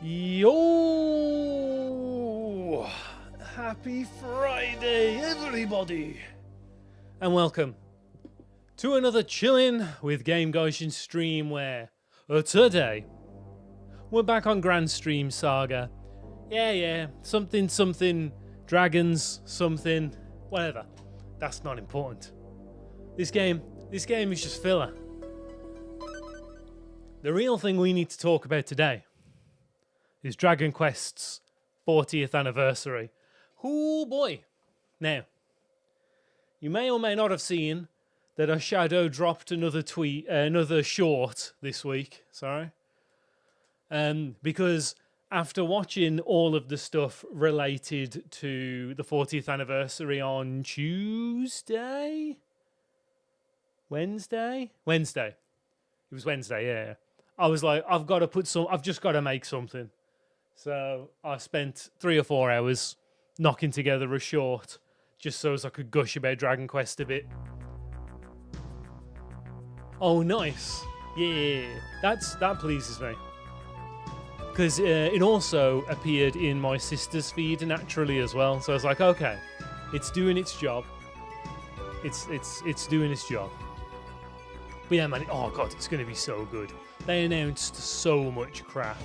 Yo! Happy Friday, everybody! And welcome to another Chillin' with Game Goshen stream where today we're back on Granstream Saga. Yeah, something, dragons, something, whatever. That's not important. This game is just filler. The real thing we need to talk about today is Dragon Quest's 40th anniversary. Oh boy! Now, you may or may not have seen that a Shadow dropped another short this week. Sorry. Because after watching all of the stuff related to the 40th anniversary on Wednesday. It was Wednesday, yeah. I was like, I've just got to make something. So I spent 3 or 4 hours knocking together a short just so as I could gush about Dragon Quest a bit. Oh, nice. Yeah, that pleases me. Because it also appeared in my sister's feed naturally as well. So I was like, okay, it's doing its job. It's doing its job. But yeah, man, oh god, it's going to be so good. They announced so much crap.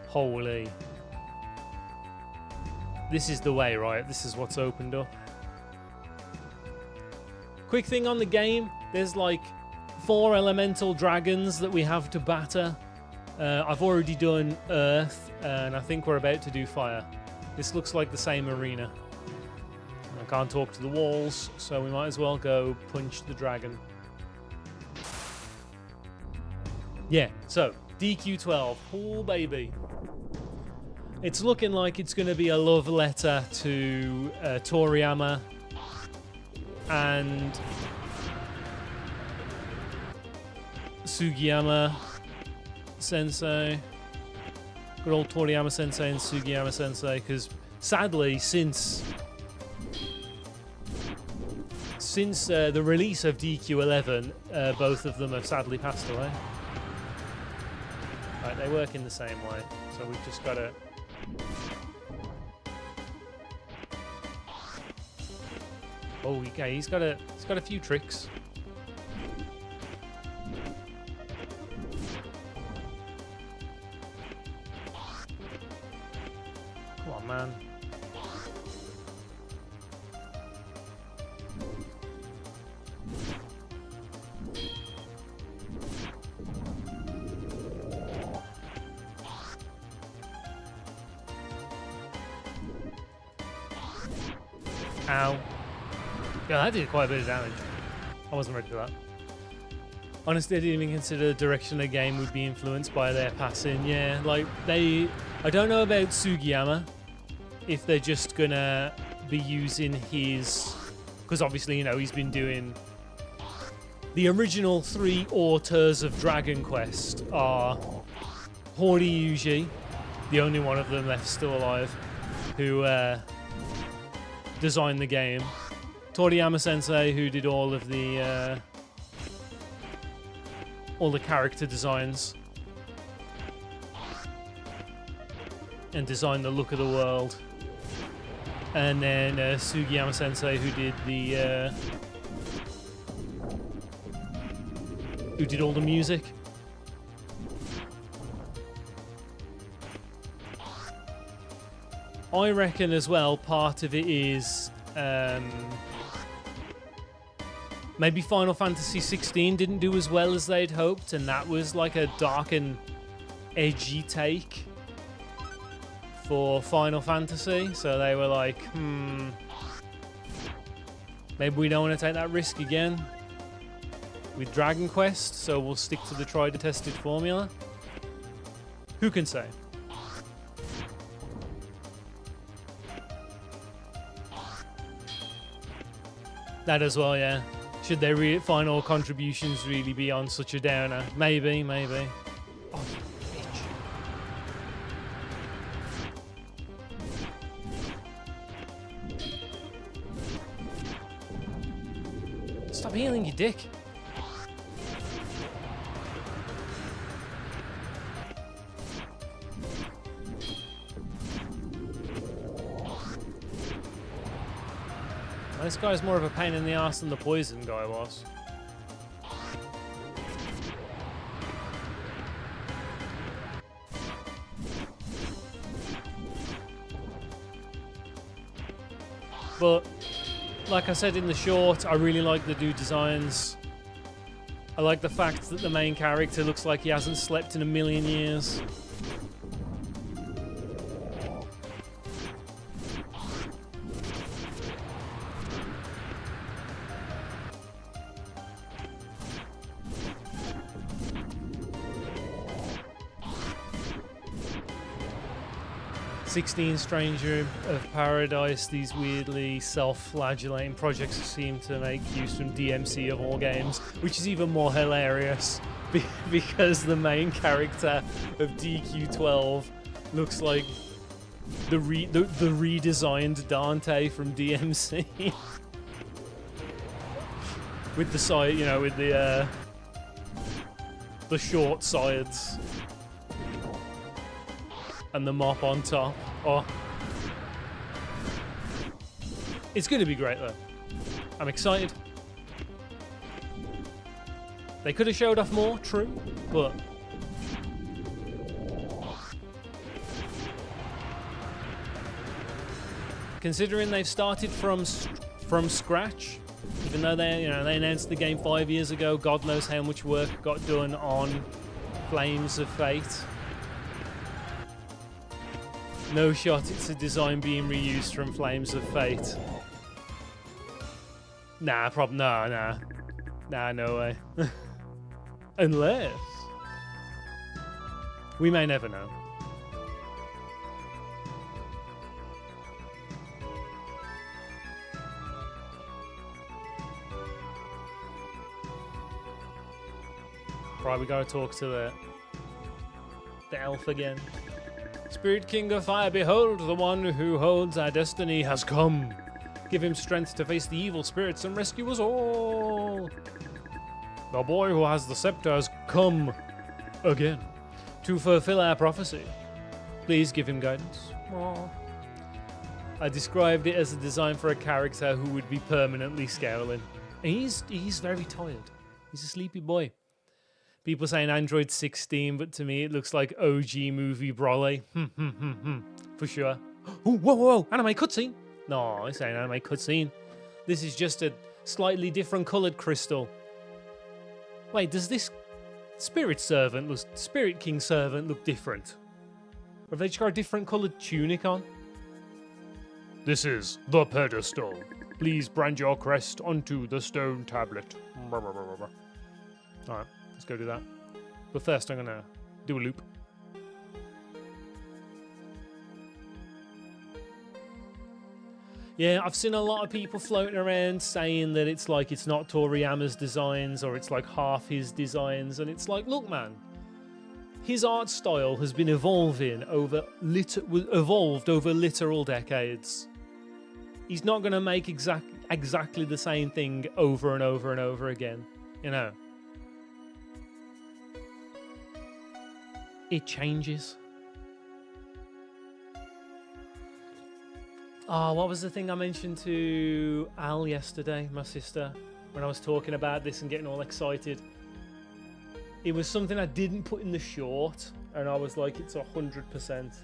Holy. This is the way, right? This is what's opened up. Quick thing on the game, there's like 4 elemental dragons that we have to batter. I've already done Earth, and I think we're about to do Fire. This looks like the same arena. I can't talk to the walls, so we might as well go punch the dragon. Yeah, so DQ12, oh baby. It's looking like it's going to be a love letter to Toriyama and Sugiyama Sensei. Good old Toriyama Sensei and Sugiyama Sensei, because sadly, since the release of DQ11, both of them have sadly passed away. Right, they work in the same way, so we've just got to... Oh, okay, he's got a few tricks. Come on, man. Ow. Yeah, that did quite a bit of damage. I wasn't ready for that. Honestly, I didn't even consider the direction of the game would be influenced by their passing. Yeah, like I don't know about Sugiyama, if they're just gonna be using his, because obviously, you know, he's been doing the original 3 auteurs of Dragon Quest are Hori, the only one of them left still alive, who designed the game. Toriyama Sensei, who did all of the character designs and designed the look of the world, and then Sugiyama Sensei, who did all the music. I reckon as well part of it is maybe Final Fantasy 16 didn't do as well as they'd hoped, and that was like a dark and edgy take for Final Fantasy. So they were like, maybe we don't want to take that risk again with Dragon Quest, so we'll stick to the tried and tested formula. Who can say? That as well, yeah. Should their final contributions really be on such a downer? Maybe. Oh, you bitch. Stop healing, you dick. This guy's more of a pain in the ass than the poison guy was. But, like I said in the short, I really like the new designs. I like the fact that the main character looks like he hasn't slept in a million years. 16 Stranger of Paradise, these weirdly self-flagellating projects seem to make use from DMC of all games, which is even more hilarious because the main character of DQ12 looks like the redesigned Dante from DMC. With the side, you know, with the short sides. And the mop on top. Oh. It's going to be great, though. I'm excited. They could have showed off more, true, but... Considering they've started from scratch, even though they announced the game 5 years ago, God knows how much work got done on Flames of Fate. No shot, it's a design being reused from Flames of Fate. Nah, Nah, no way. Unless... We may never know. Right, we gotta talk to the elf again. Spirit King of Fire, behold, the one who holds our destiny has come. Give him strength to face the evil spirits and rescue us all. The boy who has the scepter has come again to fulfill our prophecy. Please give him guidance. Aww. I described it as a design for a character who would be permanently scowling. And he's very tired. He's a sleepy boy. People saying Android 16, but to me it looks like OG movie Broly. For sure. Ooh, whoa, anime cutscene. No, it's an anime cutscene. This is just a slightly different coloured crystal. Wait, does this Spirit King servant look different? Or have they just got a different coloured tunic on? This is the pedestal. Please brand your crest onto the stone tablet. Alright. Let's go do that. But first I'm gonna do a loop. Yeah, I've seen a lot of people floating around saying that it's like it's not Toriyama's designs or it's like half his designs, and it's like, look man, his art style has been evolved over literal decades. He's not gonna make exactly the same thing over and over and over again, you know. It changes. Oh, what was the thing I mentioned to Al yesterday, my sister, when I was talking about this and getting all excited? It was something I didn't put in the short, and I was like, it's 100%.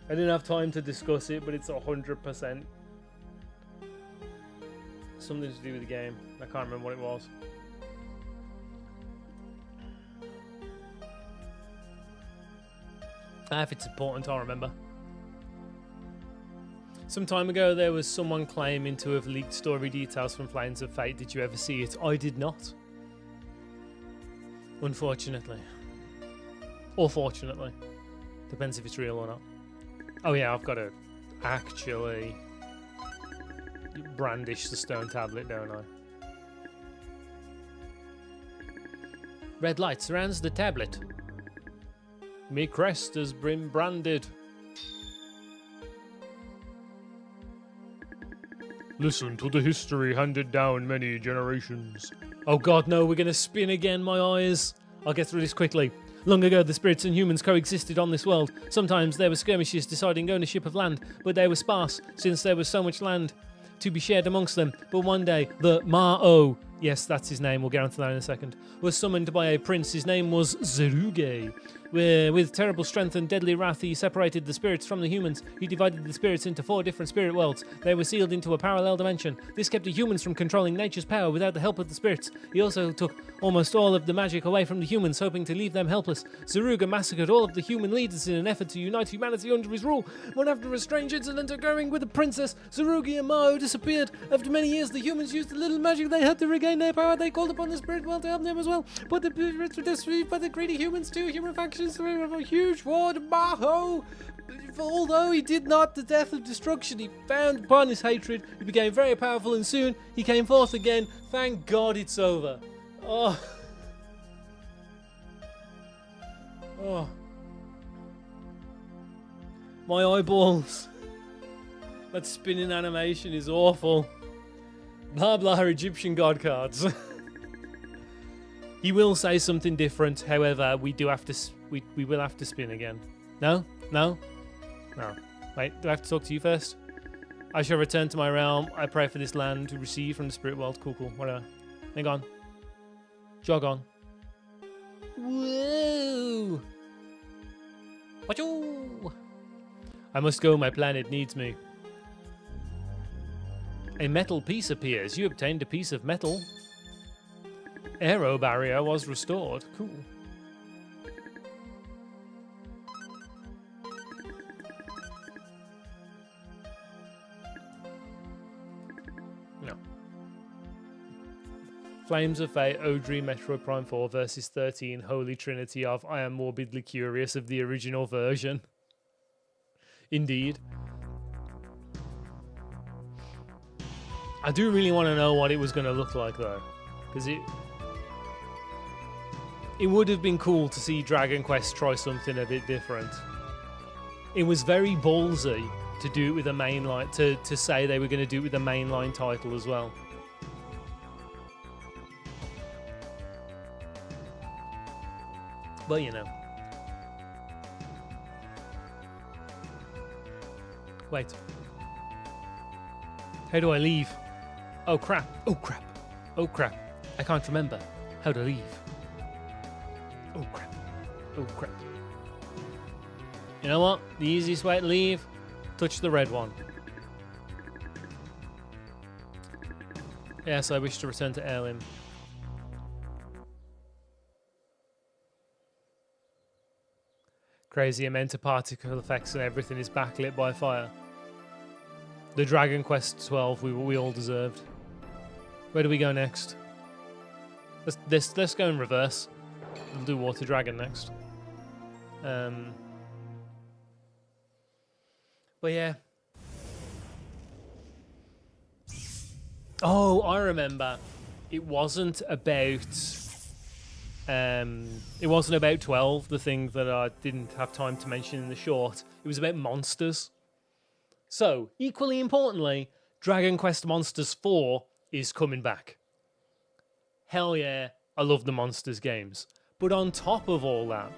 I didn't have time to discuss it, but it's 100%. Something to do with the game. I can't remember what it was. If it's important, I'll remember. Some time ago, there was someone claiming to have leaked story details from Flames of Fate. Did you ever see it? I did not. Unfortunately. Or fortunately. Depends if it's real or not. Oh yeah, I've got to actually brandish the stone tablet, don't I? Red light surrounds the tablet. Me crest has been branded. Listen to the history handed down many generations. Oh god, no, we're gonna spin again, my eyes. I'll get through this quickly. Long ago, the spirits and humans coexisted on this world. Sometimes there were skirmishes deciding ownership of land, but they were sparse, since there was so much land. to be shared amongst them. But one day, the Ma-O, yes, that's his name, we'll get onto that in a second, was summoned by a prince. His name was Zeruge. With terrible strength and deadly wrath, he separated the spirits from the humans. He divided the spirits into 4 different spirit worlds. They were sealed into a parallel dimension. This kept the humans from controlling nature's power without the help of the spirits. He also took almost all of the magic away from the humans, hoping to leave them helpless. Zeruga massacred all of the human leaders in an effort to unite humanity under his rule. When after a strange incident occurring with the princess, Zerugi and Mao disappeared. After many years, the humans used the little magic they had to regain their power. They called upon the spirit world to help them as well. But the spirits were deceived by the greedy humans too. Human factions of a huge war to Maho. Although he did not the death of destruction, he found upon his hatred. He became very powerful, and soon he came forth again. Thank God it's over. Oh. Oh. My eyeballs. That spinning animation is awful. Blah blah Egyptian god cards. He will say something different, however, we do have to we will have to spin again. No? No? No. Wait, do I have to talk to you first? I shall return to my realm. I pray for this land to receive from the spirit world. Cool, cool, whatever. Hang on. Jog on. Whoa! Wachoo! I must go, my planet needs me. A metal piece appears. You obtained a piece of metal. Aero barrier was restored. Cool. No. Flames of Fate, Odri, Metroid Prime 4 versus 13, Holy Trinity of I am morbidly curious of the original version. Indeed. I do really want to know what it was going to look like though, because it would have been cool to see Dragon Quest try something a bit different. It was very ballsy to do it with a mainline, to say they were going to do it with a mainline title as well. But you know. Wait. How do I leave? Oh crap. Oh crap. Oh crap. I can't remember how to leave. Oh crap. Oh crap. You know what? The easiest way to leave? Touch the red one. Yes, I wish to return to Erlim. Crazy amount of particle effects and everything is backlit by fire. The Dragon Quest 12 we all deserved. Where do we go next? Let's go in reverse. We'll do Water Dragon next. But yeah. Oh, I remember. It wasn't about 12, the thing that I didn't have time to mention in the short. It was about monsters. So, equally importantly, Dragon Quest Monsters 4 is coming back. Hell yeah, I love the Monsters games. But on top of all that,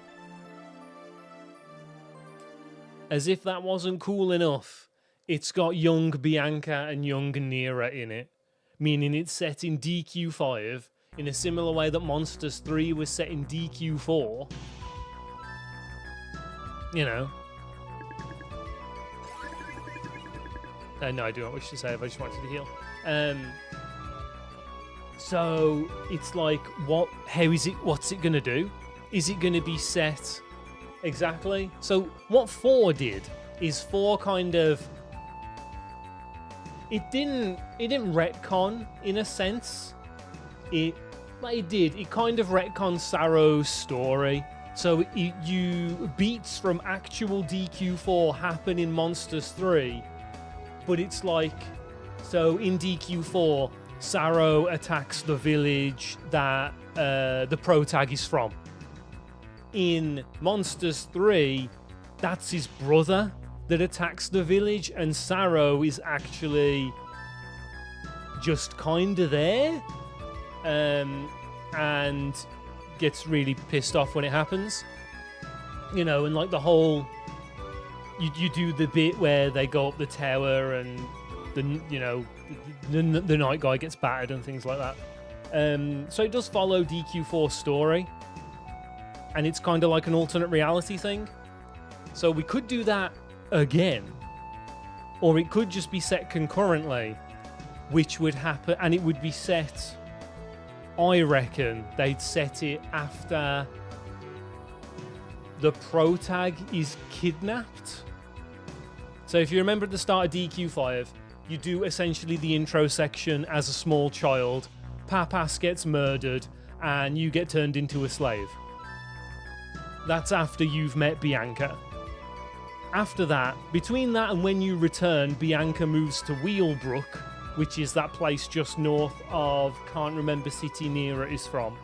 as if that wasn't cool enough, it's got young Bianca and young Nera in it, meaning it's set in DQ5 in a similar way that Monsters 3 was set in DQ4. You know. No, I do not wish to save, I just wanted to heal. So it's like, what's it gonna do? Is it gonna be set exactly? So what 4 did is 4 kind of, it didn't retcon in a sense. It did. It kind of retconned Sarrow's story. So beats from actual DQ4 happen in Monsters 3. But it's like, so in DQ4, Sarrow attacks the village that the protag is from. In Monsters 3, that's his brother that attacks the village, and Sarrow is actually just kinda there, and gets really pissed off when it happens. You know, and like the whole... You do the bit where they go up the tower and the night guy gets battered and things like that. So it does follow DQ4's story, and it's kind of like an alternate reality thing. So we could do that again, or it could just be set concurrently, which would happen, and it would be set, I reckon they'd set it after the protag is kidnapped. So if you remember at the start of DQ5, you do essentially the intro section as a small child, Papas gets murdered, and you get turned into a slave. That's after you've met Bianca. After that, between that and when you return, Bianca moves to Wheelbrook, which is that place just north of, can't remember city near it is from.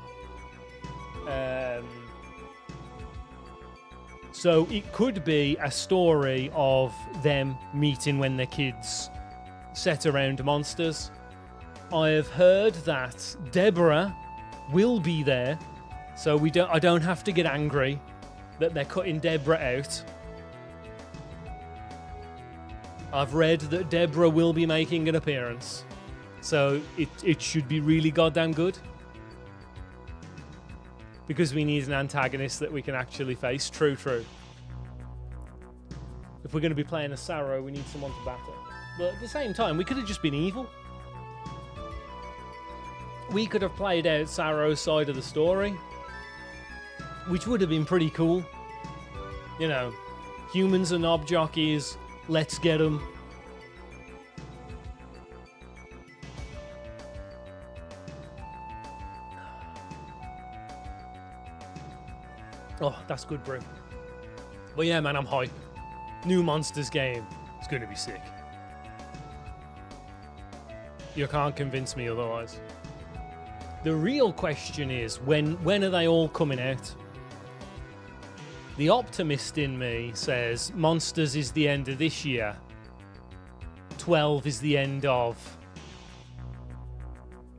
So it could be a story of them meeting when they're kids, set around monsters. I have heard that Deborah will be there, so I don't have to get angry that they're cutting Deborah out. I've read that Deborah will be making an appearance, so it should be really goddamn good. Because we need an antagonist that we can actually face. True. If we're going to be playing a Sarah, we need someone to battle. But at the same time, we could have just been evil. We could have played out Sarah's side of the story, which would have been pretty cool. You know, humans are knob jockeys, let's get them. Oh, that's good brew. But yeah, man, I'm hype. New Monsters game. It's going to be sick. You can't convince me otherwise. The real question is, when are they all coming out? The optimist in me says Monsters is the end of this year. 12 is the end of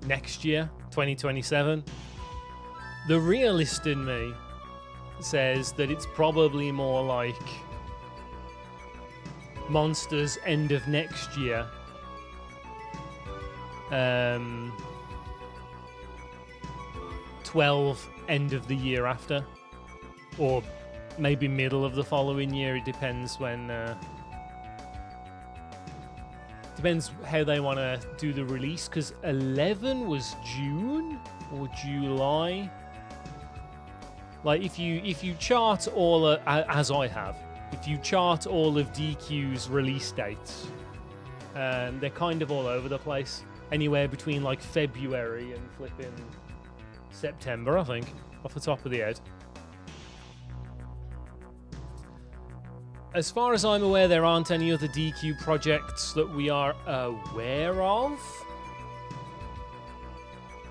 next year, 2027. The realist in me says that it's probably more like Monsters end of next year. 12 end of the year after, or maybe middle of the following year. It depends when. Depends how they want to do the release, because 11 was June or July. Like if you chart all as I have, if you chart all of DQ's release dates, they're kind of all over the place. Anywhere between like February and flipping September, I think, off the top of the head. As far as I'm aware, there aren't any other DQ projects that we are aware of.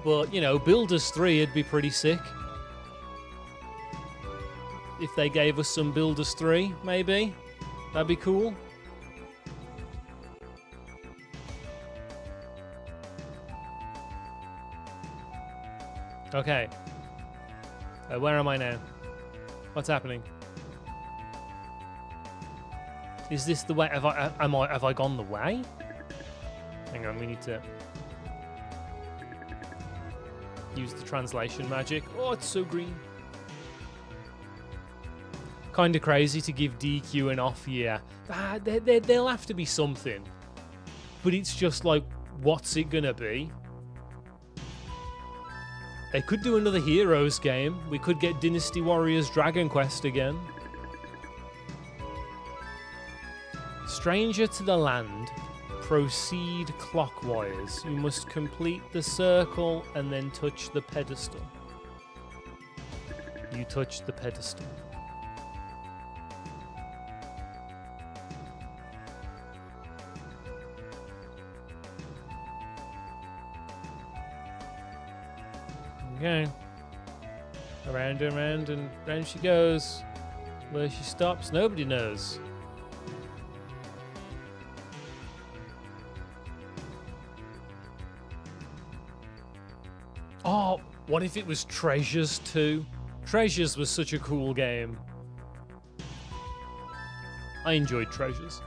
But, you know, Builders 3 would be pretty sick. If they gave us some Builders 3, maybe. That'd be cool. Okay. Where am I now? What's happening? Is this the way? Have I gone the way? Hang on, we need to use the translation magic. Oh, it's so green. Kind of crazy to give DQ an off year. There'll have to be something. But it's just like, what's it gonna be? They could do another Heroes game. We could get Dynasty Warriors Dragon Quest again. Stranger to the land, proceed clockwise. You must complete the circle and then touch the pedestal. You touch the pedestal. Okay. Around and round and round she goes. Where she stops, nobody knows. Oh, what if it was Treasures 2? Treasures was such a cool game. I enjoyed Treasures.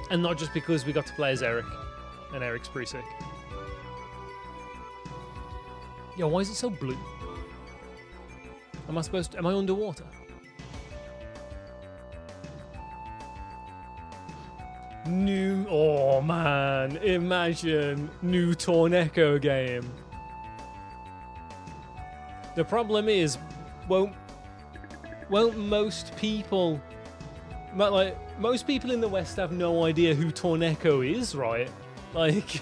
And not just because we got to play as Eric, and Eric's pretty sick. Yo, why is it so blue? Am I underwater? Oh man, imagine new Torneco game. The problem is, won't most people, most people in the West have no idea who Torneco is, right? Like,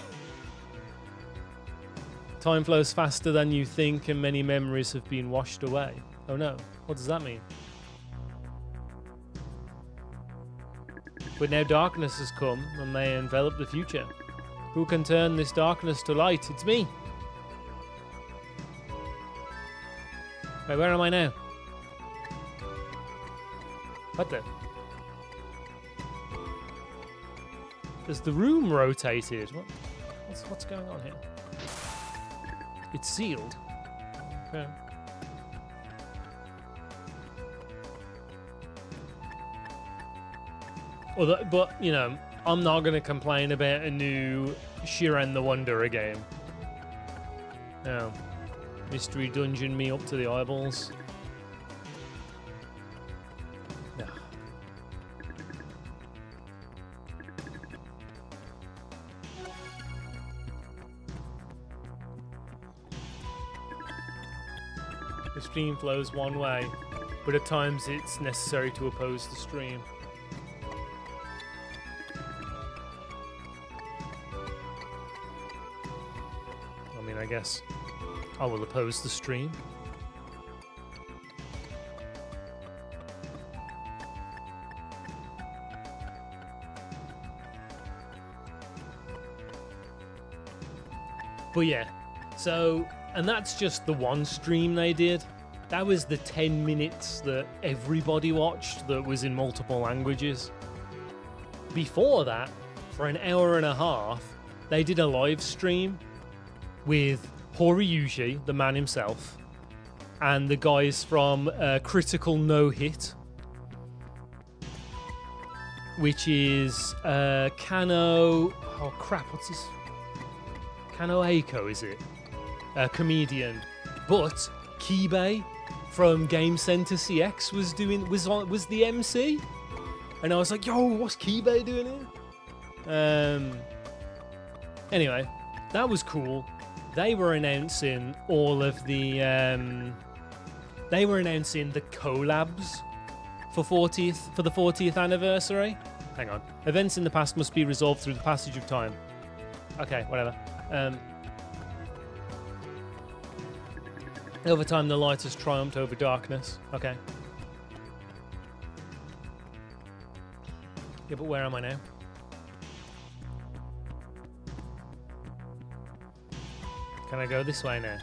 time flows faster than you think and many memories have been washed away. Oh no, what does that mean? But now darkness has come and may envelop the future. Who can turn this darkness to light? It's me. Wait, where am I now? What the? Has the room rotated? What's going on here? It's sealed. Okay. But you know, I'm not gonna complain about a new Shiren the Wanderer game. No. Mystery dungeon me up to the eyeballs. No. The stream flows one way, but at times it's necessary to oppose the stream. I mean, I guess I will oppose the stream. But yeah, so, and that's just the one stream they did. That was the 10 minutes that everybody watched that was in multiple languages. Before that, for an hour and a half, they did a live stream with Horiyuji, the man himself, and the guys from Critical No Hit, which is Kano... Oh crap, what's his... Kano Eiko, is it? A comedian. But Kibe from Game Center CX was the MC, and I was like, yo, what's Kibe doing here? Anyway, that was cool. They were announcing all of the they were announcing the collabs for the 40th anniversary. Hang on. Events in the past must be resolved through the passage of time. Okay, whatever. Over time, the light has triumphed over darkness. Okay. Yeah, but where am I now? Can I go this way now?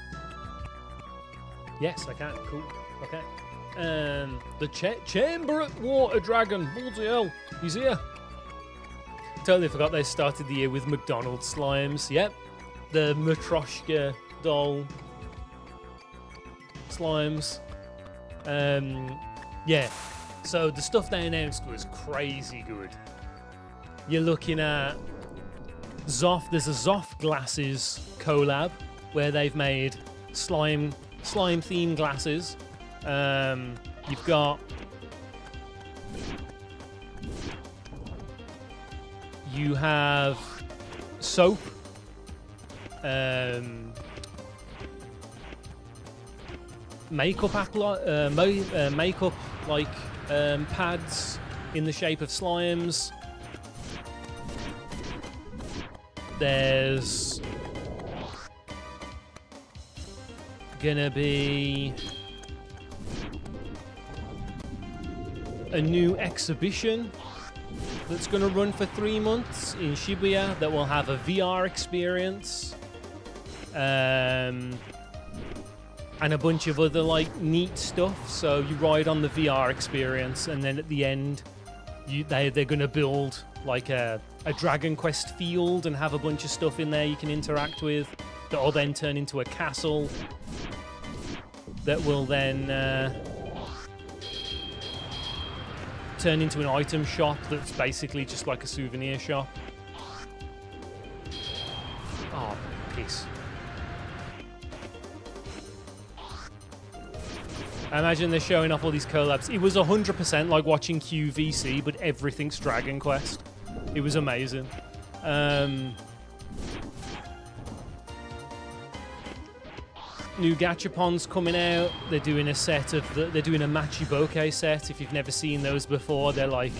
Yes, I can. Cool. Okay. The Chamber Water Dragon. Bloody hell. He's here. Totally forgot they started the year with McDonald's slimes. Yep. The Matryoshka doll slimes. Yeah. So the stuff they announced was crazy good. You're looking at Zoff. There's a Zoff glasses collab where they've made slime themed glasses. You've got you have soap, makeup pads in the shape of slimes. There's gonna be a new exhibition that's gonna run for 3 months in Shibuya that will have a VR experience, and a bunch of other like neat stuff. So you ride on the VR experience, and then at the end, they're gonna build like a Dragon Quest field and have a bunch of stuff in there you can interact with that will then turn into a castle turned into an item shop that's basically just like a souvenir shop. Oh, piss. I imagine they're showing off all these collabs. It was 100% like watching QVC, but everything's Dragon Quest. It was amazing. New Gachapons coming out. They're doing a set of they're doing a Machiboke set. If you've never seen those before, they're like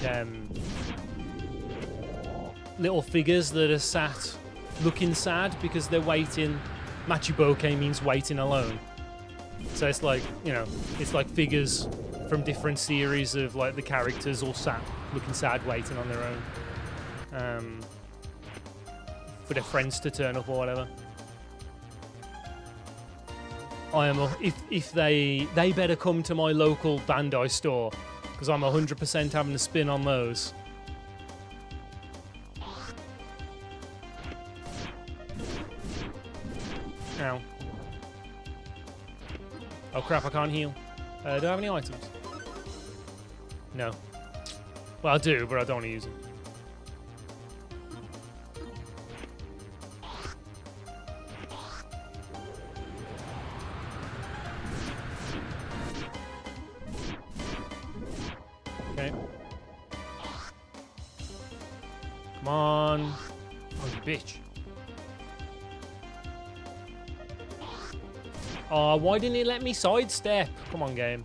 little figures that are sat looking sad because they're waiting. Machiboke means waiting alone. So it's like, you know, it's like figures from different series of like the characters all sat looking sad, waiting on their own for their friends to turn up or whatever. I am if they better come to my local Bandai store because I'm 100% having a spin on those. Ow. Oh crap, I can't heal. Do I have any items? No. Well, I do, but I don't want to use them. Okay. Come on. Oh, you bitch. Oh, why didn't it let me sidestep? Come on, game.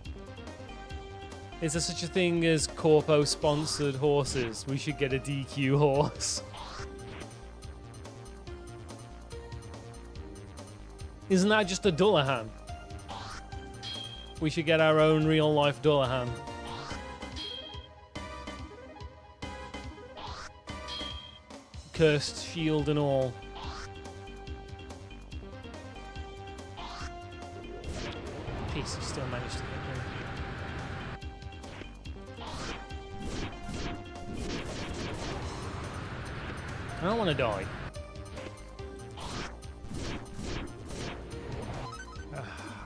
Is there such a thing as Corpo-sponsored horses? We should get a DQ horse. Isn't that just a Dullahan? We should get our own real-life Dullahan. Cursed shield and all. Piece, he still managed to get me. I don't want to die.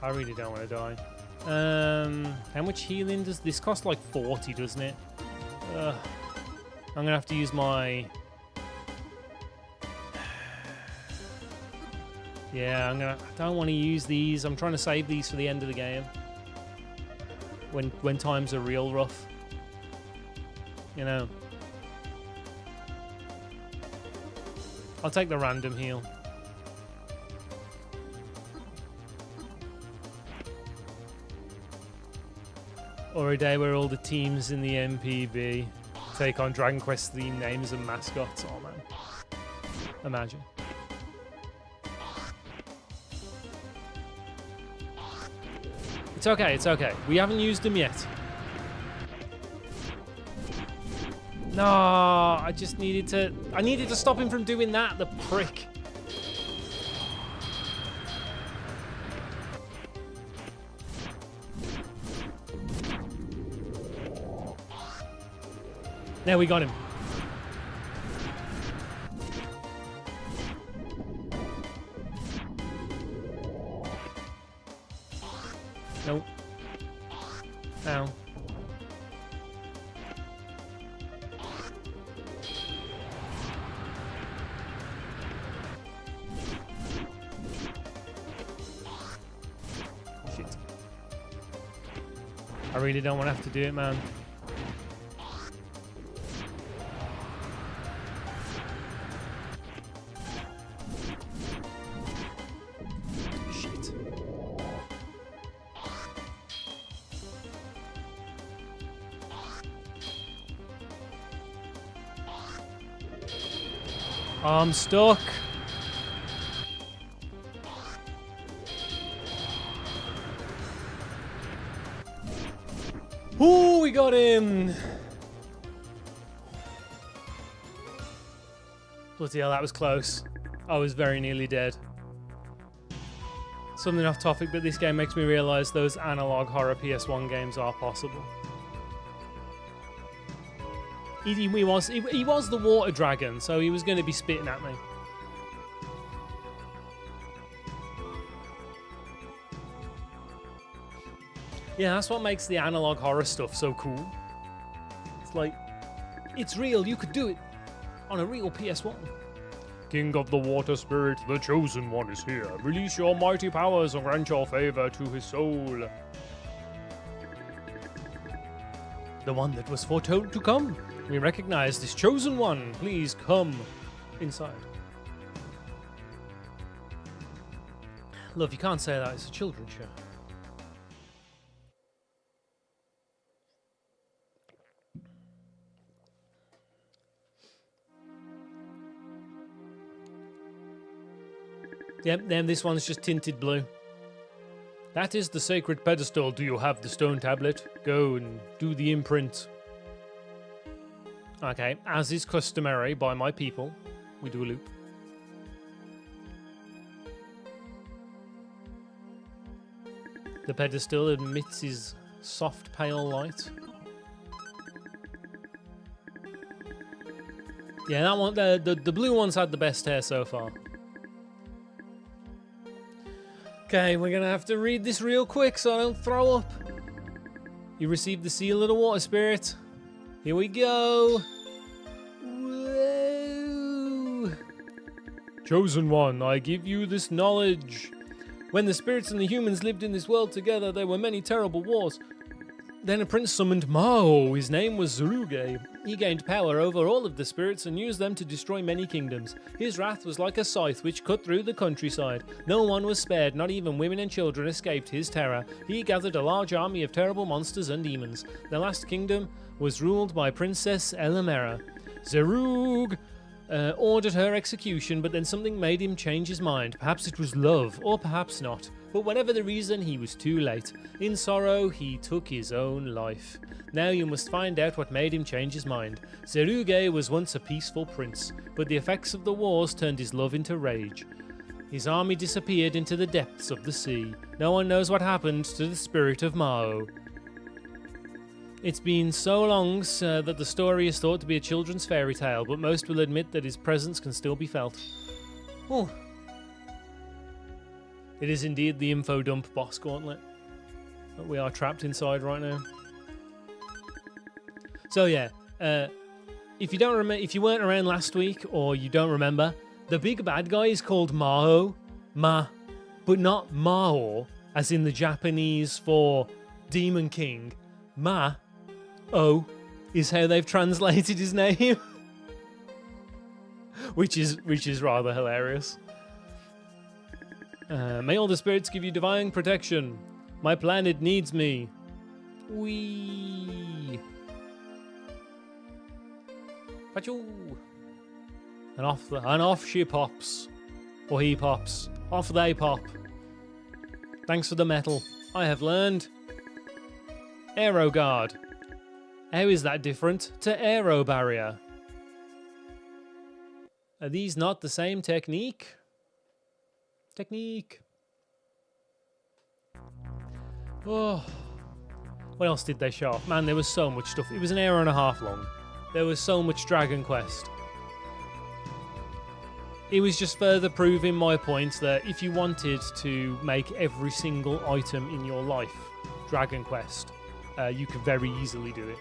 I really don't want to die. How much healing does this cost? Like 40, doesn't it? I'm gonna have to use my. Yeah, I don't want to use these. I'm trying to save these for the end of the game. When times are real rough. You know. I'll take the random heal. Or a day where all the teams in the MPB take on Dragon Quest themed names and mascots. Oh man. Imagine. It's okay, it's okay. We haven't used them yet. No, I just needed to... I needed to stop him from doing that, the prick. There, we got him. Nope. Ow. Shit. I really don't want to have to do it, man. I'm stuck. Ooh, we got him. Bloody hell, that was close. I was very nearly dead. Something off topic, but this game makes me realize those analog horror PS1 games are possible. He was the water dragon, so he was going to be spitting at me. Yeah, that's what makes the analog horror stuff so cool. Like, it's real. You could do it on a real PS1. King of the Water Spirit, the Chosen One is here. Release your mighty powers and grant your favor to his soul. The one that was foretold to come. We recognize this Chosen One. Please come inside. Love, you can't say that. It's a children's show. Yep, then this one's just tinted blue. That is the sacred pedestal. Do you have the stone tablet? Go and do the imprint. Okay, as is customary by my people, we do a loop. The pedestal emits his soft pale light. Yeah, that one, the blue one's had the best hair so far. Okay, we're gonna have to read this real quick so I don't throw up. You received the seal of the water spirit. Here we go. Whoa. Chosen One, I give you this knowledge. When the spirits and the humans lived in this world together, there were many terrible wars. Then a prince summoned Mao. His name was Zeruge. He gained power over all of the spirits and used them to destroy many kingdoms. His wrath was like a scythe which cut through the countryside. No one was spared, not even women and children escaped his terror. He gathered a large army of terrible monsters and demons. The last kingdom was ruled by Princess Elamera. Zerug ordered her execution, but then something made him change his mind. Perhaps it was love, or perhaps not. But whatever the reason, he was too late. In sorrow, he took his own life. Now you must find out what made him change his mind. Zeruge was once a peaceful prince, but the effects of the wars turned his love into rage. His army disappeared into the depths of the sea. No one knows what happened to the spirit of Mao. It's been so long that the story is thought to be a children's fairy tale, but most will admit that his presence can still be felt. Oh. It is indeed the info dump boss gauntlet that we are trapped inside right now. So yeah, if you weren't around last week or you don't remember, the big bad guy is called Mao, but not Mao, as in the Japanese for Demon King. Is how they've translated his name, which is rather hilarious. May all the spirits give you divine protection. My planet needs me. Wee. Pachoo. And off she pops. Or he pops. Off they pop. Thanks for the metal. I have learned. Aero Guard. How is that different to Aero Barrier? Are these not the same technique? Oh. What else did they show off? Man, there was so much stuff. It was an hour and a half long. There was so much Dragon Quest. It was just further proving my point that if you wanted to make every single item in your life Dragon Quest, you could very easily do it.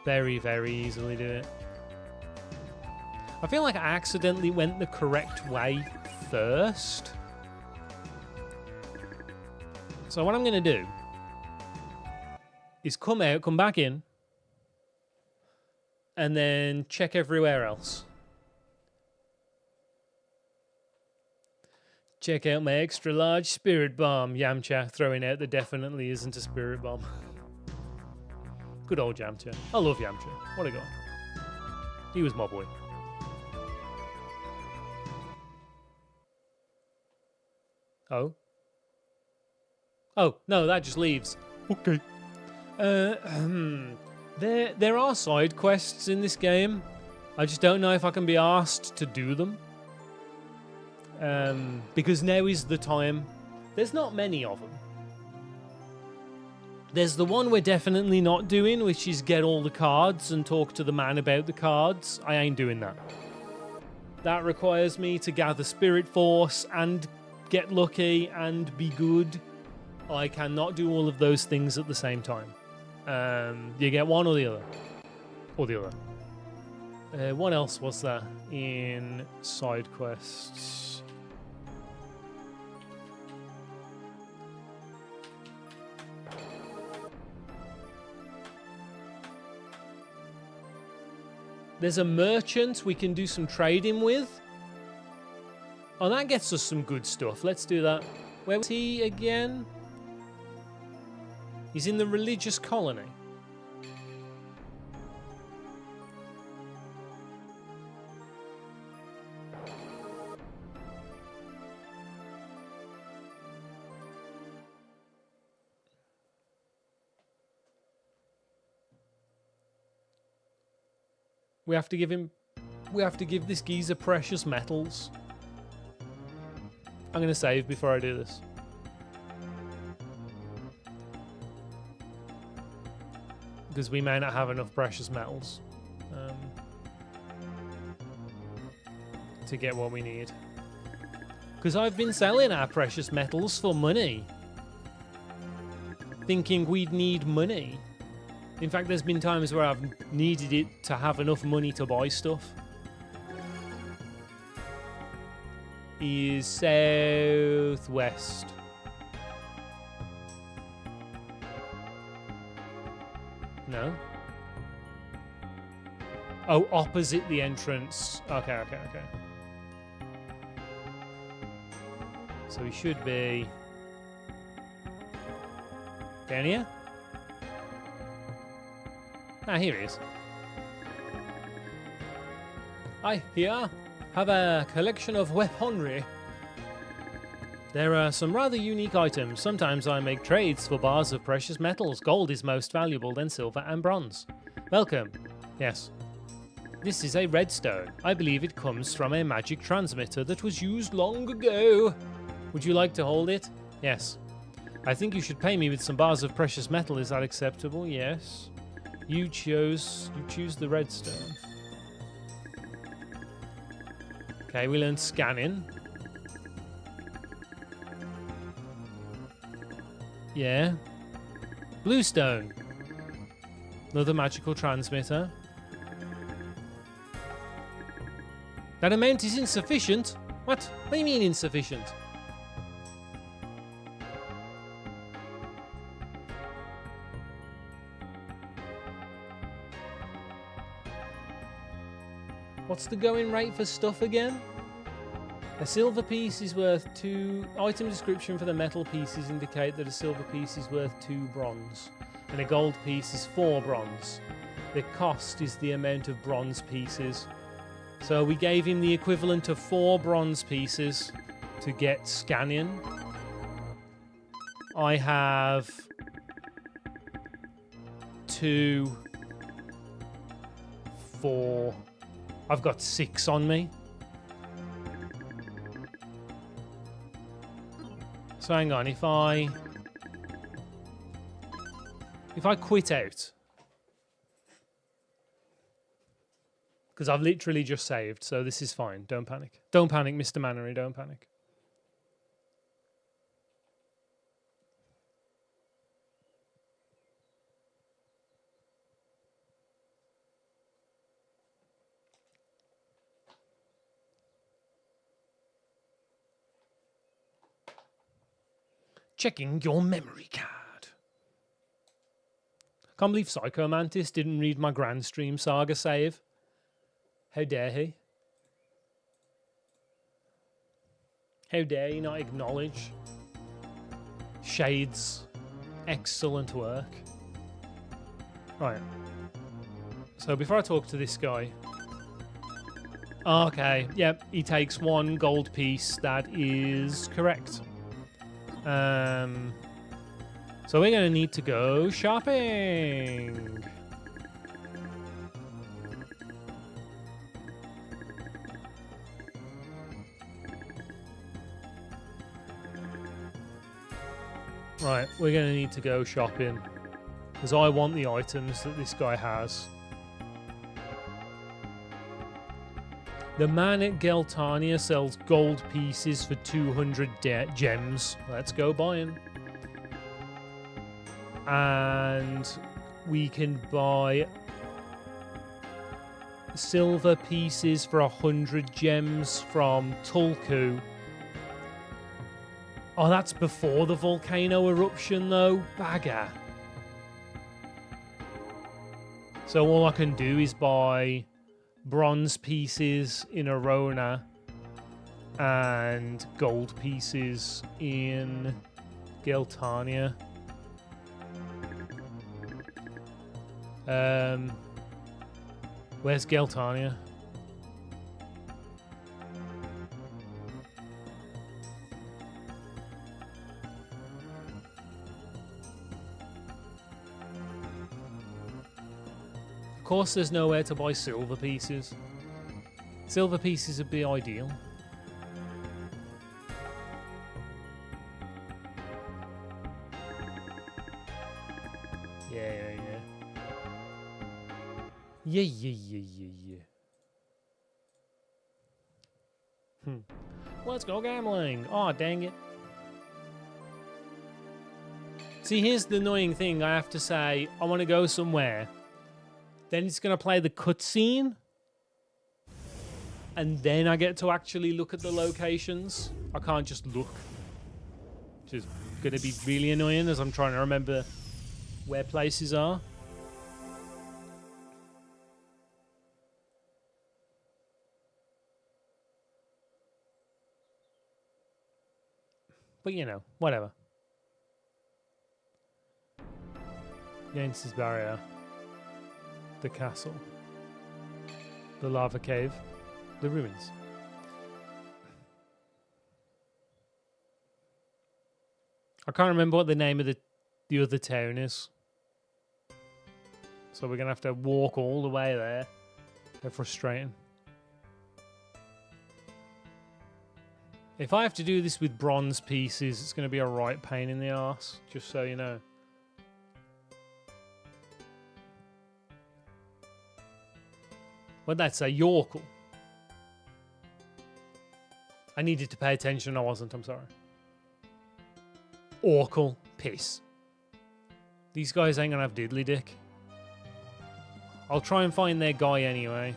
Very, very easily do it. I feel like I accidentally went the correct way first. So what I'm going to do is come back in, and then check everywhere else. Check out my extra large spirit bomb, Yamcha throwing out that definitely isn't a spirit bomb. Good old Yamcha. I love Yamcha. What a guy. He was my boy. Oh? Oh, no, that just leaves. Okay. There are side quests in this game. I just don't know if I can be asked to do them. Because now is the time. There's not many of them. There's the one we're definitely not doing, which is get all the cards and talk to the man about the cards. I ain't doing that. That requires me to gather Spirit Force and get lucky and be good. I cannot do all of those things at the same time. You get one or the other. Or the other. What else was there in side quests? There's a merchant we can do some trading with. Oh, that gets us some good stuff. Let's do that. Where was he again? He's in the religious colony. We have to give this geezer precious metals. I'm going to save before I do this. Because we may not have enough precious metals to get what we need. Because I've been selling our precious metals for money. Thinking we'd need money. In fact, there's been times where I've needed it to have enough money to buy stuff. Is southwest. No. Oh, opposite the entrance. Okay. So we should be down here. Ah, here he is. I here have a collection of weaponry. There are some rather unique items. Sometimes I make trades for bars of precious metals. Gold is most valuable, then silver and bronze. Welcome. Yes. This is a redstone. I believe it comes from a magic transmitter that was used long ago. Would you like to hold it? Yes. I think you should pay me with some bars of precious metal. Is that acceptable? Yes. You choose the redstone. Okay, we learned scanning. Yeah. Bluestone. Another magical transmitter. That amount is insufficient. What? What do you mean insufficient? What's the going rate for stuff again? A silver piece is worth 2... Item description for the metal pieces indicate that a silver piece is worth 2 bronze. And a gold piece is 4 bronze. The cost is the amount of bronze pieces. So we gave him the equivalent of 4 bronze pieces to get scanning. I have 2, 4... I've got 6 on me. So hang on, if I quit out, because I've literally just saved, so this is fine. Don't panic. Don't panic, Mr. Mannery. Don't panic. Checking your memory card. Can't believe Psycho Mantis didn't read my Granstream Saga save. How dare he? How dare he not acknowledge Shade's excellent work? Right. So before I talk to this guy... Okay, yep, he takes 1 gold piece. That is correct. So we're going to need to go shopping. Right, we're going to need to go shopping because I want the items that this guy has. The man at Geltania sells gold pieces for 200 gems. Let's go buy him. And we can buy silver pieces for 100 gems from Tulku. Oh, that's before the volcano eruption, though. Bagger. So all I can do is buy bronze pieces in Arona and gold pieces in Geltania. Where's Geltania? Of course, there's nowhere to buy silver pieces. Silver pieces would be ideal. Yeah. Let's go gambling. Oh, dang it. See, here's the annoying thing. I have to say, I want to go somewhere. Then it's going to play the cutscene. And then I get to actually look at the locations. I can't just look. Which is going to be really annoying as I'm trying to remember where places are. But, you know, whatever. Yates' barrier. The castle. The lava cave. The ruins. I can't remember what the name of the other town is. So we're going to have to walk all the way there. They're frustrating. If I have to do this with bronze pieces, it's going to be a right pain in the arse, just so you know. What'd that say? Yorkle. I needed to pay attention, I wasn't, I'm sorry. Orkle. Piss. These guys ain't going to have diddly dick. I'll try and find their guy anyway.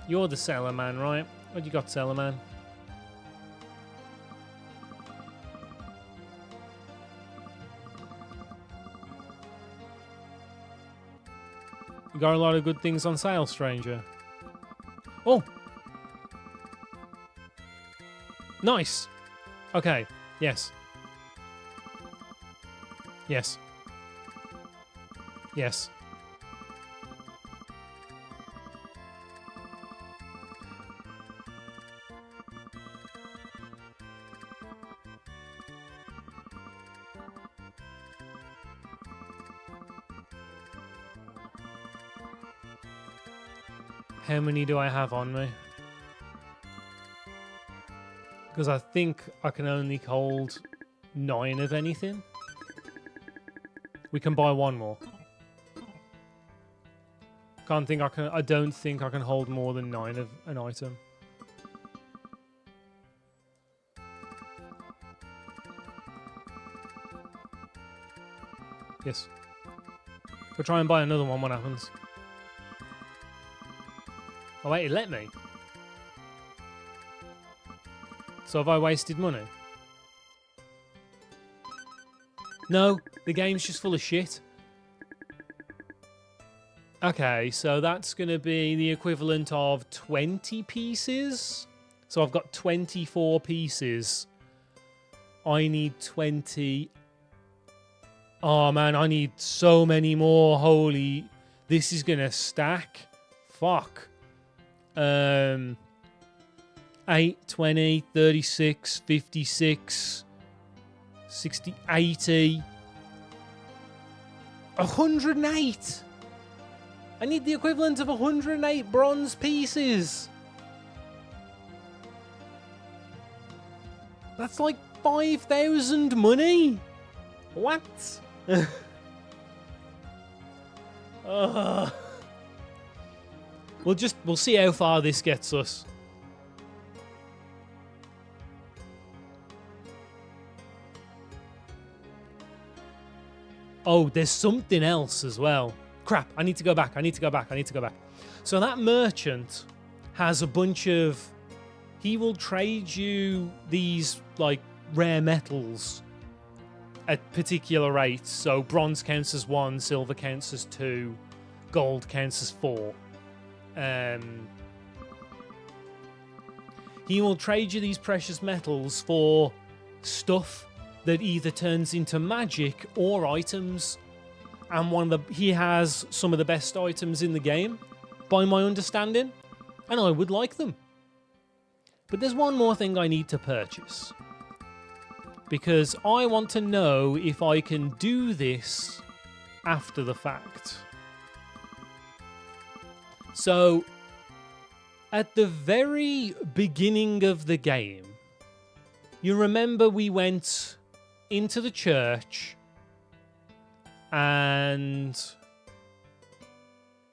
You're the seller man, right? What you got, seller man? You got a lot of good things on sale, stranger. Oh! Nice! Okay, yes. Yes. Yes. How many do I have on me? Because I think I can only hold 9 of anything. We can buy one more. I don't think I can hold more than 9 of an item. Yes. If I try and buy another one, what happens? Oh wait, it let me. So have I wasted money? No, the game's just full of shit. Okay, so that's going to be the equivalent of 20 pieces. So I've got 24 pieces. I need 20. Oh man, I need so many more. Holy, this is going to stack. Fuck. 8, 20, 36, 56, 60, 80, 108. I need the equivalent of 108 bronze pieces. That's like 5,000 money. What? We'll see how far this gets us. Oh, there's something else as well. Crap, I need to go back. So that merchant has a bunch of... He will trade you these, like, rare metals at particular rates. So bronze counts as 1, silver counts as 2, gold counts as 4. He will trade you these precious metals for stuff that either turns into magic or items. And he has some of the best items in the game, by my understanding, and I would like them. But there's one more thing I need to purchase, because I want to know if I can do this after the fact. So, at the very beginning of the game, you remember we went into the church and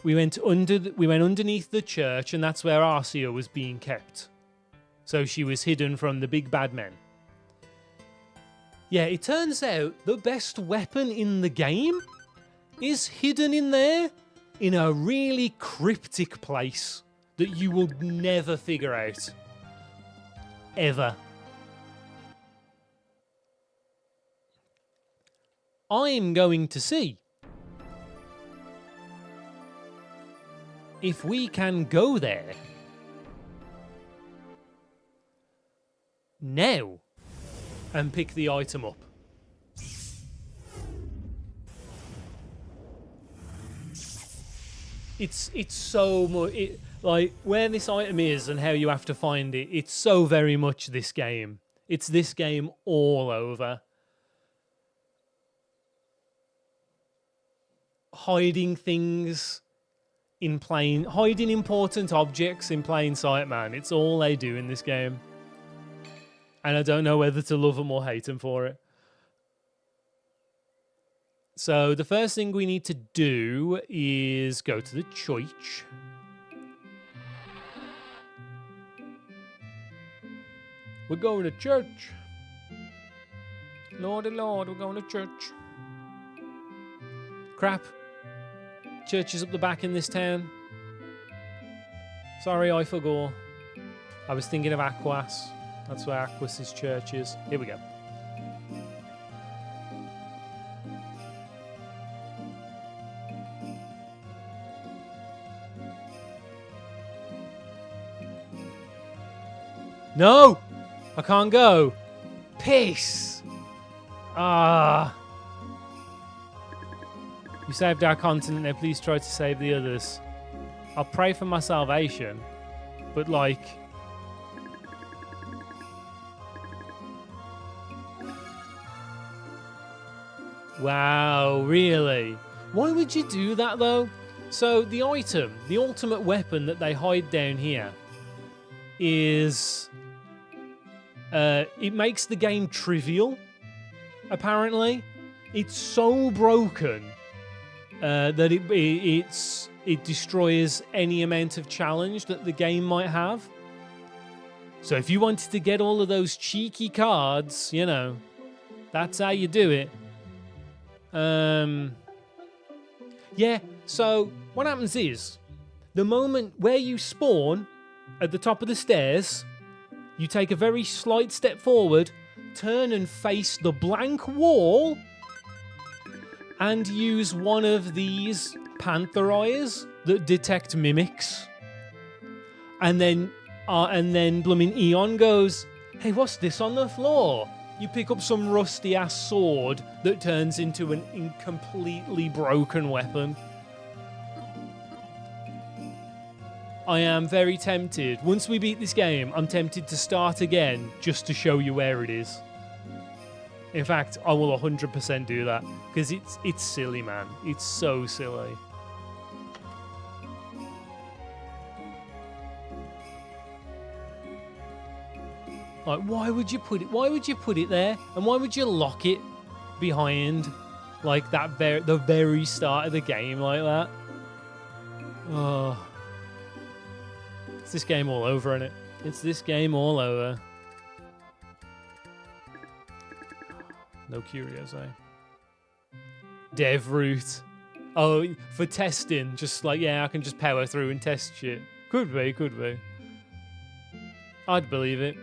we went underneath the church, and that's where Arcia was being kept. So she was hidden from the big bad men. Yeah, it turns out the best weapon in the game is hidden in there in a really cryptic place that you will never figure out. Ever. I'm going to see if we can go there now and pick the item up. It's so much, like where this item is and how you have to find it. It's so very much this game. It's this game all over. Hiding things in hiding important objects in plain sight, man. It's all they do in this game. And I don't know whether to love them or hate them for it. So the first thing we need to do is go to the church. We're going to church. Lordy Lord, we're going to church. Crap. Church is up the back in this town. Sorry, I forgot. I was thinking of Aquas. That's where Aquas's church is. Here we go. No! I can't go. Piss! Ah. You saved our continent, now please try to save the others. I'll pray for my salvation, but like... Wow, really? Why would you do that, though? So, the item, the ultimate weapon that they hide down here is... it makes the game trivial, apparently. It's so broken that it destroys any amount of challenge that the game might have. So if you wanted to get all of those cheeky cards, you know, that's how you do it. Yeah, so what happens is, the moment where you spawn at the top of the stairs, you take a very slight step forward, turn and face the blank wall, and use one of these panther eyes that detect mimics. And then blooming Eon goes, "Hey, what's this on the floor?" You pick up some rusty-ass sword that turns into an incompletely broken weapon. I am very tempted. Once we beat this game, I'm tempted to start again just to show you where it is. In fact, I will 100% do that because it's silly, man. It's so silly. Like, why would you put it? Why would you put it there? And why would you lock it behind, like that? The very start of the game, like that. Oh, it's this game all over, isn't it? It's this game all over. No curios, eh? Dev route. Oh, for testing. Just like, yeah, I can just power through and test shit. Could be, could be. I'd believe it.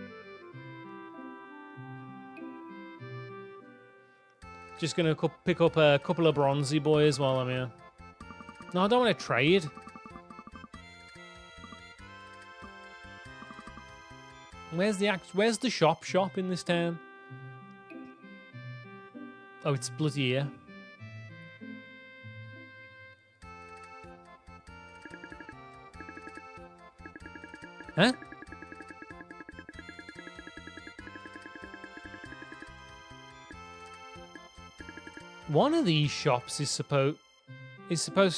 Just gonna pick up a couple of bronzy boys while I'm here. No, I don't want to trade. Where's the shop in this town? Oh, it's bloody here. Huh? One of these shops is supposed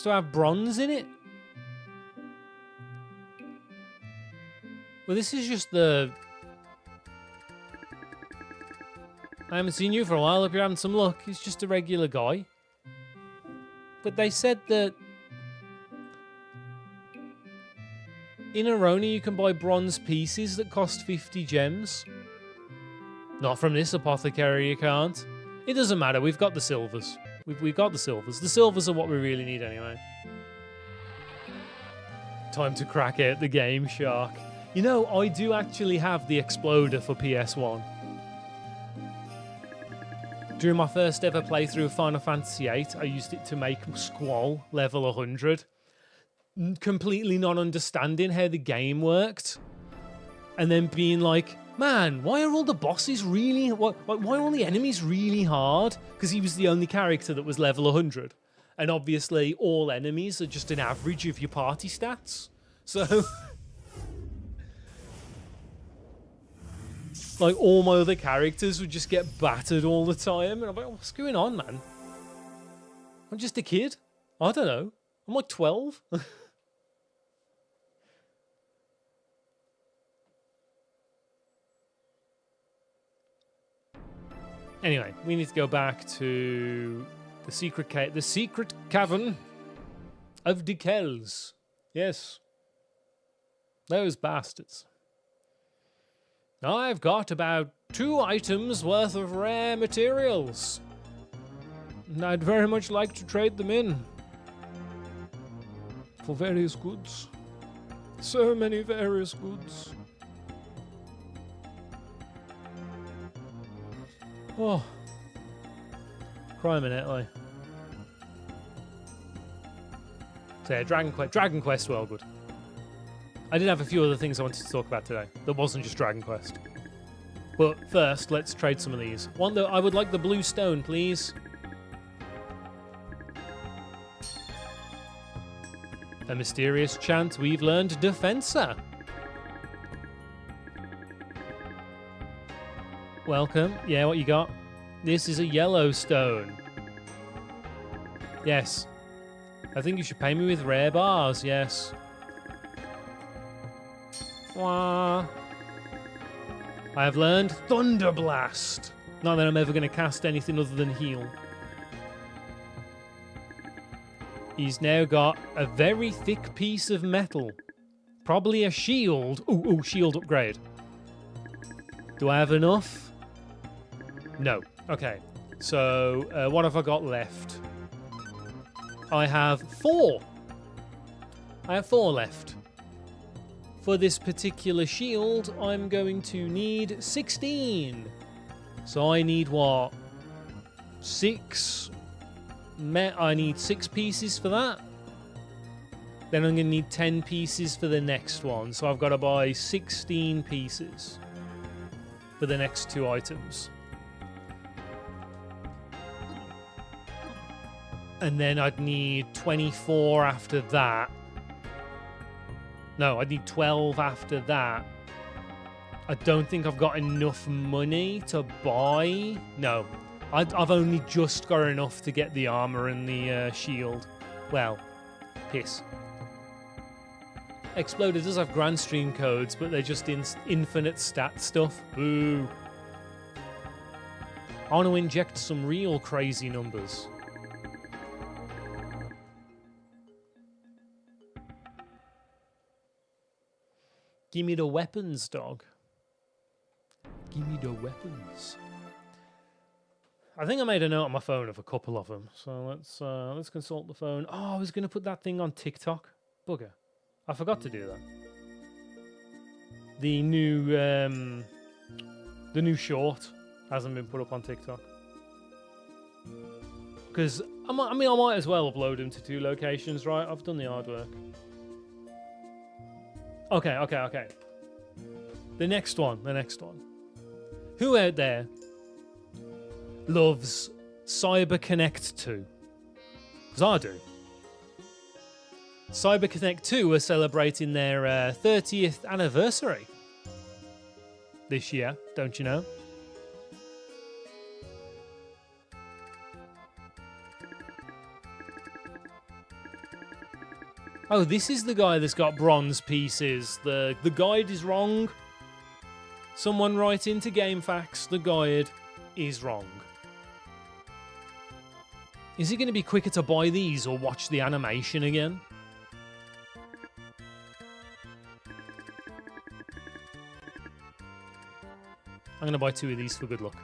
to have bronze in it. Well, this is just the... I haven't seen you for a while. Hope you're having some luck. He's just a regular guy. But they said that in Aroni you can buy bronze pieces that cost 50 gems. Not from this apothecary, you can't. It doesn't matter. We've got the silvers. We've got the silvers. The silvers are what we really need anyway. Time to crack out the Game Shark. You know, I do actually have the Exploder for PS1. During my first ever playthrough of Final Fantasy VIII, I used it to make Squall level 100. Completely not understanding how the game worked. And then being like, man, why are all the bosses really... Why are all the enemies really hard? Because he was the only character that was level 100. And obviously, all enemies are just an average of your party stats. So... like, all my other characters would just get battered all the time. And I'm like, what's going on, man? I'm just a kid. I don't know. I'm like 12. Anyway, we need to go back to the secret cavern of the Kells. Yes. Those bastards. I've got about 2 items worth of rare materials. And I'd very much like to trade them in. For various goods. So many various goods. Oh. Crime in Italy. So yeah, Dragon Quest, well good. I did have a few other things I wanted to talk about today. That wasn't just Dragon Quest. But first, let's trade some of these. One though, I would like the blue stone, please. A mysterious chant we've learned, Defensa. Welcome. Yeah, what you got? This is a yellow stone. Yes. I think you should pay me with rare bars, yes. Wah. I have learned Thunder Blast. Not that I'm ever going to cast anything other than heal. He's now got a very thick piece of metal. Probably a shield. Ooh, shield upgrade. Do I have enough? No. Okay. So, what have I got left? I have 4. I have 4 left. For this particular shield, I'm going to need 16. So I need what? 6? I need 6 pieces for that. Then I'm going to need 10 pieces for the next one. So I've got to buy 16 pieces for the next 2 items. And then I'd need 24 after that. No, I'd need 12 after that. I don't think I've got enough money to buy. No, I've only just got enough to get the armor and the shield. Well, piss. Exploder does have Granstream codes, but they're just infinite stat stuff. Boo. I want to inject some real crazy numbers. Give me the weapons, dog. Give me the weapons. I think I made a note on my phone of a couple of them. So let's consult the phone. Oh, I was going to put that thing on TikTok. Bugger. I forgot to do that. The new short hasn't been put up on TikTok. Because, I might as well upload them to 2 locations, right? I've done the hard work. Okay. The next one. Who out there loves CyberConnect 2? Because I do. CyberConnect 2 are celebrating their 30th anniversary this year, don't you know? Oh, this is the guy that's got bronze pieces. The guide is wrong. Someone write into GameFAQs, the guide is wrong. Is it going to be quicker to buy these or watch the animation again? I'm going to buy 2 of these for good luck.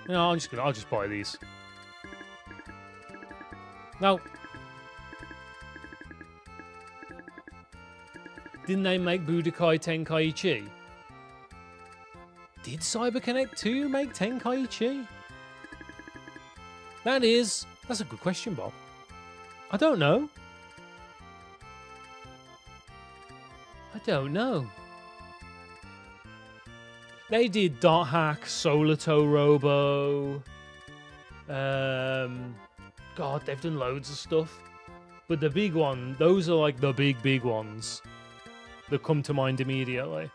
No, I'll just buy these. No. Didn't they make Budokai Tenkaichi? Did CyberConnect 2 make Tenkaichi? That's a good question, Bob. I don't know. They did Dot Hack, Solito Robo. God, they've done loads of stuff. But the big one, those are like the big ones that come to mind immediately.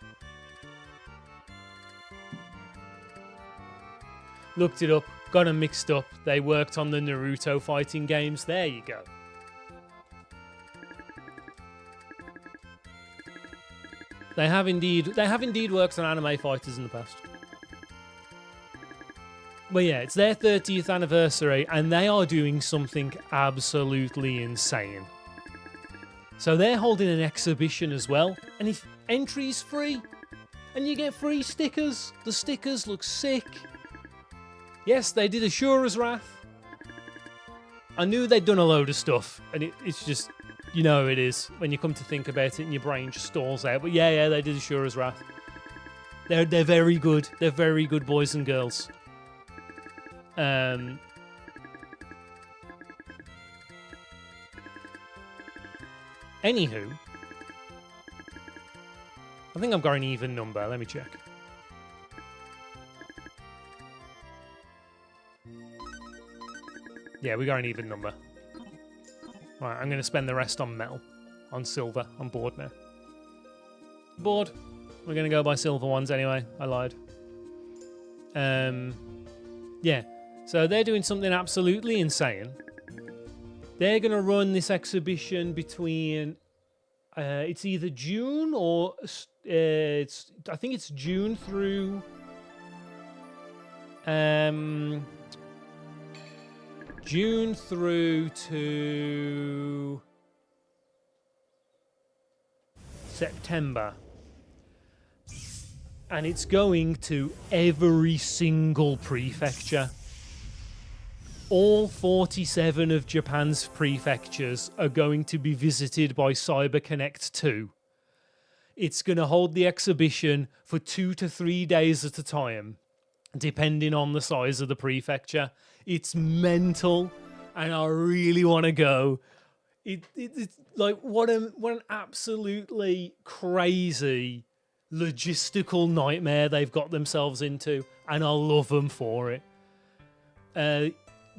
Looked it up, got them mixed up. They worked on the Naruto fighting games. There you go. They have indeed worked on anime fighters in the past. But yeah, it's their 30th anniversary and they are doing something absolutely insane. So they're holding an exhibition as well, and if entry's free and you get free stickers, the stickers look sick. Yes, they did Ashura's Wrath. I knew they'd done a load of stuff, and it's just, you know it is. When you come to think about it and your brain just stalls out. But yeah, they did Ashura's Wrath. They're very good. They're very good boys and girls. Anywho, I think I've got an even number. Let me check. Yeah, we got an even number. Right, I'm going to spend the rest on metal, on silver. I'm bored now. Bored. We're going to go buy silver ones anyway. I lied. Yeah. So they're doing something absolutely insane. They're going to run this exhibition between... it's either June or... I think it's June through... June through to September. And it's going to every single prefecture. All 47 of Japan's prefectures are going to be visited by CyberConnect 2. It's going to hold the exhibition for 2 to 3 days at a time, depending on the size of the prefecture. It's mental, and I really want to go. It's like what an absolutely crazy logistical nightmare they've got themselves into, and I love them for it.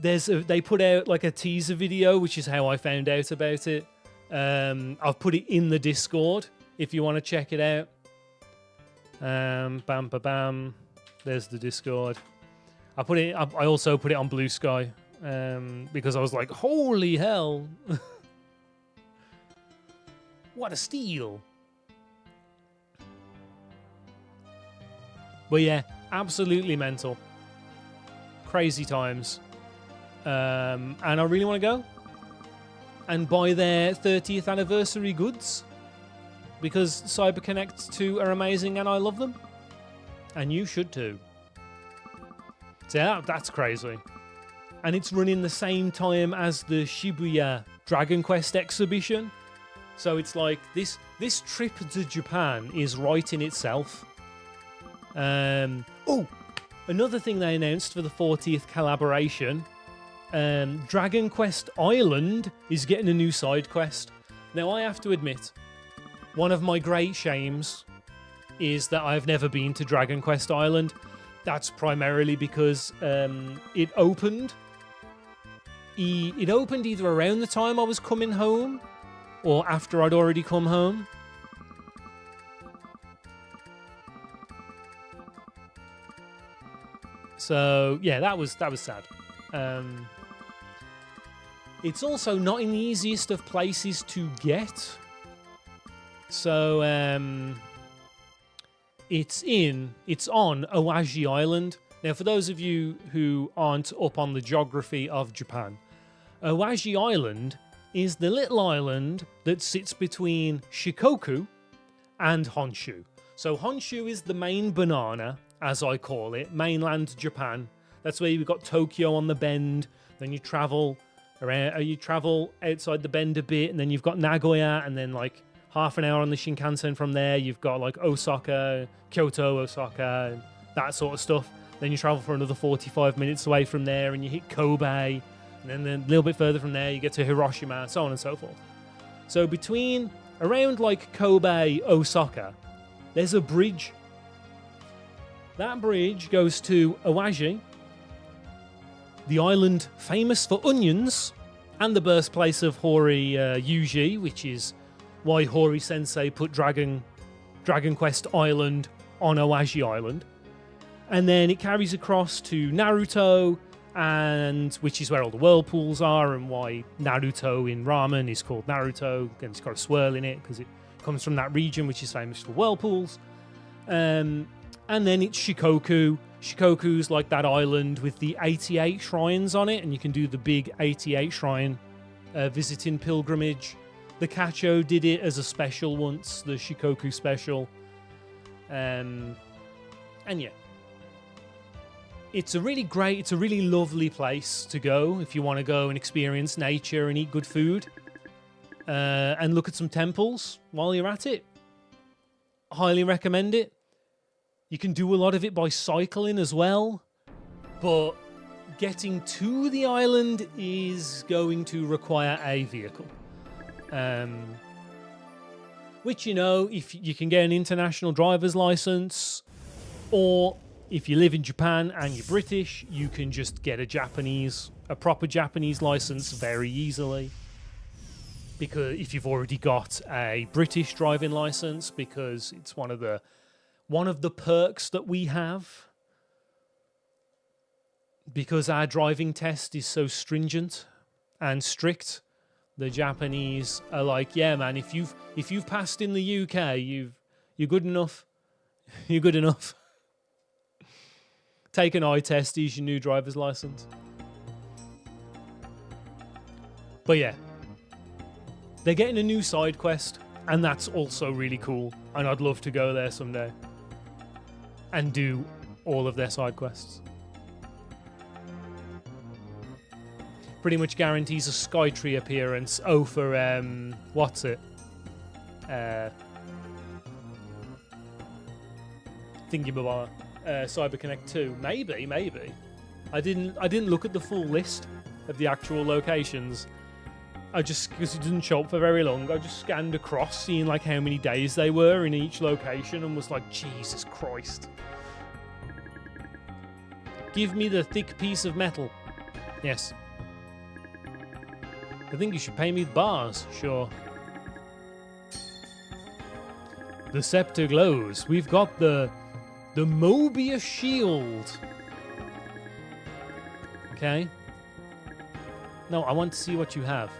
They put out like a teaser video, which is how I found out about it. I've put it in the Discord if you want to check it out. Bam, ba, bam. There's the Discord. I also put it on Bluesky because I was like, holy hell. What a steal. But yeah, absolutely mental. Crazy times. And I really want to go and buy their 30th anniversary goods. because CyberConnect 2 are amazing and I love them. And you should too. So yeah, that's crazy. And it's running the same time as the Shibuya Dragon Quest exhibition. So it's like this trip to Japan is right in itself. Oh, another thing they announced for the 40th collaboration, Dragon Quest Island is getting a new side quest. Now, I have to admit, one of my great shames is that I've never been to Dragon Quest Island. That's primarily because it opened either around the time I was coming home or after I'd already come home. So yeah, that was sad. It's also not in the easiest of places to get. So it's on Owaji Island. Now, for those of you who aren't up on the geography of Japan, Owaji Island is the little island that sits between Shikoku and Honshu. So Honshu is the main banana, as I call it, mainland Japan. That's where you've got Tokyo on the bend. Then you travel around, you travel outside the bend a bit, and then you've got Nagoya, and then like half an hour on the Shinkansen from there, you've got like Osaka, Kyoto, Osaka, and that sort of stuff. Then you travel for another 45 minutes away from there, and you hit Kobe. And then a little bit further from there, you get to Hiroshima, so on and so forth. So around like Kobe, Osaka, there's a bridge. That bridge goes to Owaji, the island famous for onions, and the birthplace of Hori Yuji, which is why Hori Sensei put Dragon Quest Island on Owaji Island. And then it carries across to Naruto, and which is where all the whirlpools are, and why Naruto in ramen is called Naruto, and it's got a swirl in it because it comes from that region which is famous for whirlpools. And then it's Shikoku. Shikoku's like that island with the 88 shrines on it, and you can do the big 88 shrine visiting pilgrimage. The Kacho did it as a special once, the Shikoku special. And yeah. It's a really lovely place to go if you want to go and experience nature and eat good food and look at some temples while you're at it. Highly recommend it. You can do a lot of it by cycling as well, but getting to the island is going to require a vehicle. Which, if you can get an international driver's license, or if you live in Japan and you're British, you can just get a proper Japanese license very easily. Because if you've already got a British driving license, because it's one of the perks that we have. Because our driving test is so stringent and strict, the Japanese are like, yeah, man, if you've passed in the UK, you're good enough. You're good enough. Take an eye test, use your new driver's license. But yeah, they're getting a new side quest, and that's also really cool. And I'd love to go there someday and do all of their side quests. Pretty much guarantees a Skytree appearance. Oh, for what's it? Thingy CyberConnect 2. Maybe. I didn't look at the full list of the actual locations. Because it didn't show up for very long, I just scanned across, seeing like how many days they were in each location, and was like, Jesus Christ. Give me the thick piece of metal. Yes. I think you should pay me with bars. Sure. The scepter glows. We've got the Mobius shield. Okay. No, I want to see what you have.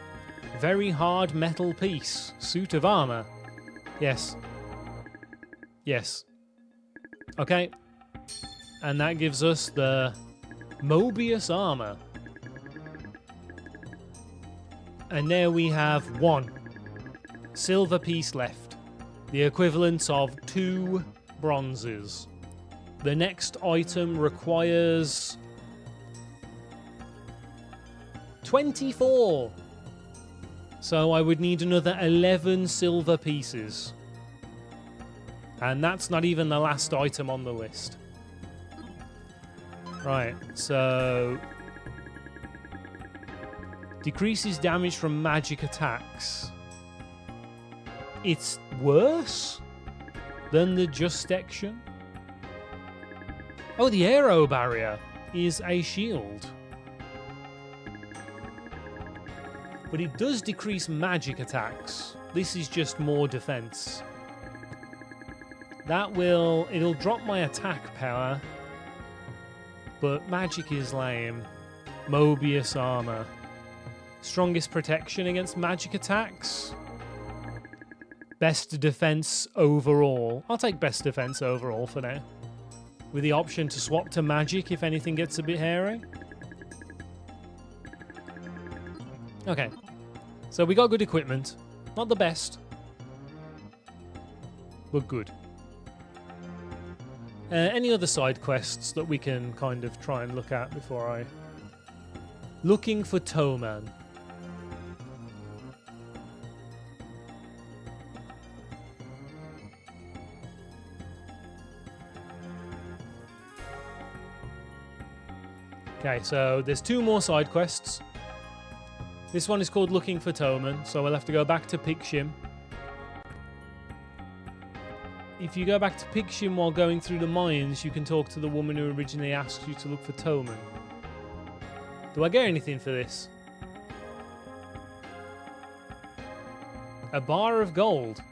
Very hard metal piece. Suit of armor. Yes. Yes. Okay. And that gives us the Mobius armor. And now we have one silver piece left. The equivalent of 2 bronzes. The next item requires 24. So I would need another 11 silver pieces. And that's not even the last item on the list. Right, so... decreases damage from magic attacks. It's worse than the Justection. Oh, the Aero Barrier is a shield. But it does decrease magic attacks. This is just more defense. It'll drop my attack power. But magic is lame. Mobius armor. Strongest protection against magic attacks. Best defense overall. I'll take best defense overall for now. With the option to swap to magic if anything gets a bit hairy. Okay. So we got good equipment. Not the best. But good. Any other side quests that we can kind of try and look at before I... Looking for Towman. Okay, so there's 2 more side quests. This one is called Looking for Towman, so we'll have to go back to Pigshim. If you go back to Pigshim while going through the mines, you can talk to the woman who originally asked you to look for Towman. Do I get anything for this? A bar of gold.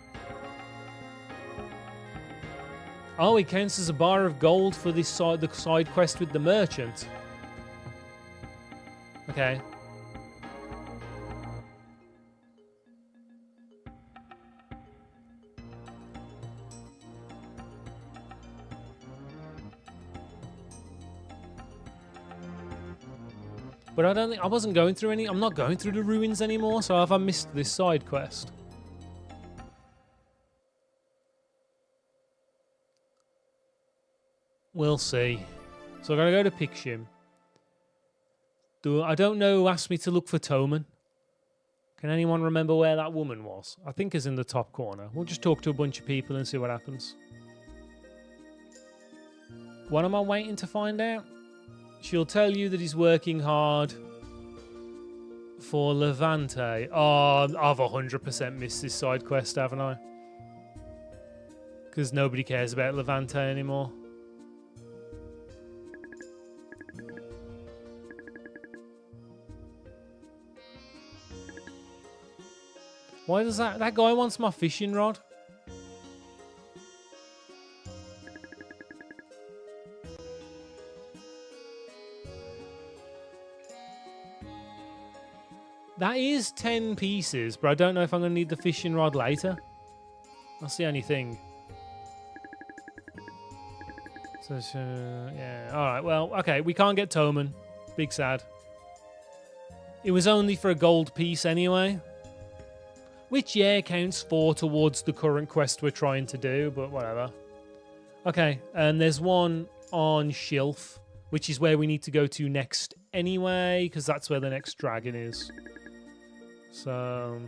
Oh, it counts as a bar of gold for this the side quest with the merchant. Okay. But I don't think I wasn't going through any. I'm not going through the ruins anymore, so have I missed this side quest? We'll see. So I gotta go to Pigshim. I don't know who asked me to look for Towman. Can anyone remember where that woman was? I think it's in the top corner. We'll just talk to a bunch of people and see what happens. What am I waiting to find out? She'll tell you that he's working hard for Levante. Oh, I've 100% missed this side quest, haven't I? Because nobody cares about Levante anymore. Why does that guy wants my fishing rod? That is 10 pieces, but I don't know if I'm going to need the fishing rod later. That's the only thing. So, yeah. Alright, well, okay. We can't get Towman. Big sad. It was only for a gold piece anyway. Which, yeah, counts 4 towards the current quest we're trying to do, but whatever. Okay, and there's one on Shilf, which is where we need to go to next anyway, because that's where the next dragon is. So...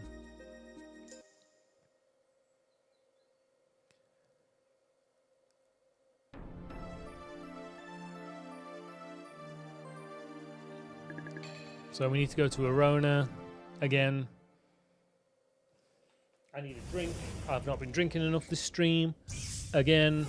So we need to go to Arona again. I need a drink. I've not been drinking enough this stream. Again.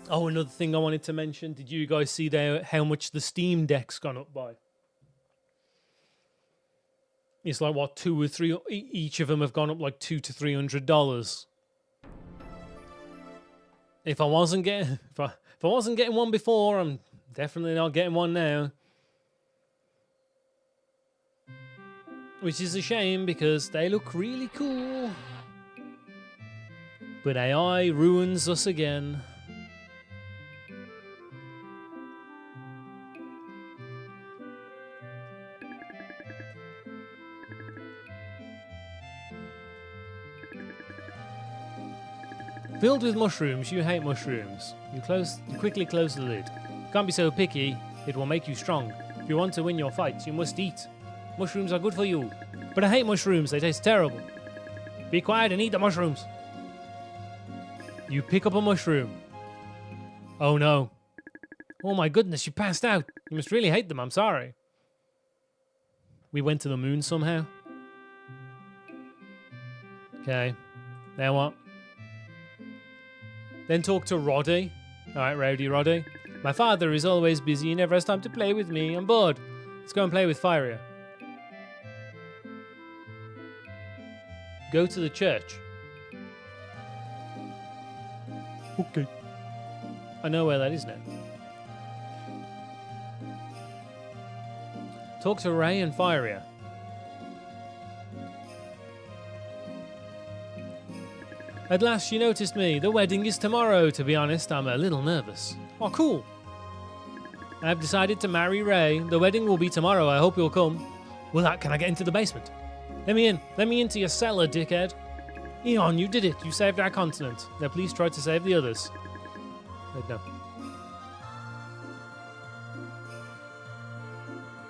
Oh, another thing I wanted to mention. Did you guys see how much the Steam Deck's gone up by? It's like, what, 2 or 3? Each of them have gone up like $200 to $300. If I wasn't getting one before, I'm definitely not getting one now. Which is a shame because they look really cool. But AI ruins us again. Filled with mushrooms, you hate mushrooms. You quickly close the lid. Can't be so picky, it will make you strong. If you want to win your fights, you must eat. Mushrooms are good for you. But I hate mushrooms, they taste terrible. Be quiet and eat the mushrooms. You pick up a mushroom. Oh no. Oh my goodness, you passed out. You must really hate them, I'm sorry. We went to the moon somehow. Okay. Now what? Then talk to Roddy. Alright, Rowdy Roddy. My father is always busy, he never has time to play with me. I'm bored. Let's go and play with Firia. Go to the church. Okay. I know where that is now. Talk to Ray and Firia. At last she noticed me. The wedding is tomorrow. To be honest, I'm a little nervous. Oh, cool. I've decided to marry Ray. The wedding will be tomorrow. I hope you'll come. Well, can I get into the basement? Let me in. Let me into your cellar, dickhead. Eon, you did it. You saved our continent. Now please try to save the others. No.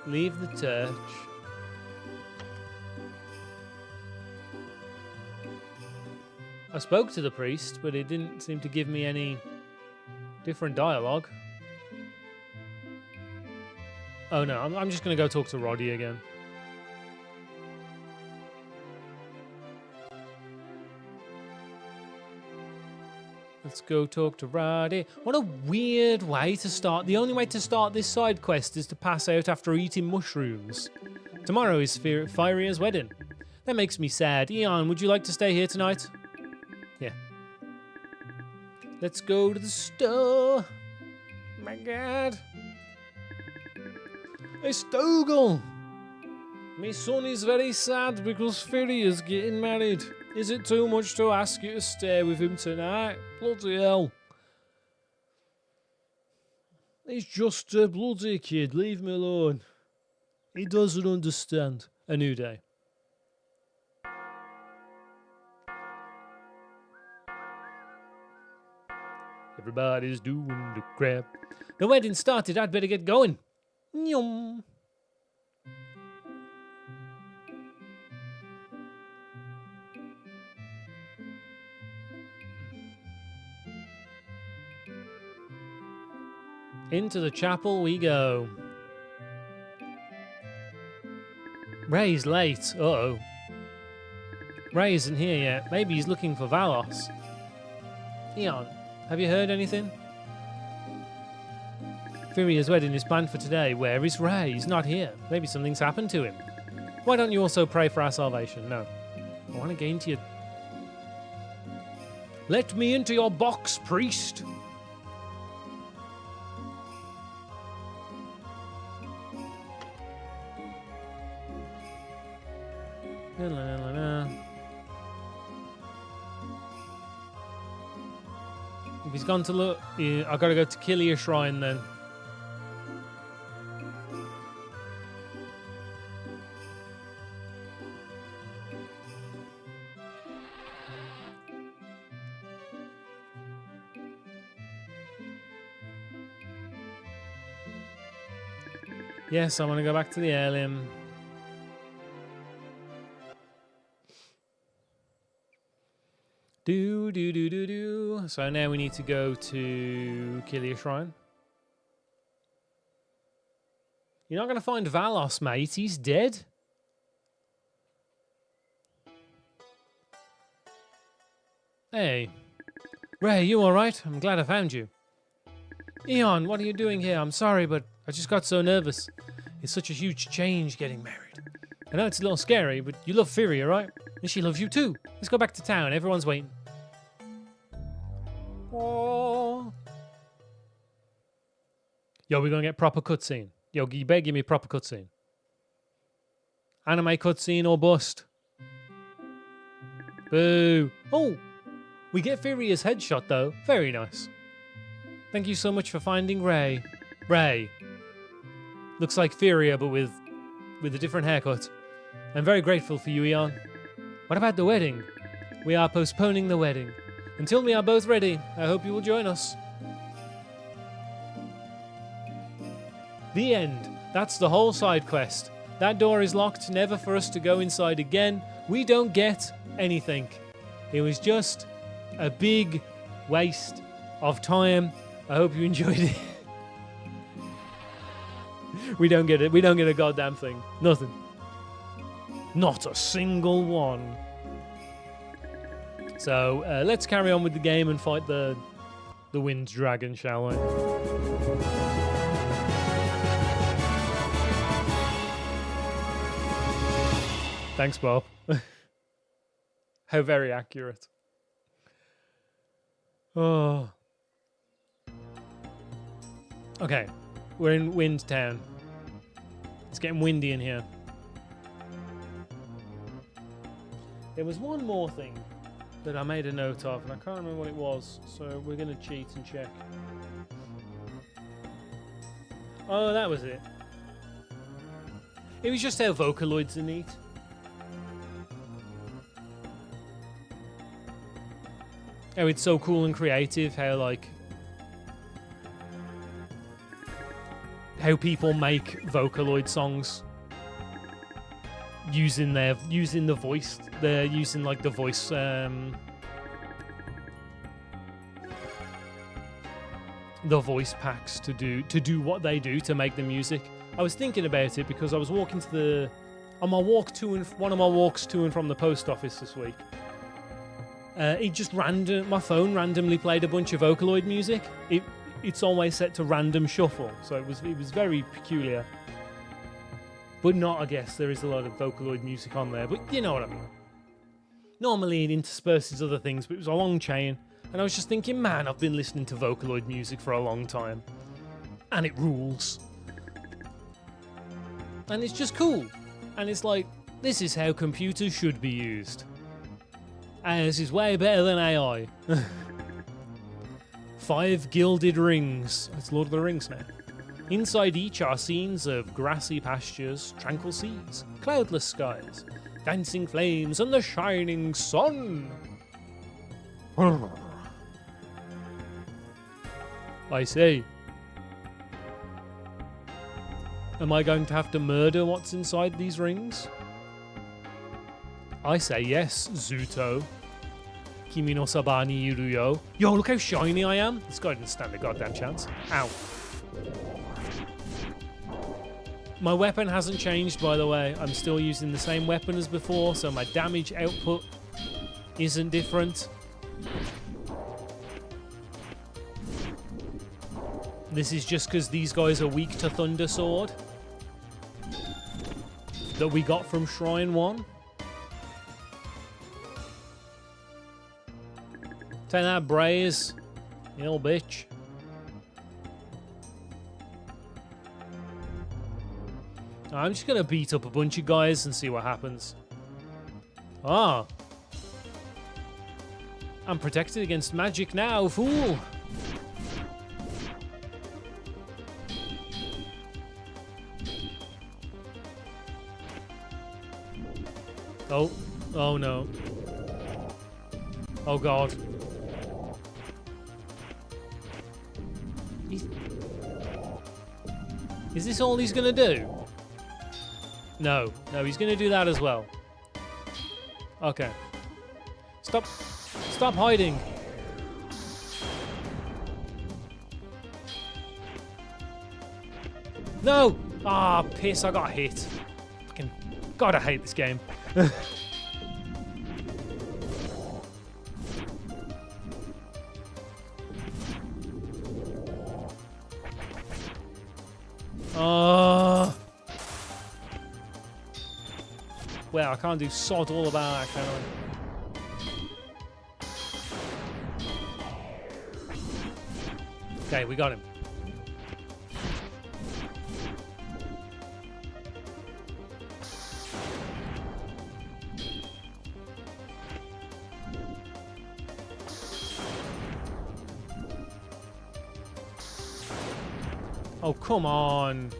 Leave the church. I spoke to the priest, but it didn't seem to give me any different dialogue. Oh no, I'm just going to go talk to Roddy again. Let's go talk to Roddy. What a weird way to start. The only way to start this side quest is to pass out after eating mushrooms. Tomorrow is Firia's wedding. That makes me sad. Eon, would you like to stay here tonight? Yeah. Let's go to the store. My God. Hey, Stogel. My son is very sad because Firia's getting married. Is it too much to ask you to stay with him tonight? Bloody hell. He's just a bloody kid. Leave me alone. He doesn't understand. A new day. Everybody's doing the crap. The wedding started. I'd better get going. Yum. Into the chapel we go. Ray's late. Uh-oh. Ray isn't here yet. Maybe he's looking for Valos. Eon, have you heard anything? Firia's wedding is planned for today. Where is Ray? He's not here. Maybe something's happened to him. Why don't you also pray for our salvation? No. I want to get into your... Let me into your box, priest. La, la, la, la. If he's gone to look, yeah, I've got to go to Killia Shrine then. Yes, I want to go back to the heirloom. Do. So now we need to go to Killia Shrine. You're not going to find Valos, mate. He's dead. Hey. Ray, you alright? I'm glad I found you. Eon, what are you doing here? I'm sorry, but I just got so nervous. It's such a huge change getting married. I know it's a little scary, but you love Firia, right? And she loves you too. Let's go back to town. Everyone's waiting. Oh. Yo, we're going to get proper cutscene. Yo, you better give me a proper cutscene. Anime cutscene or bust. Boo. Oh, we get Firia's headshot though. Very nice. Thank you so much for finding Ray. Ray. Looks like Firia, but with a different haircut. I'm very grateful for you, Eon. What about the wedding? We are postponing the wedding. Until we are both ready, I hope you will join us. The end. That's the whole side quest. That door is locked, never for us to go inside again. We don't get anything. It was just a big waste of time. I hope you enjoyed it. We don't get it. We don't get a goddamn thing. Nothing. Not a single one. So let's carry on with the game and fight the wind dragon, shall we? Thanks, Bob. How very accurate. Oh. Okay, we're in Wind Town. It's getting windy in here. There was one more thing that I made a note of, and I can't remember what it was, so we're going to cheat and check. Oh, that was it. It was just how Vocaloids are neat. How it's so cool and creative, how like how people make Vocaloid songs using the voice. They're using like the voice packs to do what they do to make the music. I was thinking about it because I was walking on my walk one of my walks to and from the post office this week. My phone randomly played a bunch of Vocaloid music. It's always set to random shuffle, so it was very peculiar. But not, I guess, there is a lot of Vocaloid music on there, but you know what I mean. Normally it intersperses other things, but it was a long chain, and I was just thinking, man, I've been listening to Vocaloid music for a long time, and it rules. And it's just cool, and it's like, this is how computers should be used. And this is way better than AI. 5 gilded rings. It's Lord of the Rings now. Inside each are scenes of grassy pastures, tranquil seas, cloudless skies, dancing flames, and the shining sun. I say. Am I going to have to murder what's inside these rings? I say yes, Zuto. Kimi no saba ni iru yo. Yo, look how shiny I am. This guy didn't stand a goddamn chance. Ow. My weapon hasn't changed, by the way. I'm still using the same weapon as before, so my damage output isn't different. This is just because these guys are weak to Thunder Sword that we got from Shrine 1. Take that, Braze, you little bitch. I'm just gonna beat up a bunch of guys and see what happens. Ah. I'm protected against magic now, fool. Oh. Oh no. Oh god. Is this all he's gonna do? No, he's gonna do that as well. Okay. Stop hiding. No! Ah, piss, I got hit. Fucking God, I hate this game. Well, I can't do sod all about that, can I? Okay, we got him. Oh, come on.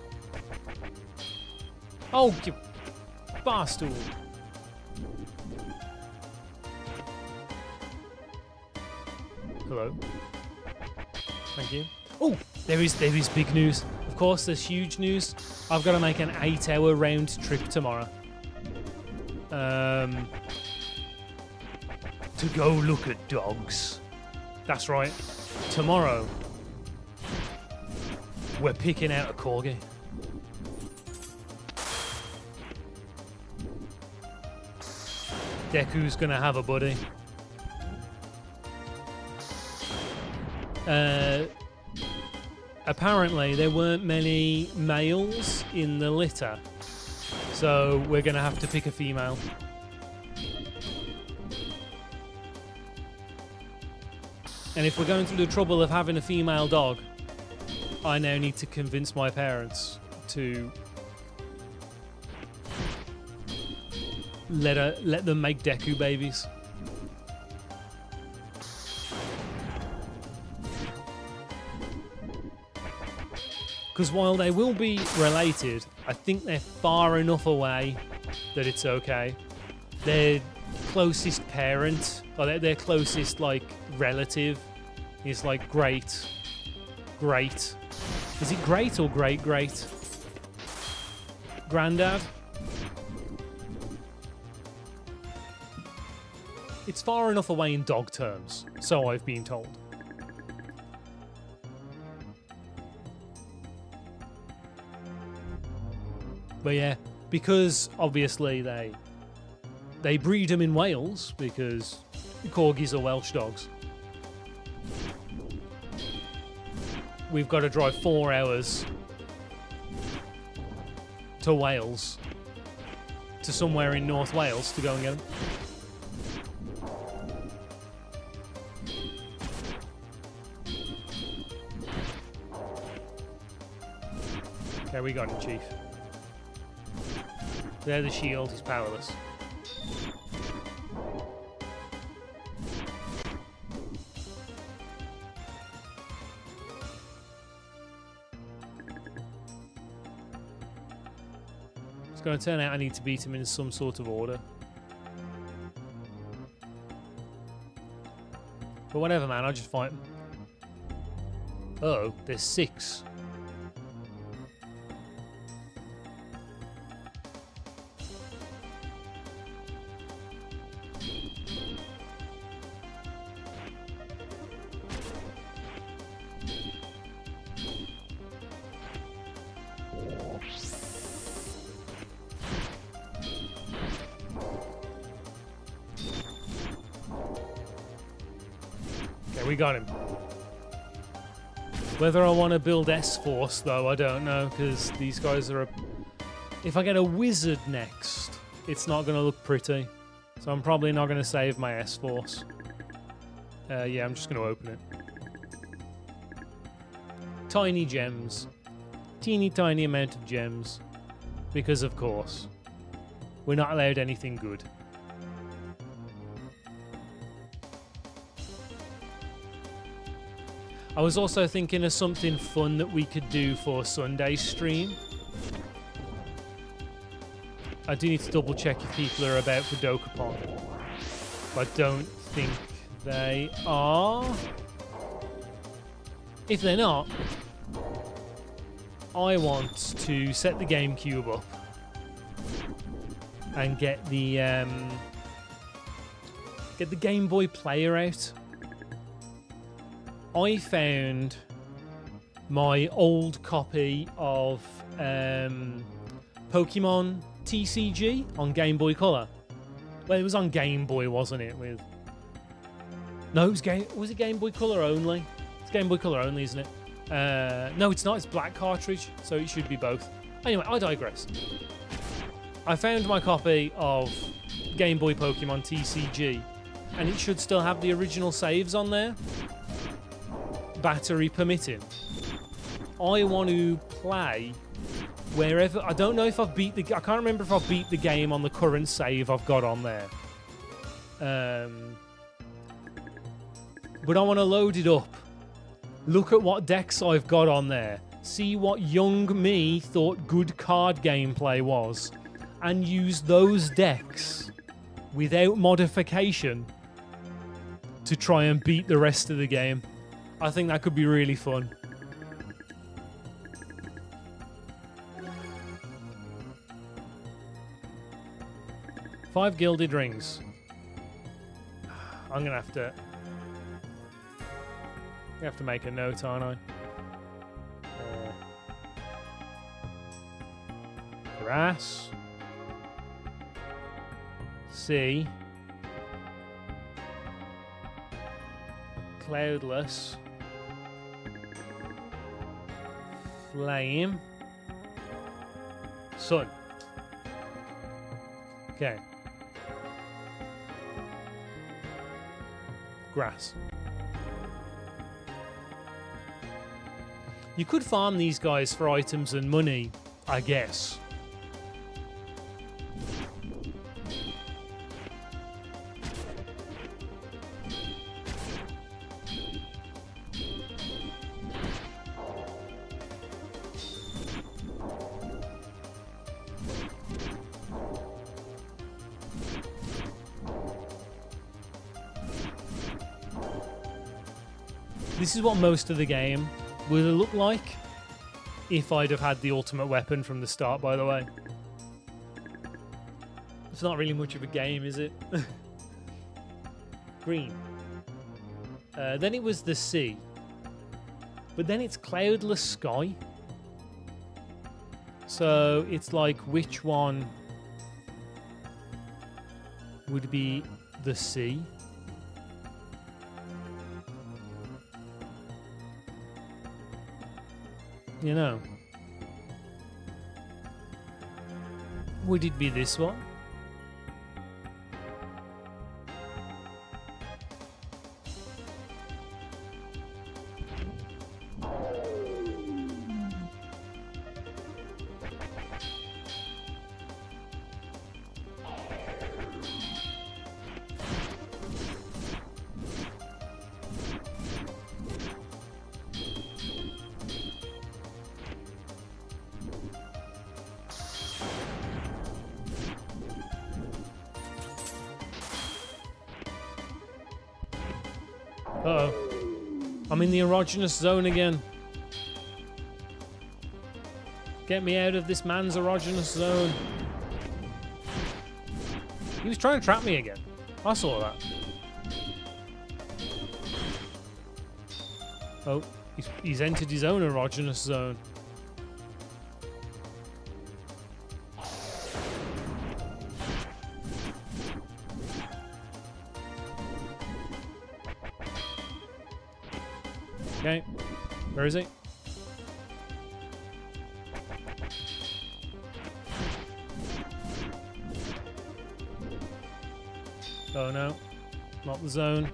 Oh, you bastard. pillow. Thank you. Oh, there is big news. Of course, there's huge news. I've got to make an 8-hour round trip tomorrow. To go look at dogs. That's right. Tomorrow, we're picking out a corgi. Deku's gonna have a buddy. Apparently there weren't many males in the litter, so we're gonna have to pick a female. And if we're going through the trouble of having a female dog, I now need to convince my parents to let them make Deku babies. Because while they will be related, I think they're far enough away that it's okay. Their closest parent, or their closest like relative, is like great. Is it great or great? Granddad? It's far enough away in dog terms, so I've been told. But yeah, because obviously they breed them in Wales because corgis are Welsh dogs. We've got to drive 4 hours to Wales, to somewhere in North Wales to go and get them. Okay, we got him, Chief. There, the shield, he's powerless. It's going to turn out I need to beat him in some sort of order. But whatever, man, I'll just fight him. Uh-oh, there's 6. We got him. Whether I want to build S-Force, though, I don't know, because these guys are If I get a wizard next, it's not going to look pretty. So I'm probably not going to save my S-Force. Yeah, I'm just going to open it. Tiny gems. Teeny tiny amount of gems. Because, of course, we're not allowed anything good. I was also thinking of something fun that we could do for Sunday's stream. I do need to double check if people are about for Dokapon. But I don't think they are. If they're not, I want to set the GameCube up and get the Game Boy player out. I found my old copy of Pokemon TCG on Game Boy Color. Well, it was on Game Boy, wasn't it? No, was it Game Boy Color only? It's Game Boy Color only, isn't it? No, it's not. It's black cartridge, so it should be both. Anyway, I digress. I found my copy of Game Boy Pokemon TCG, and it should still have the original saves on there. Battery permitting. I want to play wherever. I don't know if I've beat the. I can't remember if I've beat the game on the current save I've got on there. But I want to load it up. Look at what decks I've got on there. See what young me thought good card gameplay was, and use those decks without modification to try and beat the rest of the game. I think that could be really fun. Five gilded rings. I'm gonna have to make a note, aren't I? Grass. Sea. Cloudless. Flame. Sun. Okay. Grass. You could farm these guys for items and money, I guess. This is what most of the game would look like if I'd have had the ultimate weapon from the start, by the way. It's not really much of a game, is it? Green. Then it was the sea. But then it's cloudless sky. So it's like, which one would be the sea? You know, would it be this one? Uh-oh. I'm in the erogenous zone again. Get me out of this man's erogenous zone. He was trying to trap me again. I saw that. Oh, he's entered his own erogenous zone. Okay, where is he? Oh no, not the zone.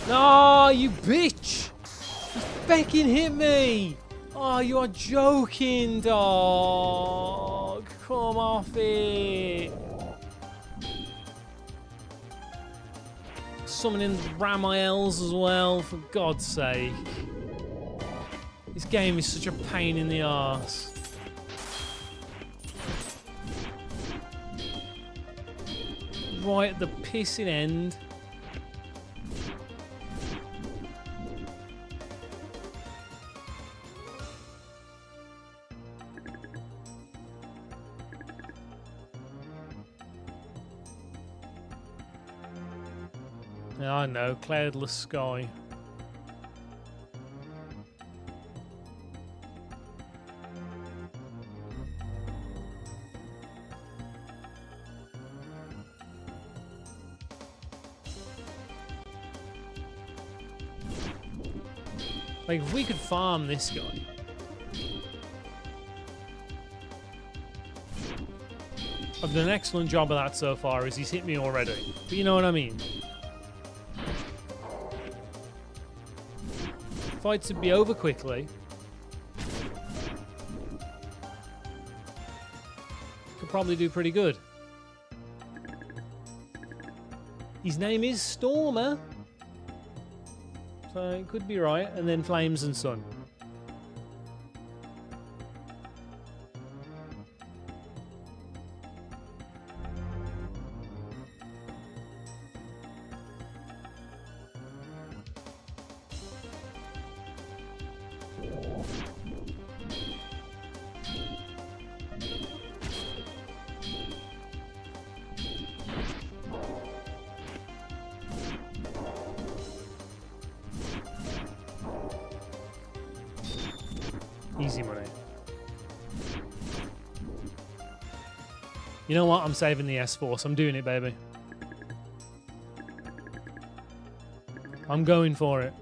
No, you bitch! You fucking hit me! Oh, you are joking, dog! Come off it! Summoning Ramaels as well, for God's sake. This game is such a pain in the arse. Right at the pissing end. I know, cloudless sky. Like, if we could farm this guy. I've done an excellent job of that so far, as he's hit me already. But you know what I mean? Fights would be over quickly. Could probably do pretty good. His name is Stormer. So it could be right. And then Flames and Sun. Easy money. You know what? I'm saving the S-Force. I'm doing it, baby. I'm going for it.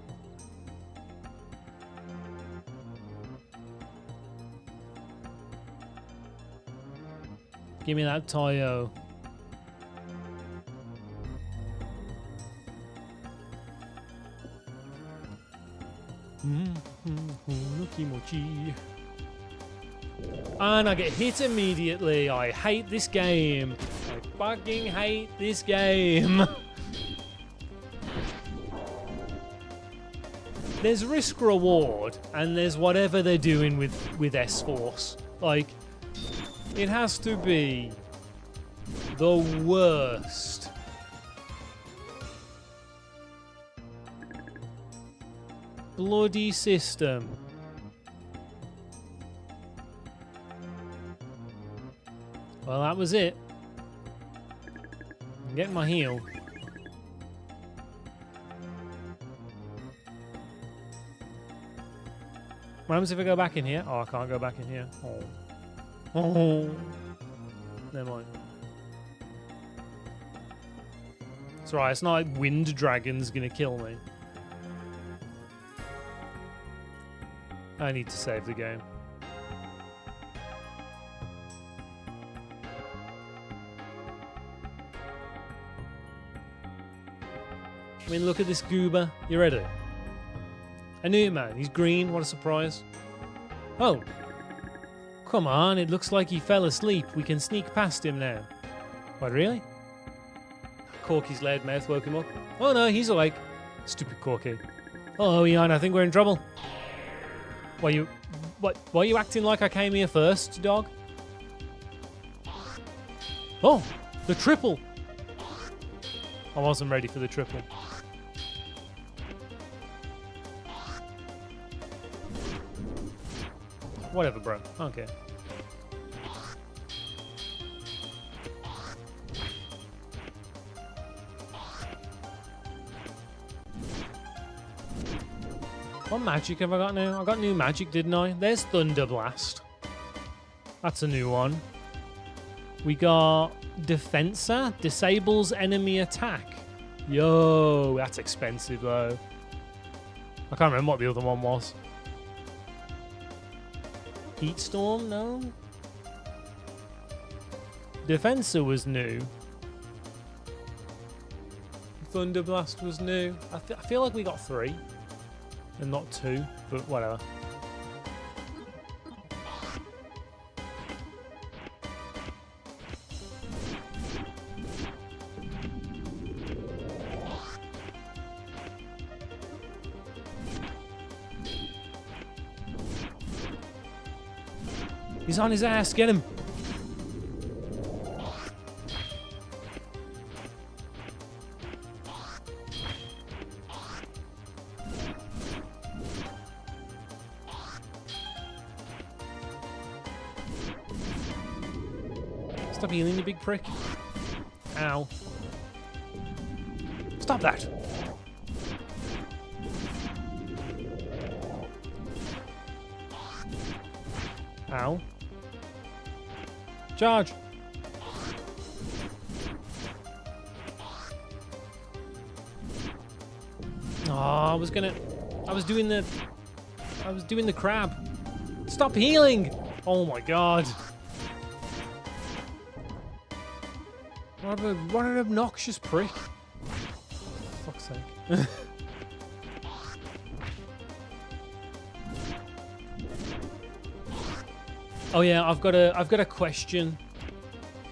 Give me that Tayo. And I get hit immediately. I hate this game. I fucking hate this game. There's risk reward, and there's whatever they're doing with S-Force. Like, it has to be the worst. Bloody system. Well, that was it. I'm getting my heal. What happens if I go back in here? Oh, I can't go back in here. Oh. Oh. Never mind. It's alright, it's not like Wind Dragon's gonna kill me. I need to save the game. I mean, look at this goober. You ready? I knew it, man. He's green. What a surprise. Oh. Come on. It looks like he fell asleep. We can sneak past him now. What, really? Corky's loud mouth woke him up. Oh, no. He's awake. Stupid Corky. Oh, Ian. I think we're in trouble. Why are you acting like I came here first, dog? Oh, the triple. I wasn't ready for the triple. Whatever, bro. I don't care. What magic have I got now? I got new magic, didn't I? There's Thunder Blast. That's a new one. We got Defensa. Disables enemy attack. Yo, that's expensive though. I can't remember what the other one was. Heat Storm? No. Defensa was new. Thunder Blast was new. I feel like we got 3. And not 2, but whatever. He's on his ass, get him! Stop healing, you big prick. Ow. Stop that! Ow. Charge! Oh, I was doing the crab. Stop healing! Oh my god. What an obnoxious prick. Fuck's sake. Oh yeah, I've got a question.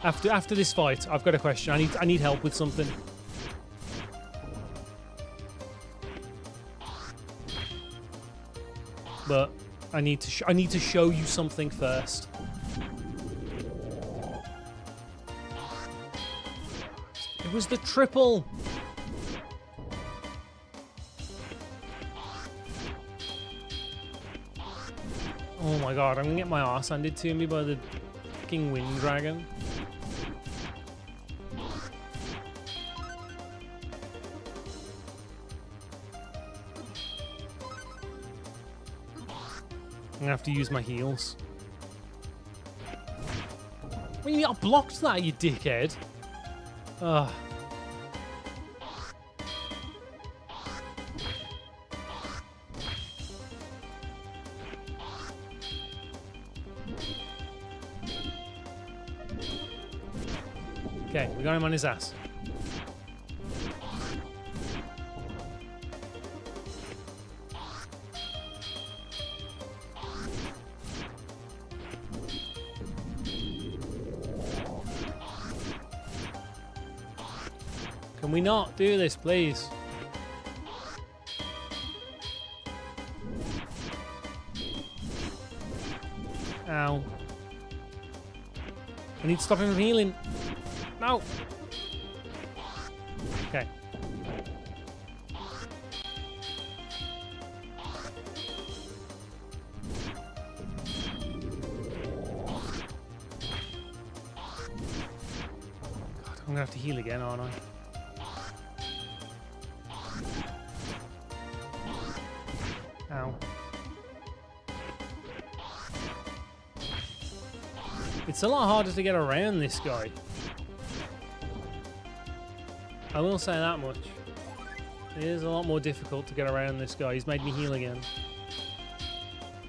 After this fight, I've got a question. I need help with something. But I need to show you something first. It was the triple. Oh my god, I'm gonna get my ass handed to me by the fucking Wind Dragon. gonna have to use my heals. What do you mean I blocked that, you dickhead? Ugh. Okay, we got him on his ass. Can we not do this, please? Ow. I need to stop him from healing. No. Okay. God, I'm gonna have to heal again, aren't I? Ow. It's a lot harder to get around this guy. I will say that much. It is a lot more difficult to get around this guy. He's made me heal again.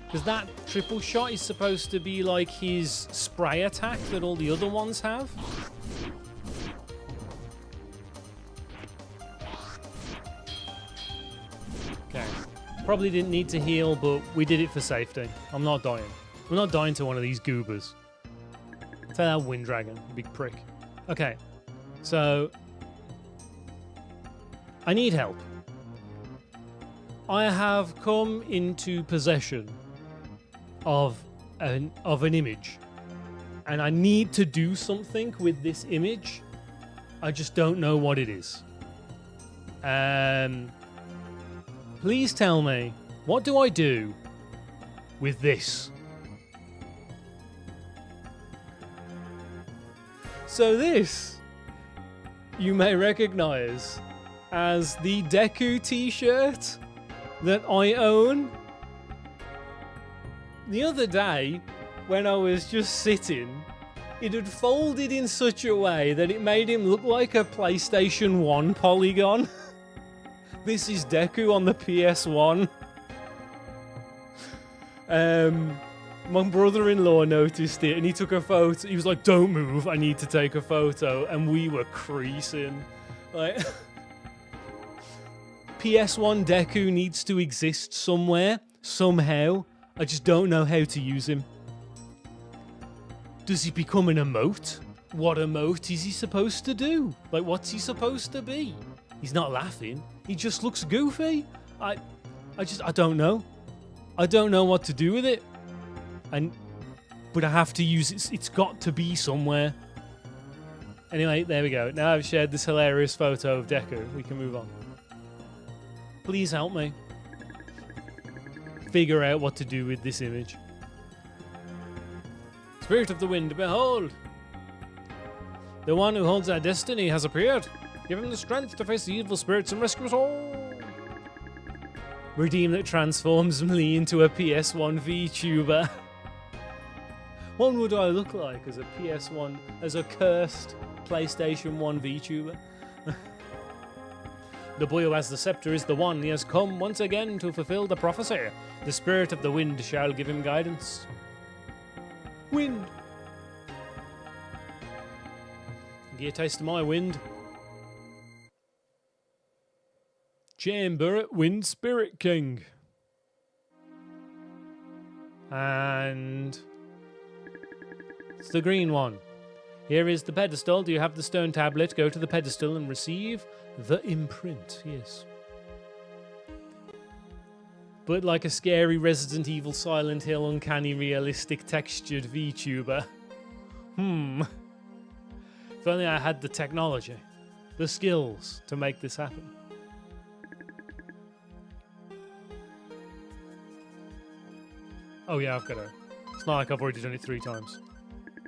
Because that triple shot is supposed to be like his spray attack that all the other ones have. Okay. Probably didn't need to heal, but we did it for safety. I'm not dying. We're not dying to one of these goobers. Take that wind dragon, big prick. Okay. So I need help. I have come into possession of an image, and I need to do something with this image. I just don't know what it is. Please tell me, what do I do with this? So this, you may recognize as the Deku t-shirt that I own. The other day, when I was just sitting, it had folded in such a way that it made him look like a PlayStation 1 polygon. This is Deku on the PS1. My brother-in-law noticed it and he took a photo. He was like, "Don't move, I need to take a photo." And we were creasing. Like, PS1 Deku needs to exist somewhere, somehow. I just don't know how to use him. Does he become an emote? What emote is he supposed to do? Like, what's he supposed to be? He's not laughing. He just looks goofy. I don't know. I don't know what to do with it. But I have to use it. It's got to be somewhere. Anyway, there we go. Now I've shared this hilarious photo of Deku. We can move on. Please help me figure out what to do with this image. Spirit of the wind, behold! The one who holds our destiny has appeared. Give him the strength to face the evil spirits and rescue us all. Redeem that transforms me into a PS1 VTuber. What would I look like as a PS1, as a cursed PlayStation 1 VTuber? The boy who has the scepter is the one. He has come once again to fulfill the prophecy. The spirit of the wind shall give him guidance. Wind. Get a taste of my wind. Chamber at Wind Spirit King. And it's the green one. Here is the pedestal. Do you have the stone tablet? Go to the pedestal and receive the imprint. Yes. But like a scary Resident Evil, Silent Hill, uncanny, realistic, textured VTuber. If only I had the technology, the skills to make this happen. Oh yeah, I've got to. It's not like I've already done it 3 times.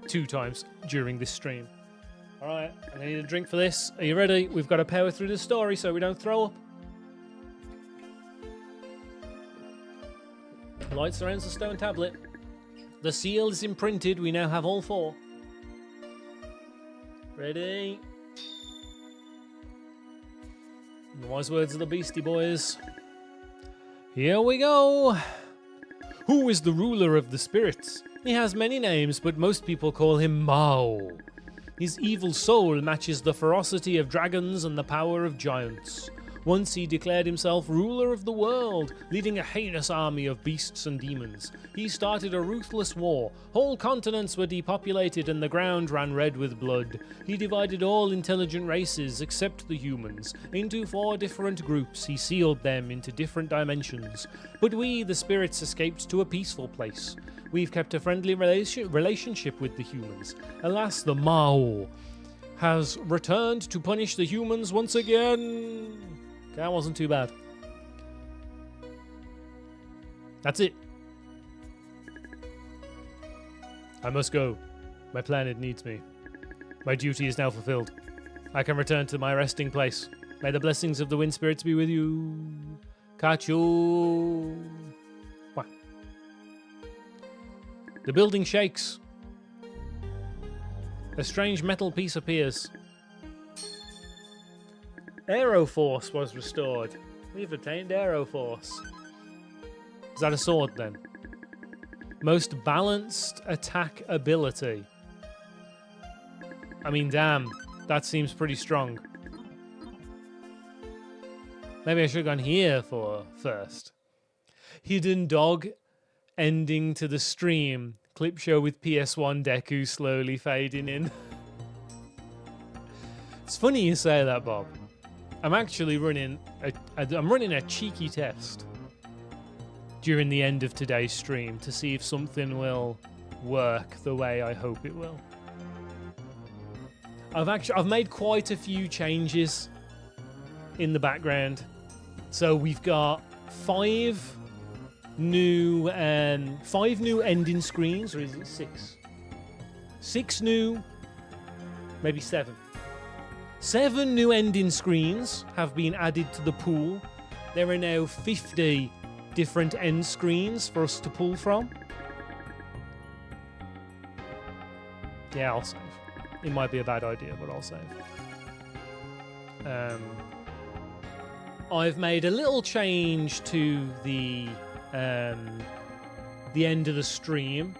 2 times during this stream. Alright, I'm going to need a drink for this. Are you ready? We've got to power through the story so we don't throw up. Light surrounds the stone tablet. The seal is imprinted. We now have all 4. Ready? In the wise words of the Beastie Boys. Here we go. Who is the ruler of the spirits? He has many names, but most people call him Mao. His evil soul matches the ferocity of dragons and the power of giants. Once he declared himself ruler of the world, leading a heinous army of beasts and demons. He started a ruthless war. Whole continents were depopulated and the ground ran red with blood. He divided all intelligent races, except the humans, into 4 different groups. He sealed them into different dimensions. But we, the spirits, escaped to a peaceful place. We've kept a friendly relationship with the humans. Alas, the Mao has returned to punish the humans once again. That wasn't too bad. That's it. I must go. My planet needs me. My duty is now fulfilled. I can return to my resting place. May the blessings of the wind spirits be with you. Kachu. What? The building shakes. A strange metal piece appears. Aeroforce was restored. We've attained Aeroforce. Is that a sword then? Most balanced attack ability. I mean, damn. That seems pretty strong. Maybe I should have gone here first. Hidden dog ending to the stream. Clip show with PS1 Deku slowly fading in. It's funny you say that, Bob. I'm actually running a cheeky test during the end of today's stream to see if something will work the way I hope it will. I've made quite a few changes in the background. So we've got 5 new ending screens, or is it 6? 6 new, maybe 7. 7 new ending screens have been added to the pool. There are now 50 different end screens for us to pull from. Yeah, I'll save. It might be a bad idea, but I'll save. I've made a little change to the end of the stream.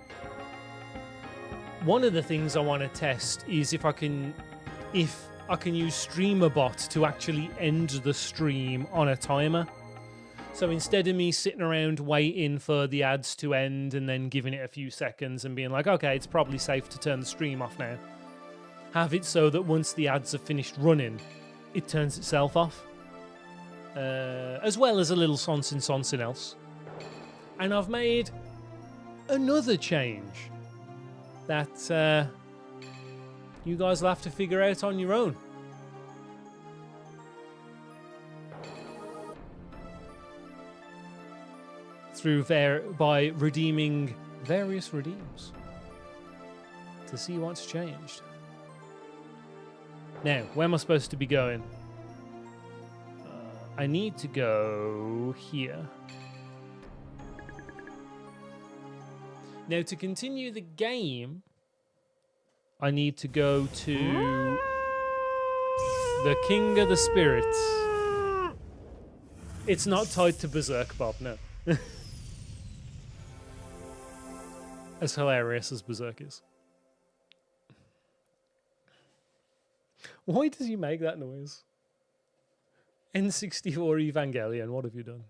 One of the things I want to test is if I can use StreamerBot to actually end the stream on a timer. So instead of me sitting around waiting for the ads to end and then giving it a few seconds and being like, okay, it's probably safe to turn the stream off now, have it so that once the ads have finished running, it turns itself off. As well as a little something else. And I've made another change that you guys will have to figure out on your own. By redeeming various redeems to see what's changed. Now, where am I supposed to be going? I need to go here. Now, to continue the game, I need to go to the King of the Spirits. It's not tied to Berserk, Bob, no. As hilarious as Berserk is. Why does he make that noise? N64 Evangelion, what have you done?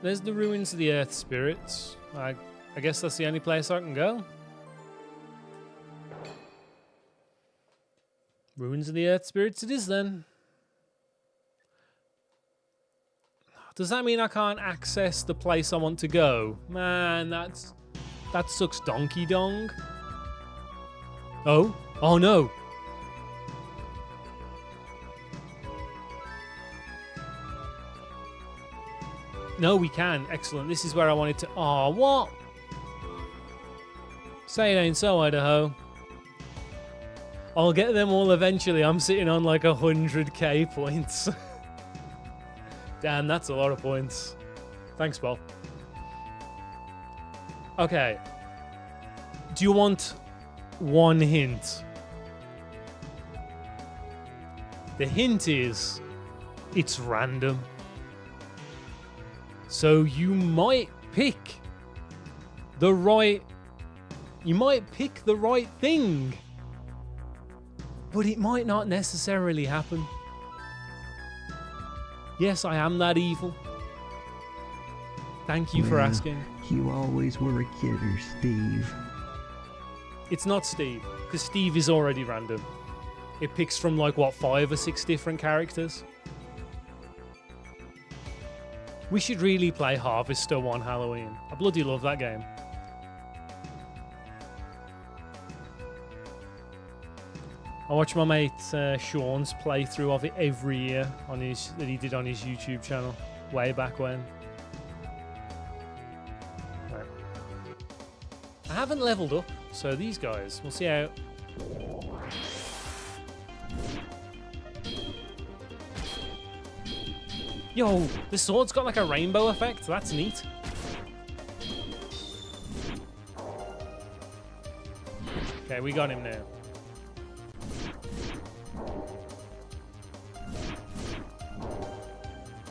There's the ruins of the Earth Spirits. I guess that's the only place I can go. Ruins of the Earth Spirits it is then. Does that mean I can't access the place I want to go? Man, that sucks donkey dong. Oh? Oh no. No, we can. Excellent. This is where I wanted to... Oh, what? Say it ain't so, Idaho. I'll get them all eventually. I'm sitting on like 100k points. Damn, that's a lot of points. Thanks, Bob. Okay. Do you want one hint? The hint is it's random. So you might pick the right thing. But it might not necessarily happen. Yes, I am that evil. Thank you for asking. You always were a kidder, Steve. It's not Steve, because Steve is already random. It picks from like, what, 5 or 6 different characters? We should really play Harvester on Halloween. I bloody love that game. I watch my mate Sean's playthrough of it every year that he did on his YouTube channel way back when. Right. I haven't leveled up, so these guys, we'll see how. Yo, the sword's got like a rainbow effect. That's neat. Okay, we got him now.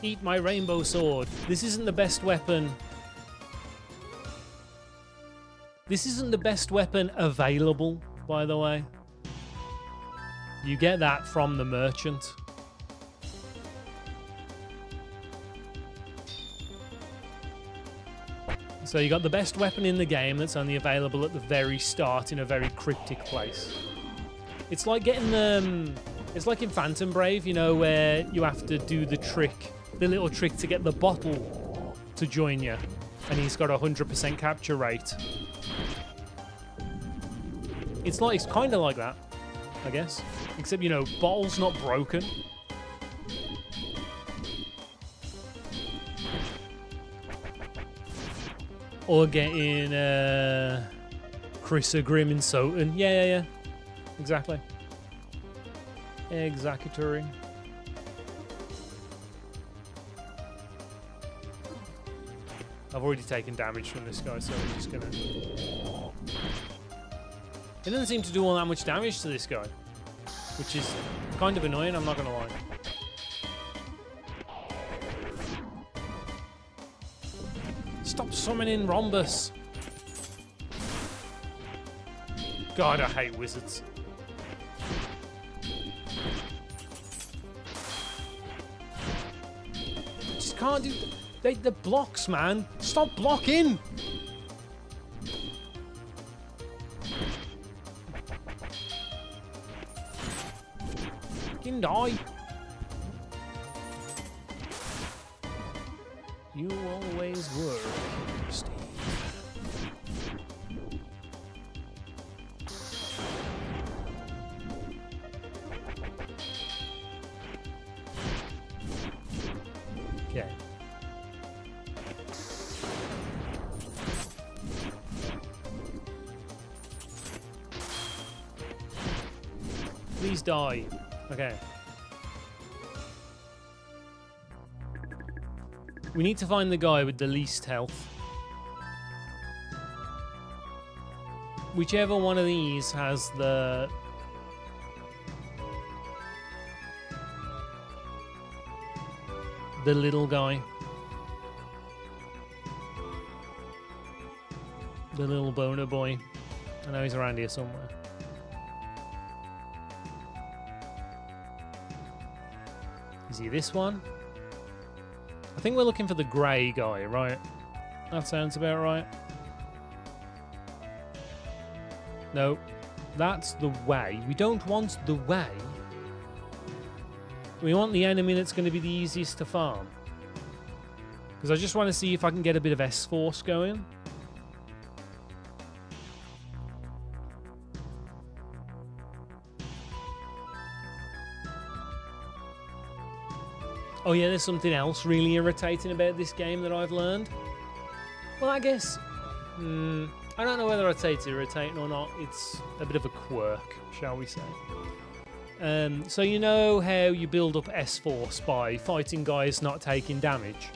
Eat my rainbow sword. This isn't the best weapon. This isn't the best weapon available, by the way. You get that from the merchant. So you got the best weapon in the game that's only available at the very start in a very cryptic place. It's like getting the... It's like in Phantom Brave, you know, where you have to do the trick, the little trick to get the bottle to join you. And he's got a 100% capture rate. It's kind of like that, I guess. Except, you know, bottle's not broken. Or getting Chris Grim in Soten. Yeah. Exactly. Executory. I've already taken damage from this guy, so I'm just gonna... It doesn't seem to do all that much damage to this guy, which is kind of annoying, I'm not gonna lie. Stop summoning Rhombus. God, I hate wizards. Just can't do... The blocks, man. Stop blocking. Fucking die. You always were, Steve. Okay. Please die. Okay. We need to find the guy with the least health. Whichever one of these has the... the little guy. The little boner boy. I know he's around here somewhere. Is he this one? I think we're looking for the grey guy, right? That sounds about right. No, that's the way. We don't want the way. We want the enemy that's going to be the easiest to farm. Because I just want to see if I can get a bit of S-Force going. Oh yeah, there's something else really irritating about this game that I've learned. Well, I guess I don't know whether I'd say it's irritating or not. It's a bit of a quirk, shall we say. So you know how you build up S-Force by fighting guys not taking damage?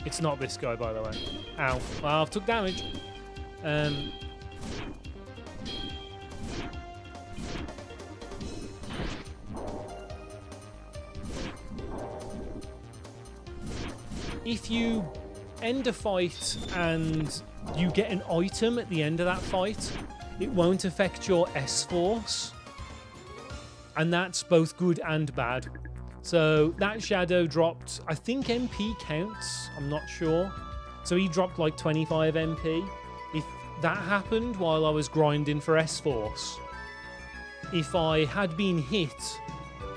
It's not this guy, by the way. Ow. Well, I've took damage. If you end a fight and you get an item at the end of that fight, it won't affect your S-Force. And that's both good and bad. So that Shadow dropped, I think MP counts, I'm not sure. So he dropped like 25 MP. If that happened while I was grinding for S-Force, if I had been hit,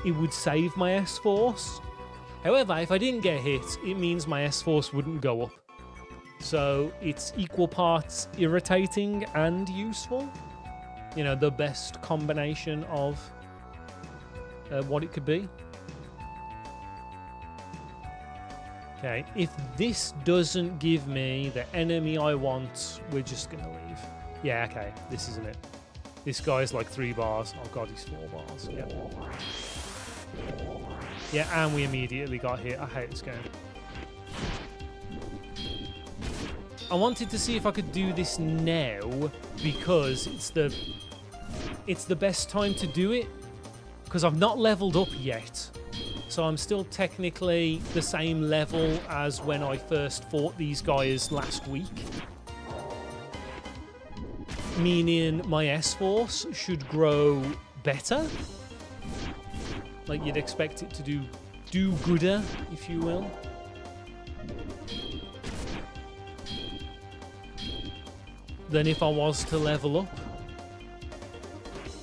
it would save my S-Force. However, if I didn't get hit, it means my S-Force wouldn't go up. So it's equal parts irritating and useful. You know, the best combination of what it could be. Okay, if this doesn't give me the enemy I want, we're just going to leave. Yeah, okay, this isn't it. This guy's like 3 bars. Oh god, he's 4 bars. Yep. Yeah, and we immediately got hit. I hate this game. I wanted to see if I could do this now because it's the best time to do it because I've not leveled up yet. So I'm still technically the same level as when I first fought these guys last week. Meaning my S-Force should grow better. Like you'd expect it to do gooder, if you will. Than if I was to level up.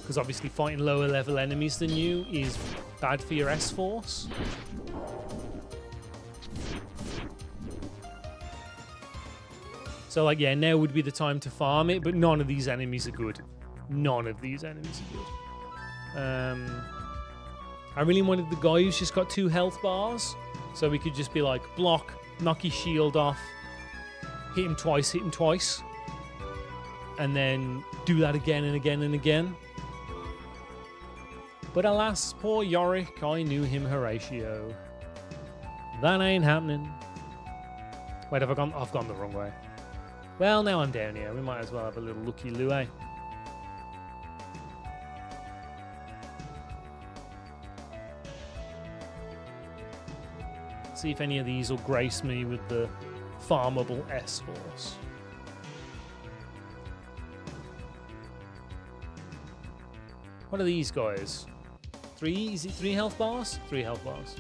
Because obviously fighting lower level enemies than you is bad for your S-Force. So like, yeah, now would be the time to farm it, but none of these enemies are good. None of these enemies are good. I really wanted the guy who's just got 2 health bars, so we could just be like, block, knock his shield off, hit him twice, and then do that again and again and again. But alas, poor Yorick, I knew him Horatio. That ain't happening. Wait, have I gone? I've gone the wrong way. Well, now I'm down here. We might as well have a little looky-loo, eh? See if any of these will grace me with the farmable S-Force. What are these guys? 3? Is it 3 health bars? 3 health bars.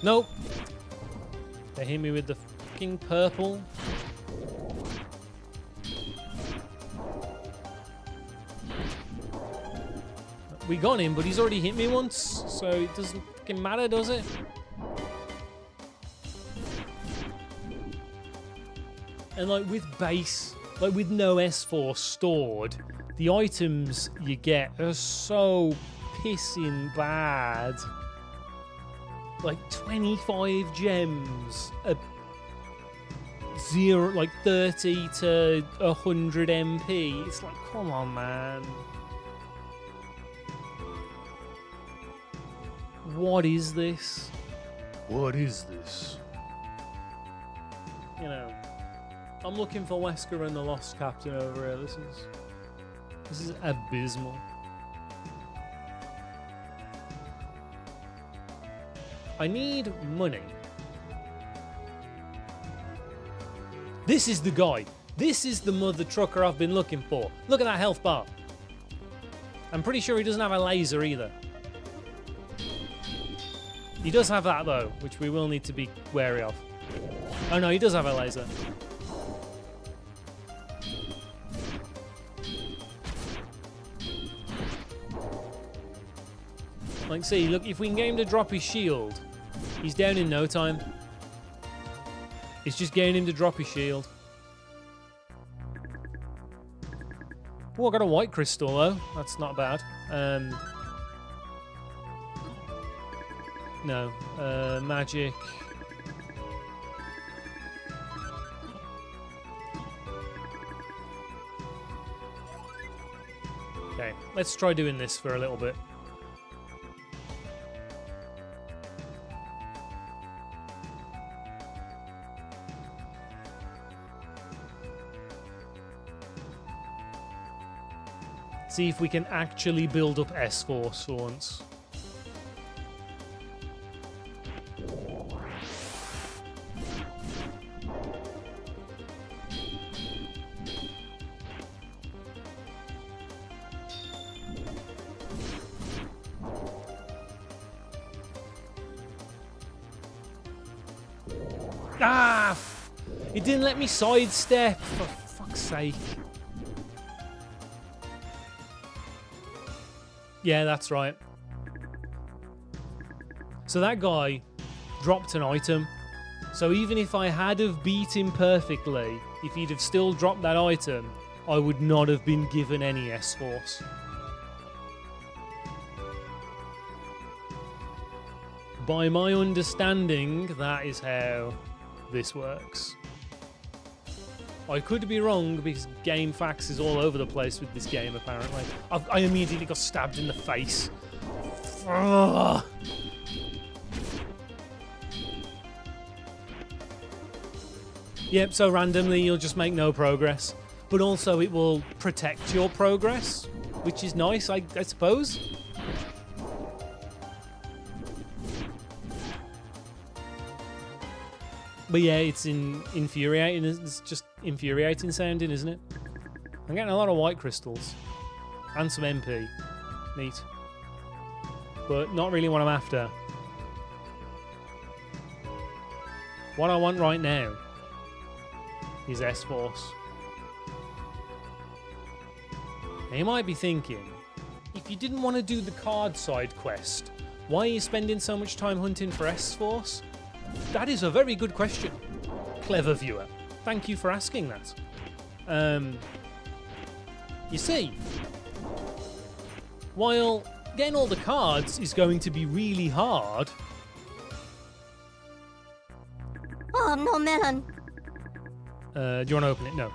Nope. They hit me with the fucking purple. We got him, but he's already hit me once, so it doesn't fucking matter, does it? And like with base, like with no S-Force stored, the items you get are so pissing bad. Like 25 gems, like 30 to 100 MP. It's like, come on, man. What is this? What is this? You know, I'm looking for Wesker and the Lost Captain over here. This is abysmal. I need money. This is the guy. This is the mother trucker I've been looking for. Look at that health bar. I'm pretty sure he doesn't have a laser either. He does have that though, which we will need to be wary of. Oh no, he does have a laser. Like, see, look, if we can get him to drop his shield, he's down in no time. It's just getting him to drop his shield. Oh, I got a white crystal though. That's not bad. No. Magic. Okay, let's try doing this for a little bit. See if we can actually build up S-Force for once. Ah! It didn't let me sidestep, for fuck's sake. Yeah, that's right. So that guy dropped an item. So even if I had have beat him perfectly, if he'd have still dropped that item, I would not have been given any S-Force. By my understanding, that is how this works. I could be wrong because game facts is all over the place with this game, apparently. I immediately got stabbed in the face. Ugh. Yep, so randomly you'll just make no progress. But also it will protect your progress, which is nice, I suppose. But yeah, it's infuriating. It's just infuriating sounding, isn't it? I'm getting a lot of white crystals. And some MP. Neat. But not really what I'm after. What I want right now is S-Force. Now you might be thinking, if you didn't want to do the card side quest, why are you spending so much time hunting for S-Force? That is a very good question, clever viewer. Thank you for asking that. You see, while getting all the cards is going to be really hard... Oh, no melon. Do you want to open it? No.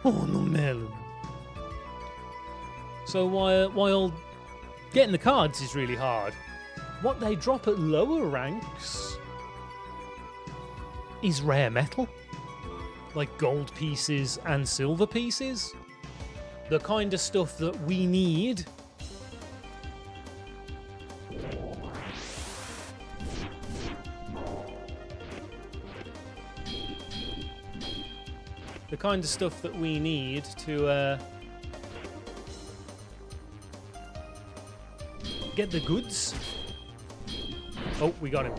Oh, no melon. So while getting the cards is really hard, what they drop at lower ranks is rare metal. Like gold pieces and silver pieces. The kind of stuff that we need. The kind of stuff that we need to get the goods. Oh, we got him.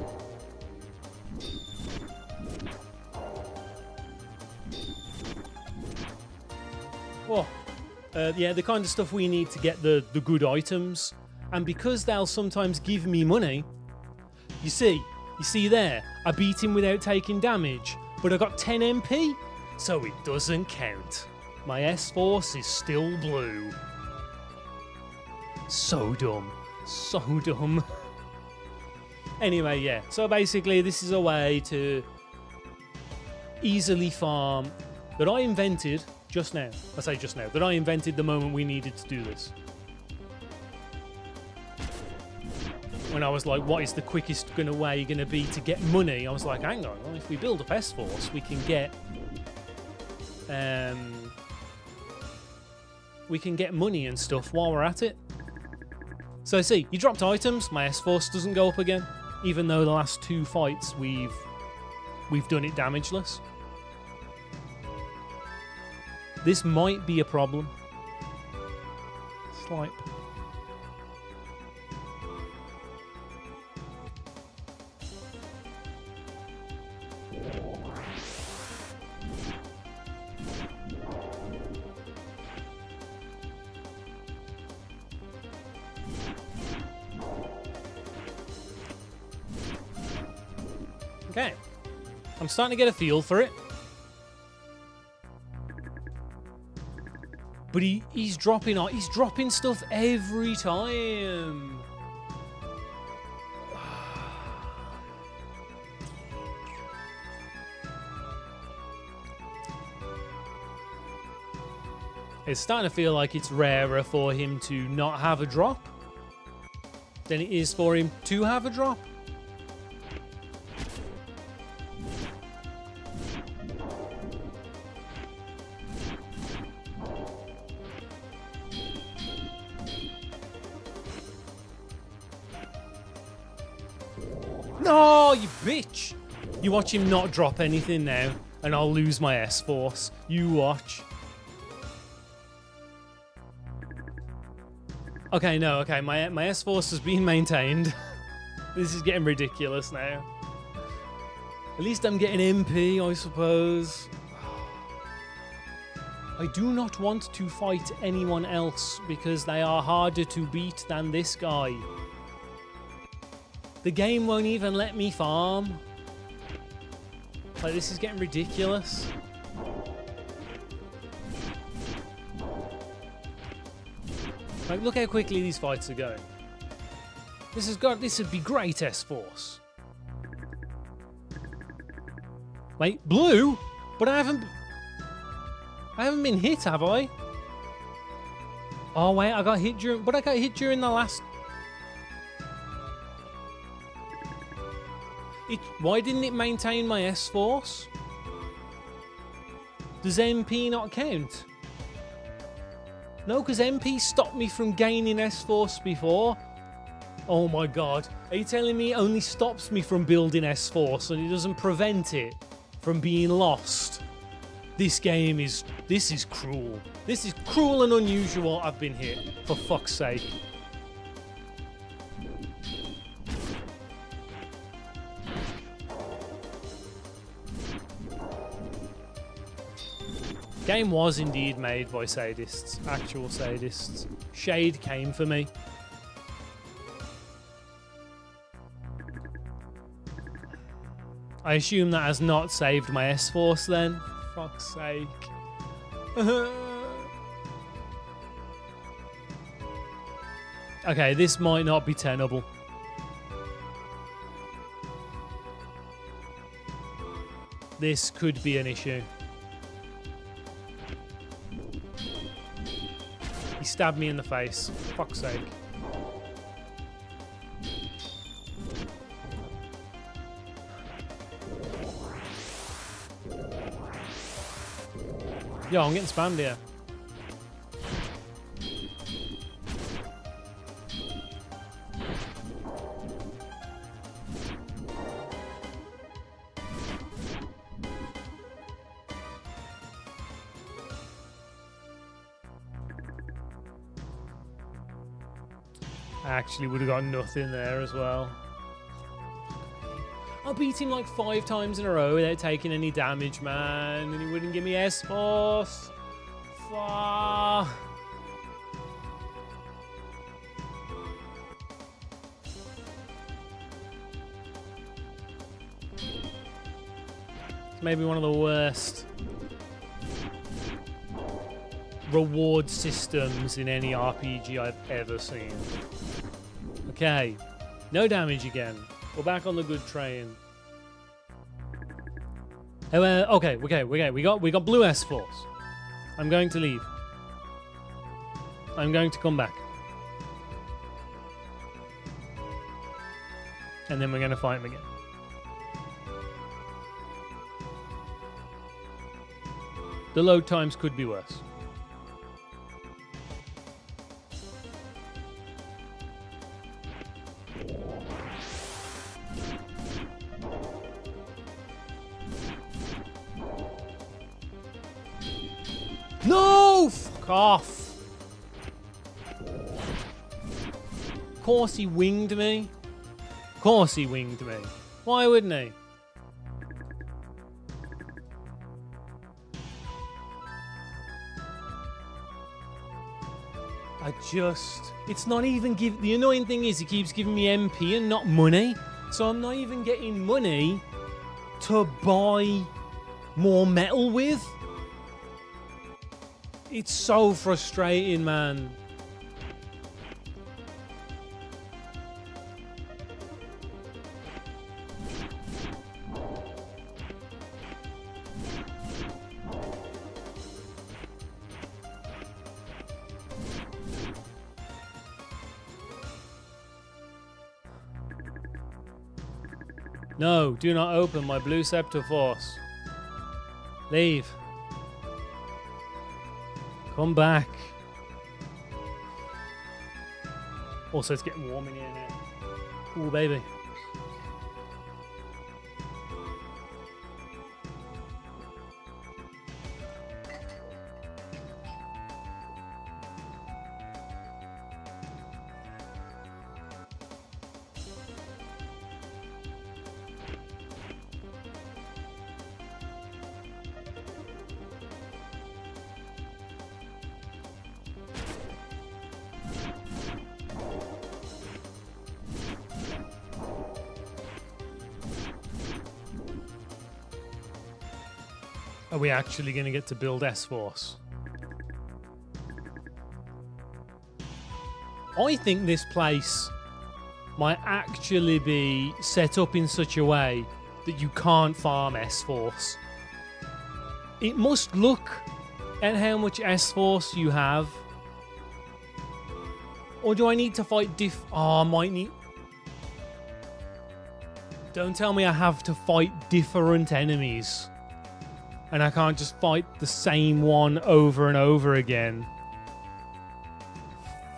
Oh, yeah, the kind of stuff we need to get the good items. And because they'll sometimes give me money, you see there, I beat him without taking damage, but I got 10 MP, so it doesn't count. My S-Force is still blue. So dumb. So dumb. Anyway, yeah, so basically this is a way to easily farm that I invented just now. I say just now, that I invented the moment we needed to do this. When I was like, what is the quickest way going to be to get money? I was like, hang on, well, if we build up S-Force, we can get... we can get money and stuff while we're at it. So see, you dropped items, my S-Force doesn't go up again. Even though the last 2 fights we've done it damageless. This might be a problem. Slipe. Okay, I'm starting to get a feel for it. But he's dropping stuff every time. It's starting to feel like it's rarer for him to not have a drop than it is for him to have a drop. No, you bitch! You watch him not drop anything now, and I'll lose my S-Force. You watch. Okay, no, okay, my S-Force has been maintained. This is getting ridiculous now. At least I'm getting MP, I suppose. I do not want to fight anyone else because they are harder to beat than this guy. The game won't even let me farm. Like, this is getting ridiculous. Like, look how quickly these fights are going. This would be great, S-Force. Wait, blue? But I haven't been hit, have I? Oh wait, I got hit during the last. Why didn't it maintain my S-Force? Does MP not count? No, because MP stopped me from gaining S-Force before. Oh my god. Are you telling me it only stops me from building S-Force and it doesn't prevent it from being lost? This is cruel. This is cruel and unusual. I've been hit, for fuck's sake. Game was indeed made by sadists, actual sadists. Shade came for me. I assume that has not saved my S-Force then. For fuck's sake. Okay, this might not be tenable. This could be an issue. He stabbed me in the face. For fuck's sake. Yo, I'm getting spammed here. I actually would have got nothing there as well. I beat him like 5 times in a row without taking any damage, man, and he wouldn't give me S-Force. Fuck. It's maybe one of the worst reward systems in any RPG I've ever seen. Okay, no damage again. We're back on the good train. Okay. We got blue S-Force. I'm going to leave. I'm going to come back. And then we're going to fight him again. The load times could be worse. No! Fuck off. Of course he winged me. Of course he winged me. Why wouldn't he? It's not even the annoying thing is he keeps giving me MP and not money. So I'm not even getting money to buy more metal with. It's so frustrating, man. No, do not open my blue scepter force. Leave. Come back. Also, it's getting warm in here now. Ooh, baby. Are we actually going to get to build S-Force? I think this place might actually be set up in such a way that you can't farm S-Force. It must look at how much S-Force you have. Or do I need to fight I might need... Don't tell me I have to fight different enemies. And I can't just fight the same one over and over again.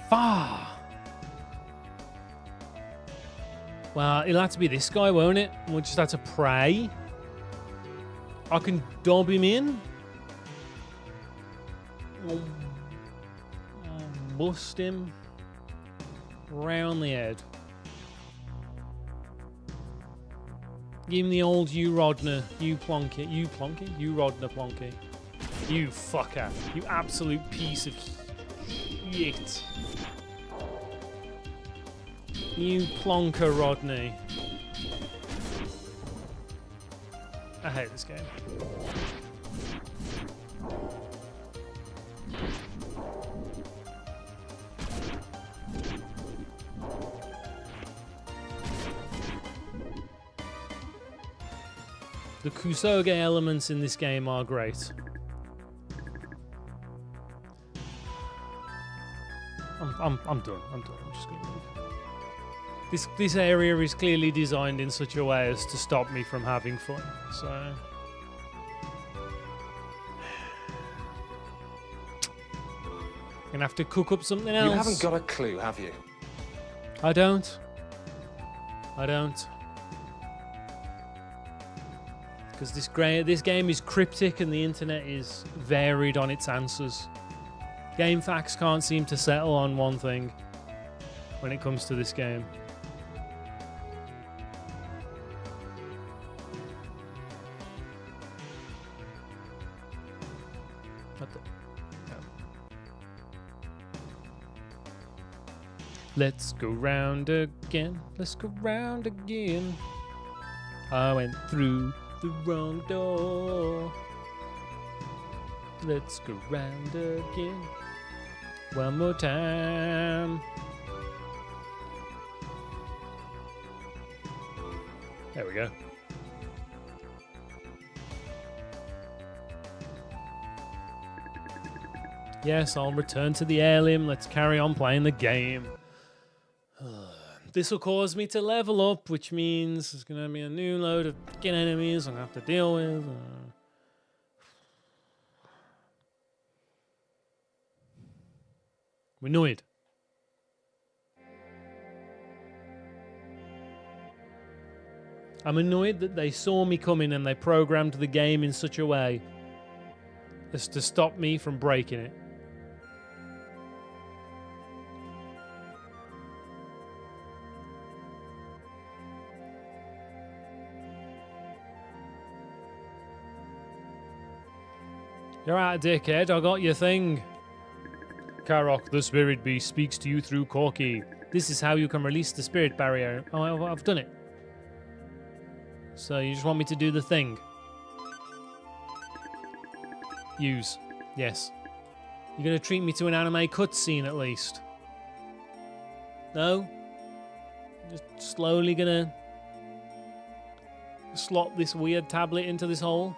Well, it'll have to be this guy, won't it? We'll just have to pray. I can dob him in. Bust him round the head. Give him the old you Rodner, you plonky, you Rodner plonky. You fucker, you absolute piece of shit. You plonker Rodney. I hate this game. The Kusoge elements in this game are great. I'm done. I'm just gonna leave. This area is clearly designed in such a way as to stop me from having fun. So gonna have to cook up something else. You haven't got a clue, have you? I don't. Because this game is cryptic and the internet is varied on its answers. GameFAQs can't seem to settle on one thing when it comes to this game. What the? No. Let's go round again. Let's go round again. I went through the wrong door. Let's go round again. One more time. There we go. Yes, I'll return to the air limb. Let's carry on playing the game. This will cause me to level up, which means there's going to be a new load of fucking enemies I'm going to have to deal with. I'm annoyed. I'm annoyed that they saw me coming and they programmed the game in such a way as to stop me from breaking it. You're out, dickhead. I got your thing. Karok, the spirit beast, speaks to you through Corky. This is how you can release the spirit barrier. Oh, I've done it. So you just want me to do the thing? Use. Yes. You gonna treat me to an anime cutscene at least? No? Just slowly gonna slot this weird tablet into this hole?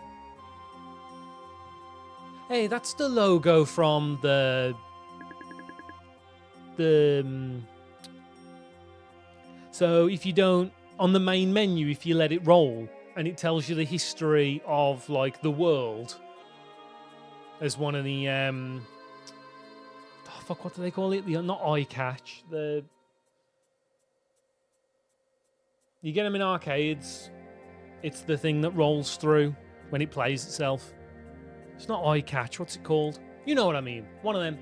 Hey, that's the logo from the so if you don't, on the main menu, if you let it roll and it tells you the history of like the world as one of the what do they call it? The not eye catch. You get them in arcades. It's the thing that rolls through when it plays itself. It's not eye catch. What's it called? You know what I mean. One of them.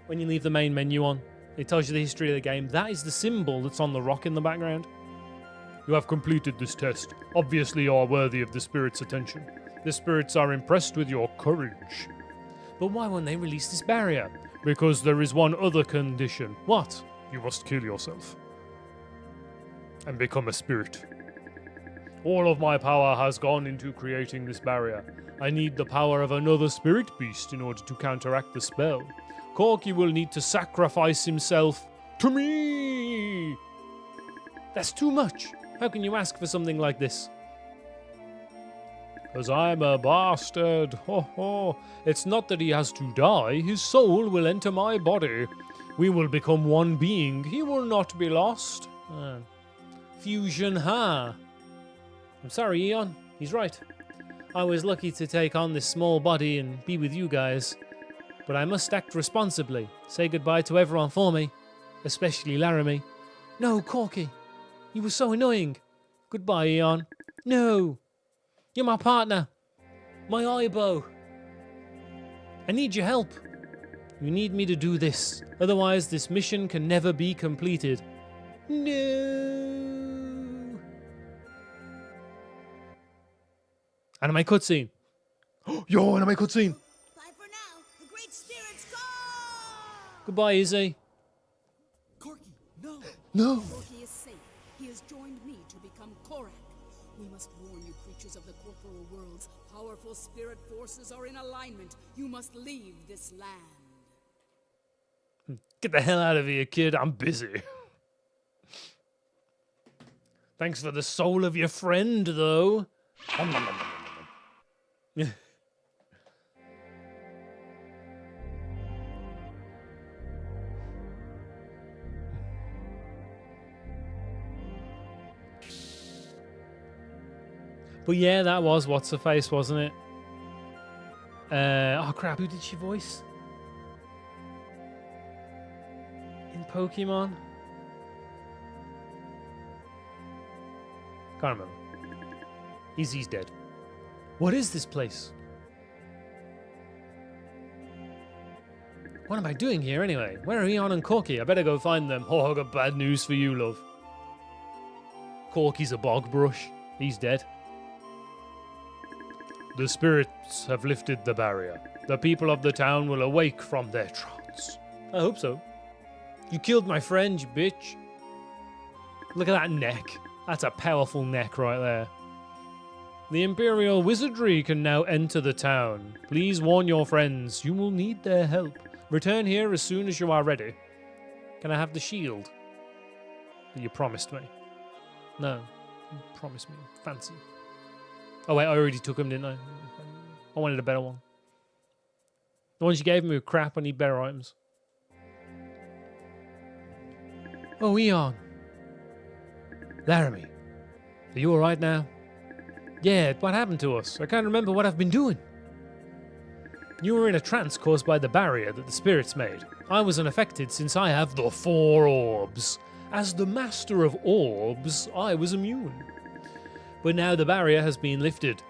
When you leave the main menu on, it tells you the history of the game. That is the symbol that's on the rock in the background. You have completed this test. Obviously, you are worthy of the spirit's attention. The spirits are impressed with your courage. But why won't they release this barrier? Because there is one other condition. What? You must kill yourself. And become a spirit. All of my power has gone into creating this barrier. I need the power of another spirit beast in order to counteract the spell. Corky will need to sacrifice himself to me! That's too much. How can you ask for something like this? Because I'm a bastard. Ho ho. It's not that he has to die. His soul will enter my body. We will become one being. He will not be lost. Fusion, ha. I'm sorry, Eon. He's right. I was lucky to take on this small body and be with you guys. But I must act responsibly. Say goodbye to everyone for me. Especially Laramie. No, Corky. You were so annoying. Goodbye, Eon. No. You're my partner. My eyebow. I need your help. You need me to do this. Otherwise, this mission can never be completed. No. Anime cutscene. Yo, anime cutscene. Bye for now. The great spirits go! Goodbye, Izzy. Corky, no. No. Corky is safe. He has joined me to become Korak. We must warn you creatures of the corporal worlds. Powerful spirit forces are in alignment. You must leave this land. Get the hell out of here, kid. I'm busy. Thanks for the soul of your friend, though. But yeah, that was What's-Her-Face, wasn't it? Oh crap, who did she voice? In Pokemon? Can't remember. Izzy's dead. What is this place? What am I doing here anyway? Where are Eon and Corky? I better go find them. Oh, I've got bad news for you, love. Corky's a bog brush. He's dead. The spirits have lifted the barrier. The people of the town will awake from their trance. I hope so. You killed my friend, you bitch. Look at that neck. That's a powerful neck right there. The Imperial Wizardry can now enter the town. Please warn your friends. You will need their help. Return here as soon as you are ready. Can I have the shield that you promised me? No. You promised me. Fancy. Oh wait, I already took them, didn't I? I wanted a better one. The ones you gave me were crap. I need better items. Oh, Eon. Laramie. Are you alright now? Yeah, what happened to us? I can't remember what I've been doing. You were in a trance caused by the barrier that the spirits made. I was unaffected since I have the 4 orbs. As the master of orbs, I was immune. But now the barrier has been lifted.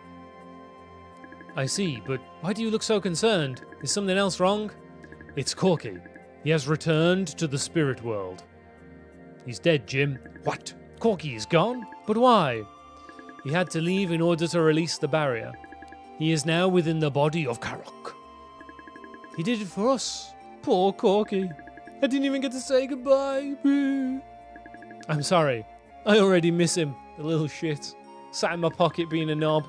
I see, but why do you look so concerned? Is something else wrong? It's Corky. He has returned to the spirit world. He's dead, Jim. What? Corky is gone? But why? He had to leave in order to release the barrier. He is now within the body of Karok. He did it for us. Poor Corky. I didn't even get to say goodbye. I'm sorry. I already miss him, the little shit. Sat in my pocket being a knob.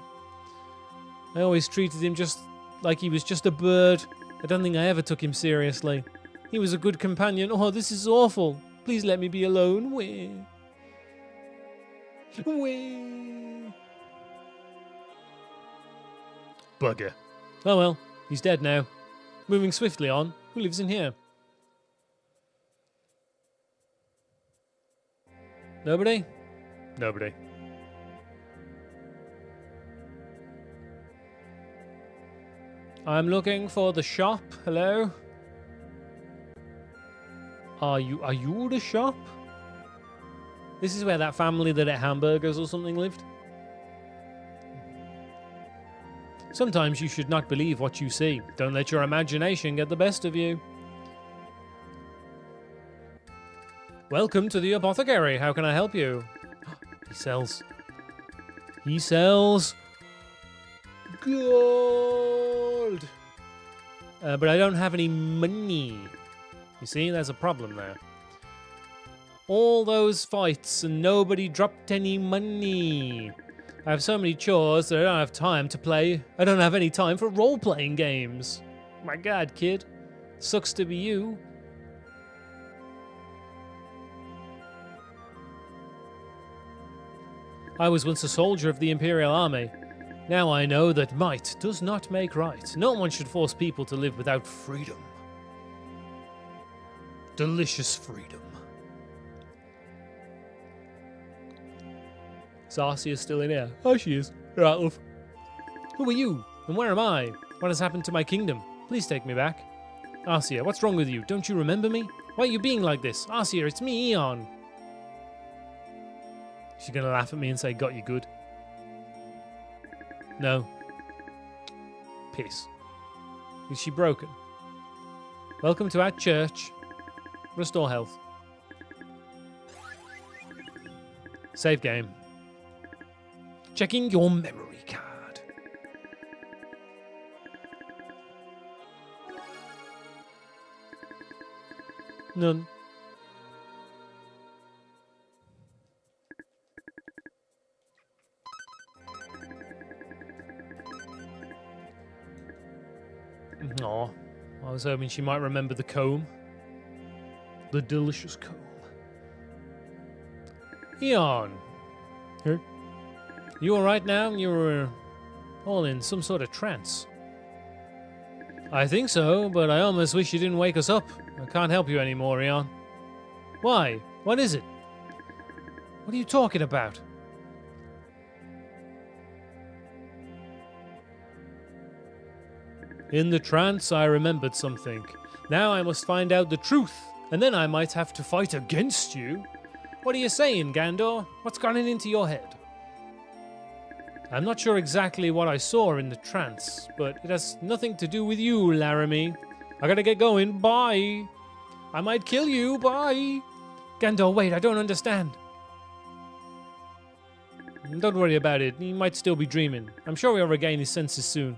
I always treated him just like he was just a bird. I don't think I ever took him seriously. He was a good companion. Oh, this is awful. Please let me be alone. Where? Bugger. Oh well, he's dead now. Moving swiftly on. Who lives in here? Nobody? Nobody. I'm looking for the shop. Hello? Are you the shop? This is where that family that ate hamburgers or something lived? Sometimes you should not believe what you see. Don't let your imagination get the best of you. Welcome to the apothecary. How can I help you? He sells. He sells gold. But I don't have any money. You see, there's a problem there. All those fights and nobody dropped any money. I have so many chores that I don't have time to play. I don't have any time for role-playing games. My God, kid. Sucks to be you. I was once a soldier of the Imperial Army. Now I know that might does not make right. No one should force people to live without freedom. Delicious freedom. Is Arcia still in here? Oh, she is. Right, love. Who are you? And where am I? What has happened to my kingdom? Please take me back. Arcia, what's wrong with you? Don't you remember me? Why are you being like this? Arcia, it's me, Eon. She's gonna laugh at me and say, got you good. No. Piss. Is she broken? Welcome to our church. Restore health. Save game. Checking your memory card. None. Aw, I was hoping she might remember the comb. The delicious comb. Eon. Here. You alright now? You were all in some sort of trance. I think so, but I almost wish you didn't wake us up. I can't help you anymore, Eon. Why? What is it? What are you talking about? In the trance, I remembered something. Now I must find out the truth, and then I might have to fight against you. What are you saying, Gandor? What's gone into your head? I'm not sure exactly what I saw in the trance, but it has nothing to do with you, Laramie. I gotta get going. Bye. I might kill you. Bye. Gandor, wait, I don't understand. Don't worry about it. He might still be dreaming. I'm sure he'll regain his senses soon.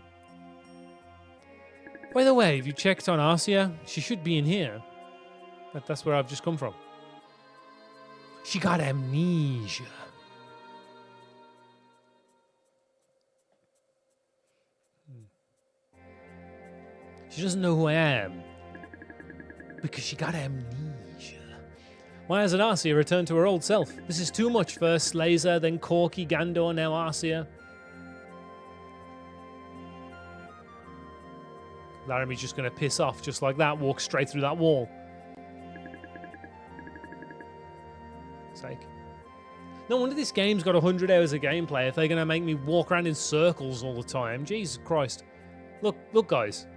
By the way, have you checked on Arcia? She should be in here. That's where I've just come from. She got amnesia. She doesn't know who I am. Because she got amnesia. Why hasn't Arcia returned to her old self? This is too much. First Laser, then Corky, Gandor, now Arcia. Laramie's just going to piss off just like that, walk straight through that wall. Sake. No wonder this game's got 100 hours of gameplay if they're going to make me walk around in circles all the time. Jesus Christ. Look, guys.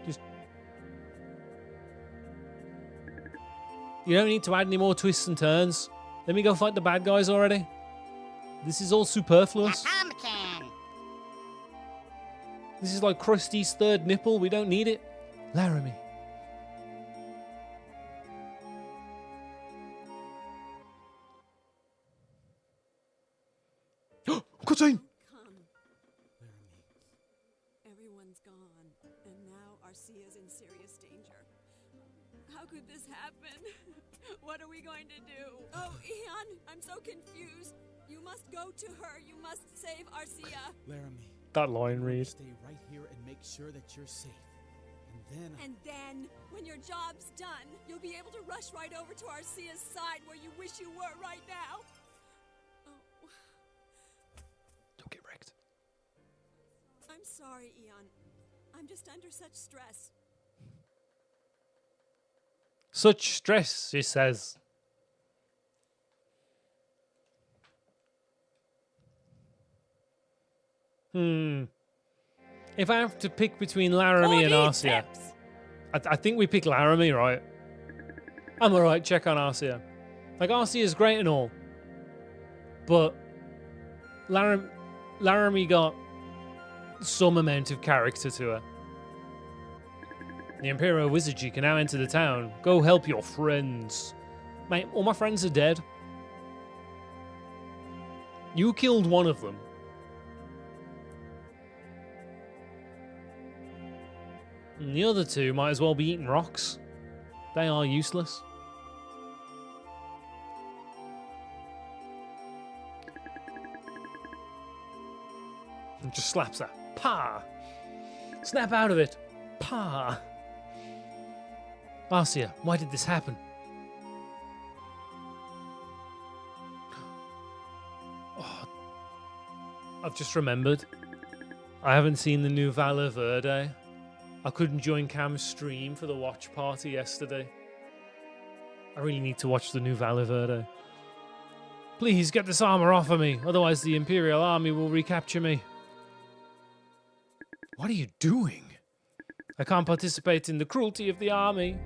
Just... You don't need to add any more twists and turns. Let me go fight the bad guys already. This is all superfluous. This is like Krusty's third nipple. We don't need it. Laramie. Cutscene! Come, Laramie. Everyone's gone, and now Arcia's in serious danger. How could this happen? What are we going to do? Oh, Eon, I'm so confused. You must go to her. You must save Arcia. Laramie. That line read. Stay right here and make sure that you're safe. And And then, when your job's done, you'll be able to rush right over to Arcea's side where you wish you were right now. Oh. Don't get wrecked. I'm sorry, Eon. I'm just under such stress. Such stress, she says. If I have to pick between Laramie and Arcea, I think we pick Laramie, right? I'm alright, check on Arcea. Like, Arcea is great and all, but Laramie got some amount of character to her. The Imperial Wizardry can now enter the town. Go help your friends. Mate, all my friends are dead. You killed one of them. And the other two might as well be eating rocks. They are useless. And just slaps her. Pa! Snap out of it. Pa! Arcea, why did this happen? Oh, I've just remembered. I haven't seen the new Valor Verde. I couldn't join Cam's stream for the watch party yesterday. I really need to watch the new Valor Verde. Please get this armor off of me, otherwise the Imperial Army will recapture me. What are you doing? I can't participate in the cruelty of the army.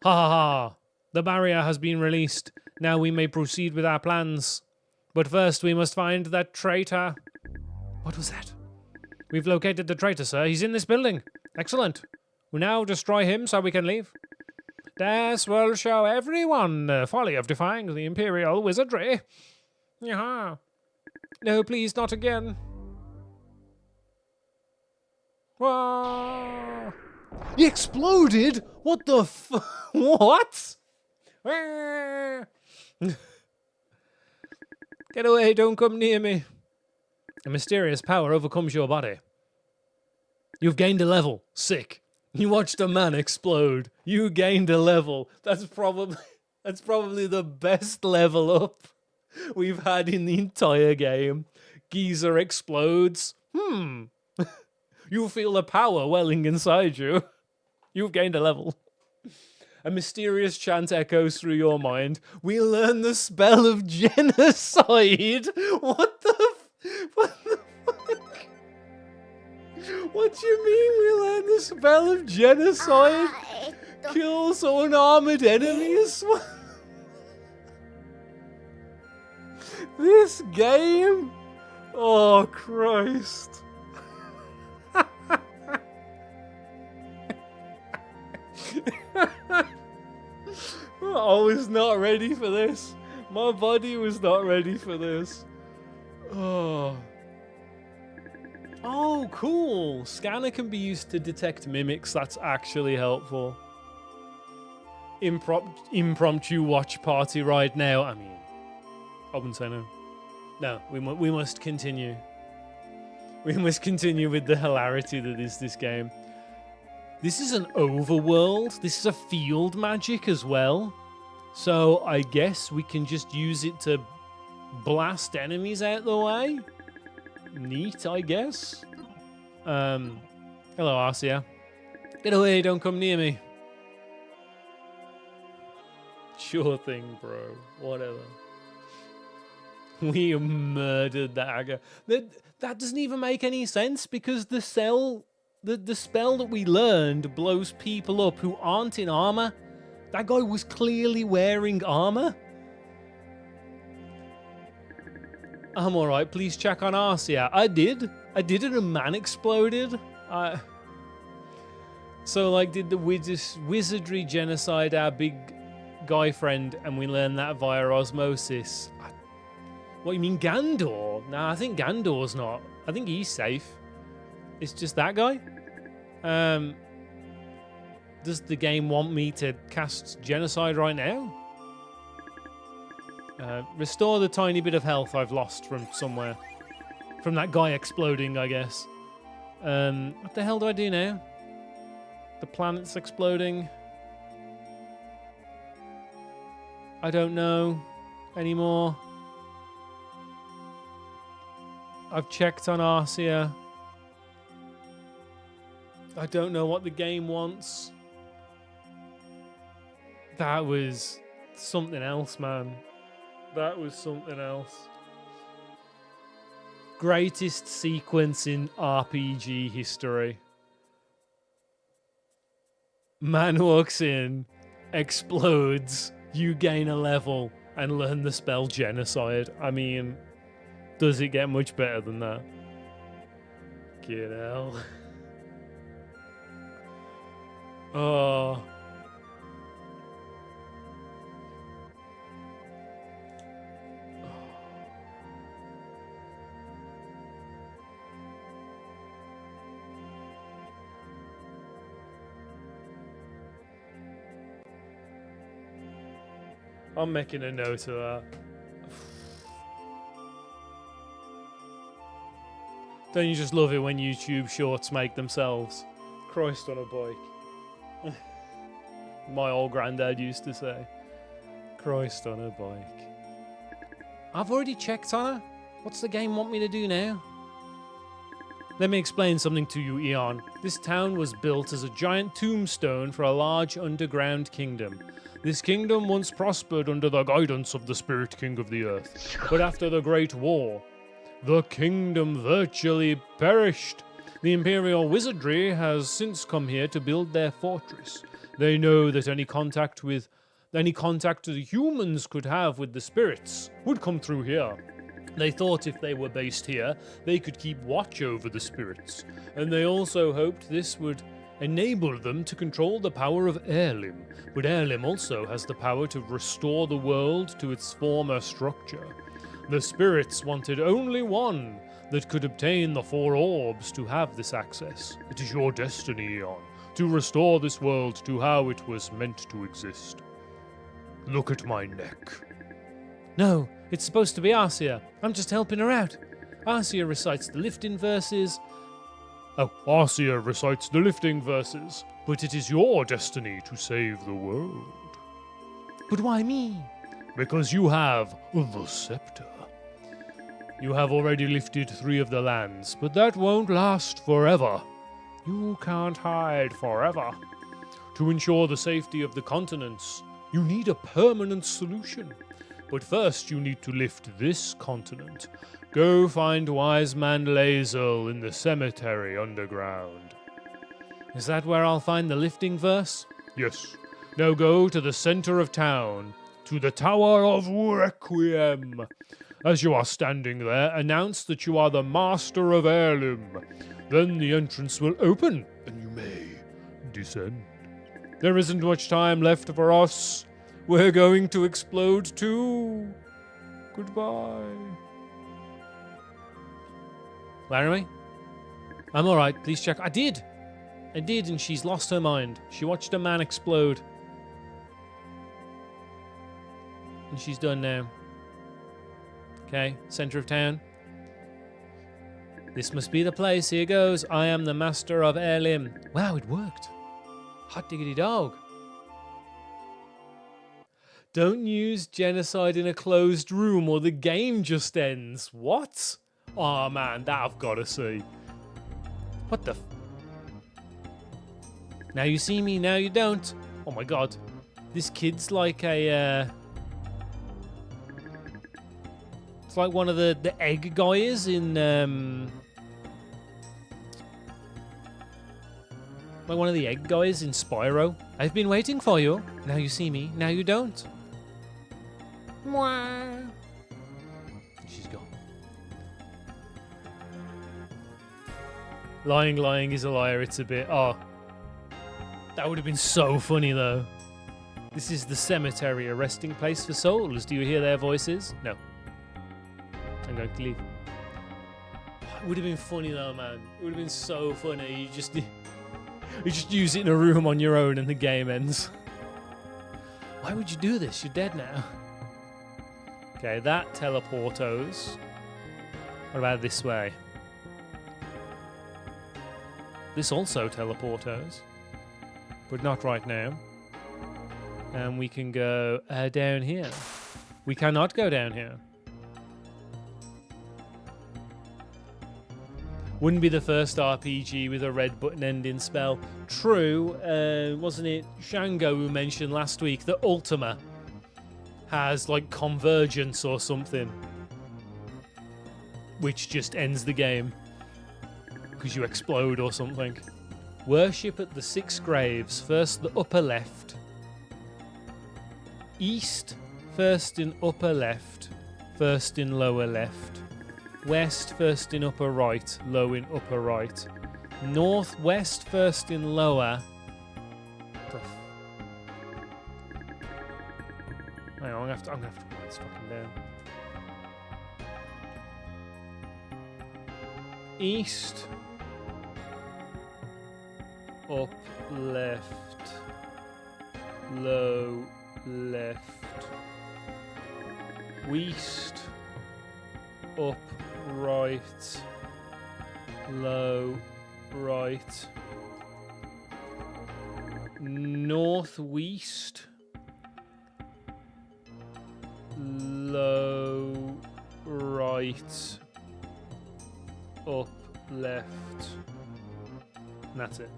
Ha ha ha! The barrier has been released. Now we may proceed with our plans. But first we must find that traitor. What was that? We've located the traitor, sir. He's in this building. Excellent. We now destroy him so we can leave. This will show everyone the folly of defying the Imperial Wizardry. Yaha. No, please, not again. Whoa. He exploded? What the What? Get away, don't come near me. A mysterious power overcomes your body. You've gained a level. Sick. You watched a man explode. You gained a level. That's probably the best level up we've had in the entire game. Geezer explodes. You feel the power welling inside you. You've gained a level. A mysterious chant echoes through your mind. We learn the spell of genocide. What the fuck? What do you mean we learn the spell of genocide? Kills unarmored enemies? This game? Oh, Christ. I was not ready for this. My body was not ready for this. Oh, cool. Scanner can be used to detect mimics. That's actually helpful. Impromptu watch party right now. I mean, I wouldn't say no. No, we must continue. We must continue with the hilarity that is this game. This is an overworld. This is a field magic as well. So I guess we can just use it to blast enemies out the way. Neat, I guess. Hello, Arcea. Get away, don't come near me. Sure thing, bro. Whatever. We murdered that Aga. That doesn't even make any sense because the spell that we learned blows people up who aren't in armor. That guy was clearly wearing armor. I'm alright, please check on Arcea. I did and a man exploded. So, like, did the wizardry genocide our big guy friend and we learned that via osmosis? What, you mean Gandor? Nah, I think Gandor's not. I think he's safe. It's just that guy? Does the game want me to cast genocide right now? Restore the tiny bit of health I've lost from somewhere. From that guy exploding, I guess. What the hell do I do now? The planet's exploding. I don't know anymore. I've checked on Arcia. I don't know what the game wants. That was something else, man. That was something else. Greatest sequence in RPG history. Man walks in, explodes, you gain a level, and learn the spell Genocide. I mean, does it get much better than that? Get hell. Oh. I'm making a note of that. Don't you just love it when YouTube shorts make themselves? Christ on a bike. My old granddad used to say. Christ on a bike. I've already checked on her. What's the game want me to do now? Let me explain something to you, Eon. This town was built as a giant tombstone for a large underground kingdom. This kingdom once prospered under the guidance of the Spirit King of the Earth. But after the Great War, the kingdom virtually perished. The Imperial Wizardry has since come here to build their fortress. They know that any contact the humans could have with the spirits would come through here. They thought if they were based here, they could keep watch over the spirits. And they also hoped this would enable them to control the power of Heirloom. But Heirloom also has the power to restore the world to its former structure. The spirits wanted only one that could obtain the 4 orbs to have this access. It is your destiny, Eon, to restore this world to how it was meant to exist. Look at my neck. No, it's supposed to be Arcia. I'm just helping her out. Arcia recites the lifting verses. Oh, Arcia recites the lifting verses. But it is your destiny to save the world. But why me? Because you have the scepter. You have already lifted 3 of the lands, but that won't last forever. You can't hide forever. To ensure the safety of the continents, you need a permanent solution. But first you need to lift this continent. Go find Wise Man Lae'zel in the cemetery underground. Is that where I'll find the lifting verse? Yes. Now go to the center of town, to the Tower of Requiem. As you are standing there, announce that you are the Master of Heirloom. Then the entrance will open, and you may descend. There isn't much time left for us. We're going to explode too. Goodbye. Laramie? I'm alright, please check. I did, and she's lost her mind. She watched a man explode. And she's done now. Okay, center of town. This must be the place. Here goes. I am the Master of Heirloom. Wow, it worked. Hot diggity dog. Don't use genocide in a closed room or the game just ends. What? Oh man, that I've got to see. What the Now you see me, now you don't. Oh my god. This kid's like a... It's like one of the egg guys in... Like one of the egg guys in Spyro. I've been waiting for you. Now you see me, now you don't. Mwah. She's gone. Lying is a liar, it's a bit... Oh. That would have been so funny, though. This is the cemetery, a resting place for souls. Do you hear their voices? No. I'm going to leave. It would have been funny, though, man. It would have been so funny. You just use it in a room on your own and the game ends. Why would you do this? You're dead now. Okay, that teleportos. What about this way? This also teleportos. but not right now. And we can go down here. We cannot go down here. Wouldn't be the first RPG with a red button ending spell. True, wasn't it Shango who mentioned last week that Ultima has like convergence or something, which just ends the game because you explode or something. Worship at the 6 graves. First the upper left. East, first in upper left. First in lower left. West, first in upper right. Low in upper right. Northwest, first in lower. Hang on, I'm gonna have to write this fucking down. East, up left, low left, west, up right, low right, northwest, low right, up left, and that's it.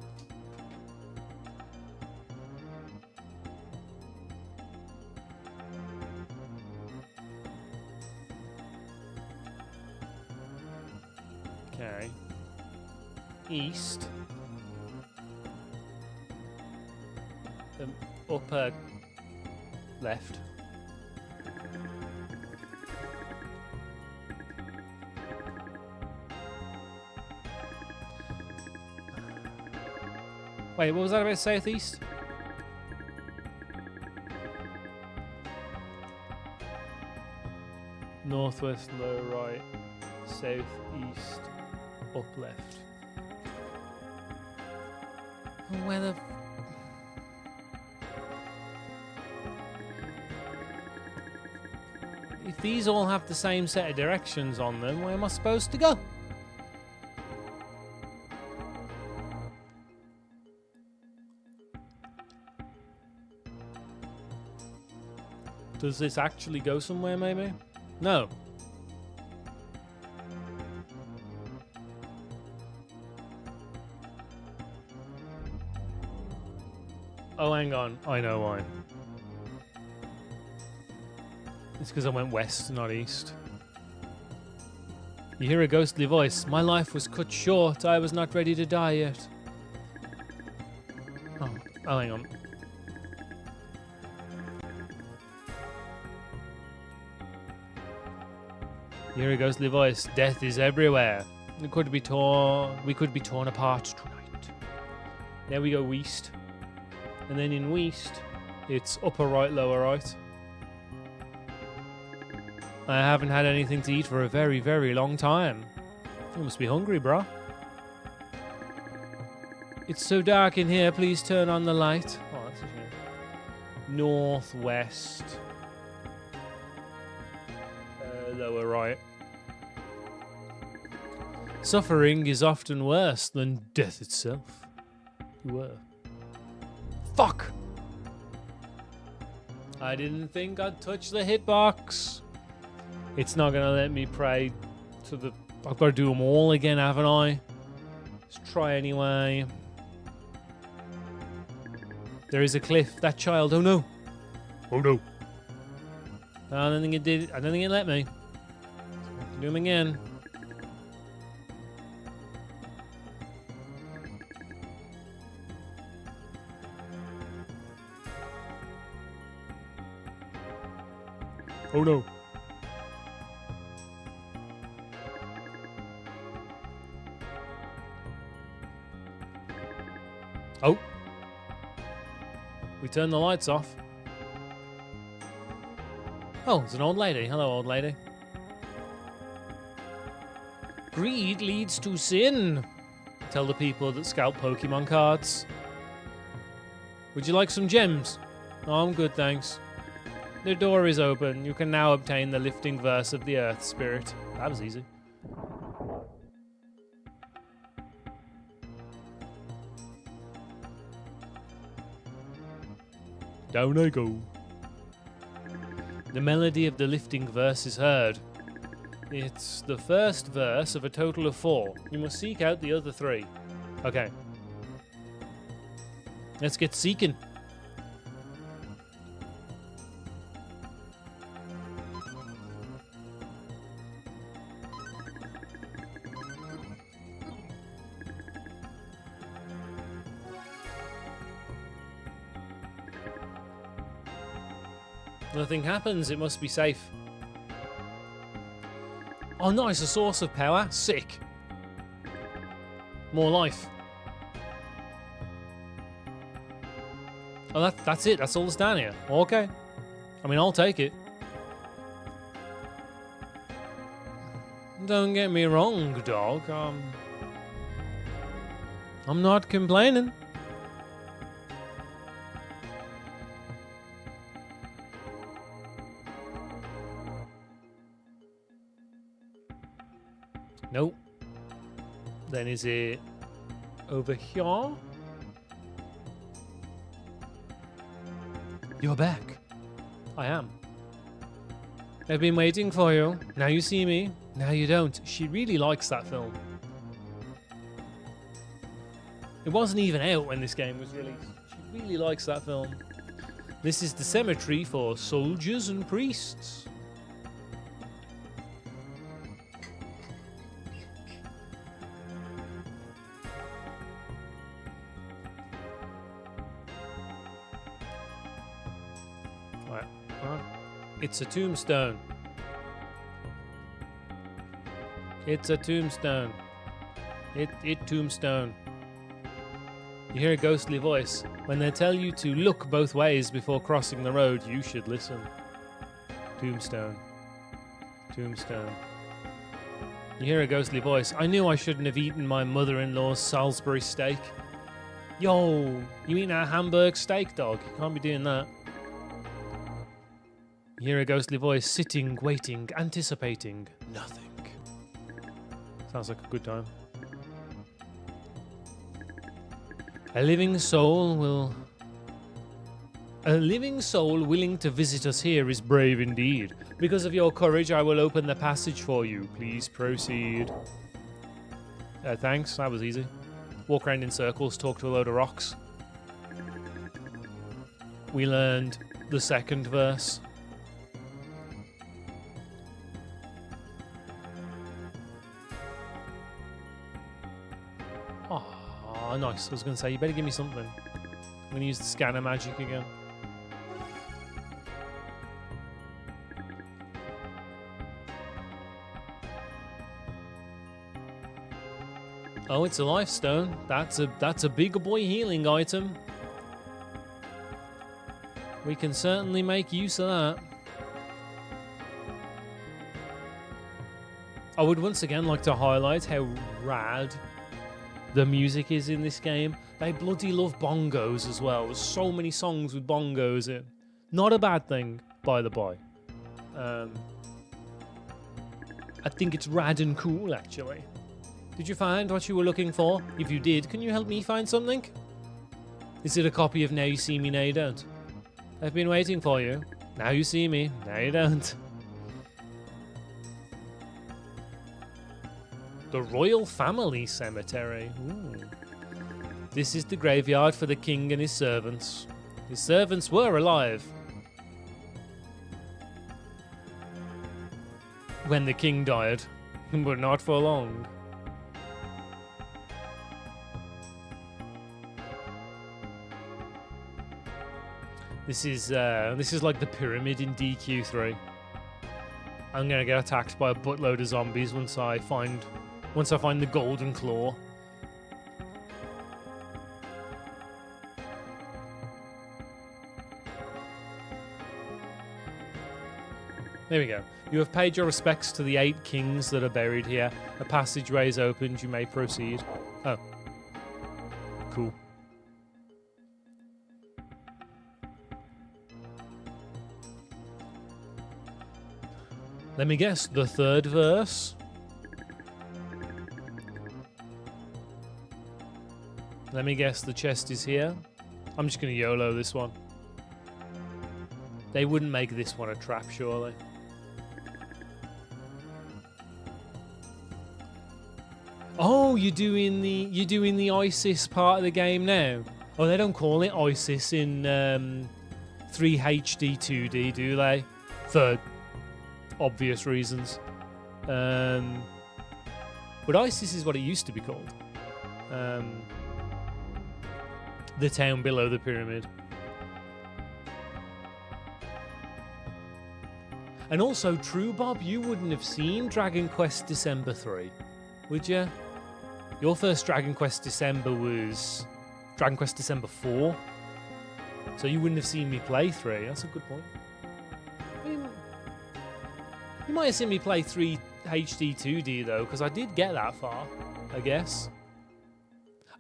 Okay. East. Upper left. Wait, what was that about southeast? Northwest, low right, southeast, up left. Where the... If these all have the same set of directions on them, where am I supposed to go? Does this actually go somewhere, maybe? No. Oh, hang on. I know why. It's because I went west, not east. You hear a ghostly voice. My life was cut short. I was not ready to die yet. Oh, hang on. You hear a ghostly voice. Death is everywhere. We could be torn apart tonight. Now we go west. And then in west, it's upper right, lower right. I haven't had anything to eat for a very, very long time. You must be hungry, bro. It's so dark in here, please turn on the light. Oh, that's a shame. Northwest. Lower right. Suffering is often worse than death itself. Fuck! I didn't think I'd touch the hitbox. It's not gonna let me pray to the... I've got to do them all again, haven't I? Let's try anyway. There is a cliff. That child. Oh no. Oh no. I don't think it did. I don't think it let me. Do them again. Oh no. Oh. We turned the lights off. Oh, it's an old lady. Hello, old lady. Greed leads to sin. Tell the people that scout Pokemon cards. Would you like some gems? No, I'm good, thanks. The door is open. You can now obtain the lifting verse of the Earth Spirit. That was easy. Down I go. The melody of the lifting verse is heard. It's the first verse of a total of 4. You must seek out the other 3. Okay. Let's get seeking. Nothing happens, it must be safe. Oh nice, a source of power. Sick. More life. Oh, that's it. That's all that's down here. Okay. I mean, I'll take it. Don't get me wrong, dog. I'm not complaining. Nope. Then is it over here? You're back. I am. I've been waiting for you. Now you see me. Now you don't. She really likes that film. It wasn't even out when this game was released. She really likes that film. This is the cemetery for soldiers and priests. It's a tombstone. It's a tombstone. It tombstone. You hear a ghostly voice. When they tell you to look both ways before crossing the road, you should listen. Tombstone. Tombstone. You hear a ghostly voice. I knew I shouldn't have eaten my mother-in-law's Salisbury steak. Yo, you eating a Hamburg steak, dog? You can't be doing that. You hear a ghostly voice, sitting, waiting, anticipating, nothing. Sounds like a good time. A living soul willing to visit us here is brave indeed. Because of your courage, I will open the passage for you. Please proceed. Thanks, that was easy. Walk around in circles, talk to a load of rocks. We learned the second verse. Oh, nice. I was going to say, you better give me something. I'm going to use the scanner magic again. Oh, it's a life stone. That's a big boy healing item. We can certainly make use of that. I would once again like to highlight how rad the music is in this game. They bloody love bongos as well. There's so many songs with bongos in. Not a bad thing, by the by. I think it's rad and cool, actually. Did you find what you were looking for? If you did, can you help me find something? Is it a copy of Now You See Me, Now You Don't? I've been waiting for you. Now you see me, now you don't. The Royal Family Cemetery. Ooh. This is the graveyard for the king and his servants. His servants were alive when the king died, but not for long. This is like the pyramid in DQ3. I'm gonna get attacked by a buttload of zombies once I find the golden claw. There we go. You have paid your respects to the 8 kings that are buried here. A passageway is opened. You may proceed. Oh. Cool. Let me guess, the third verse? Let me guess, the chest is here. I'm just going to YOLO this one. They wouldn't make this one a trap, surely. Oh, you're doing the ISIS part of the game now. Oh, they don't call it ISIS in 3HD 2D, do they? For obvious reasons. But ISIS is what it used to be called. The town below the pyramid. And also, True Bob, you wouldn't have seen Dragon Quest December 3, would you? Your first Dragon Quest December was Dragon Quest December 4. So you wouldn't have seen me play 3. That's a good point. I mean, you might have seen me play 3 HD 2D though, because I did get that far, I guess.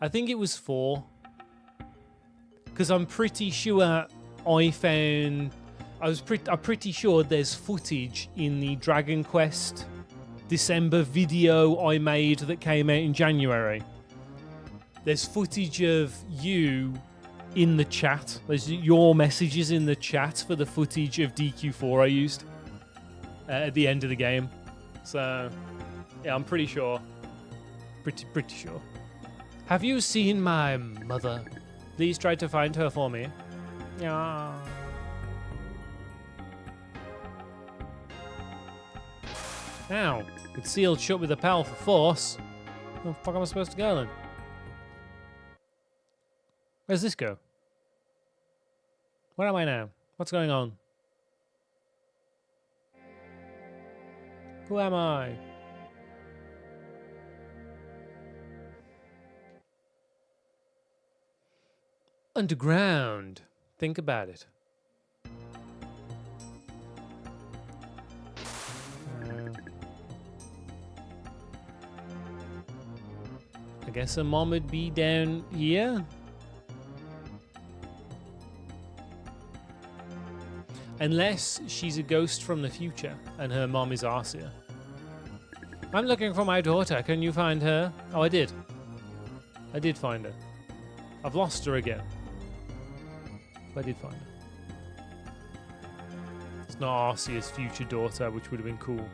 I think it was 4. Because I'm pretty sure I'm pretty sure there's footage in the Dragon Quest December video I made that came out in January. There's footage of you in the chat. There's your messages in the chat for the footage of DQ4 I used at the end of the game. So, yeah, I'm pretty sure. Pretty sure. Have you seen my mother? Please try to find her for me. Yeah. Ow. It's sealed shut with a powerful force. Where the fuck am I supposed to go then? Where's this go? Where am I now? What's going on? Who am I? Underground. Think about it. I guess her mom would be down here. Unless she's a ghost from the future and her mom is Arcia. I'm looking for my daughter. Can you find her? Oh, I did. I did find her. I've lost her again. But I did find her. It's not Arcia's future daughter, which would have been cool.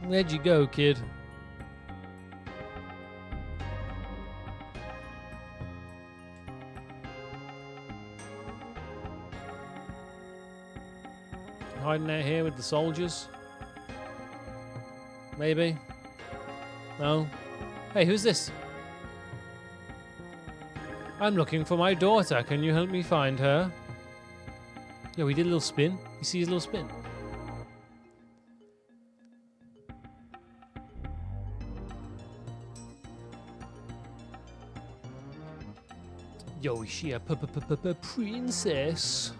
Where'd you go, kid? Hiding out here with the soldiers? Maybe? No? Hey, who's this? I'm looking for my daughter. Can you help me find her? Yeah, we did a little spin. You see his little spin? Yo, is she a princess?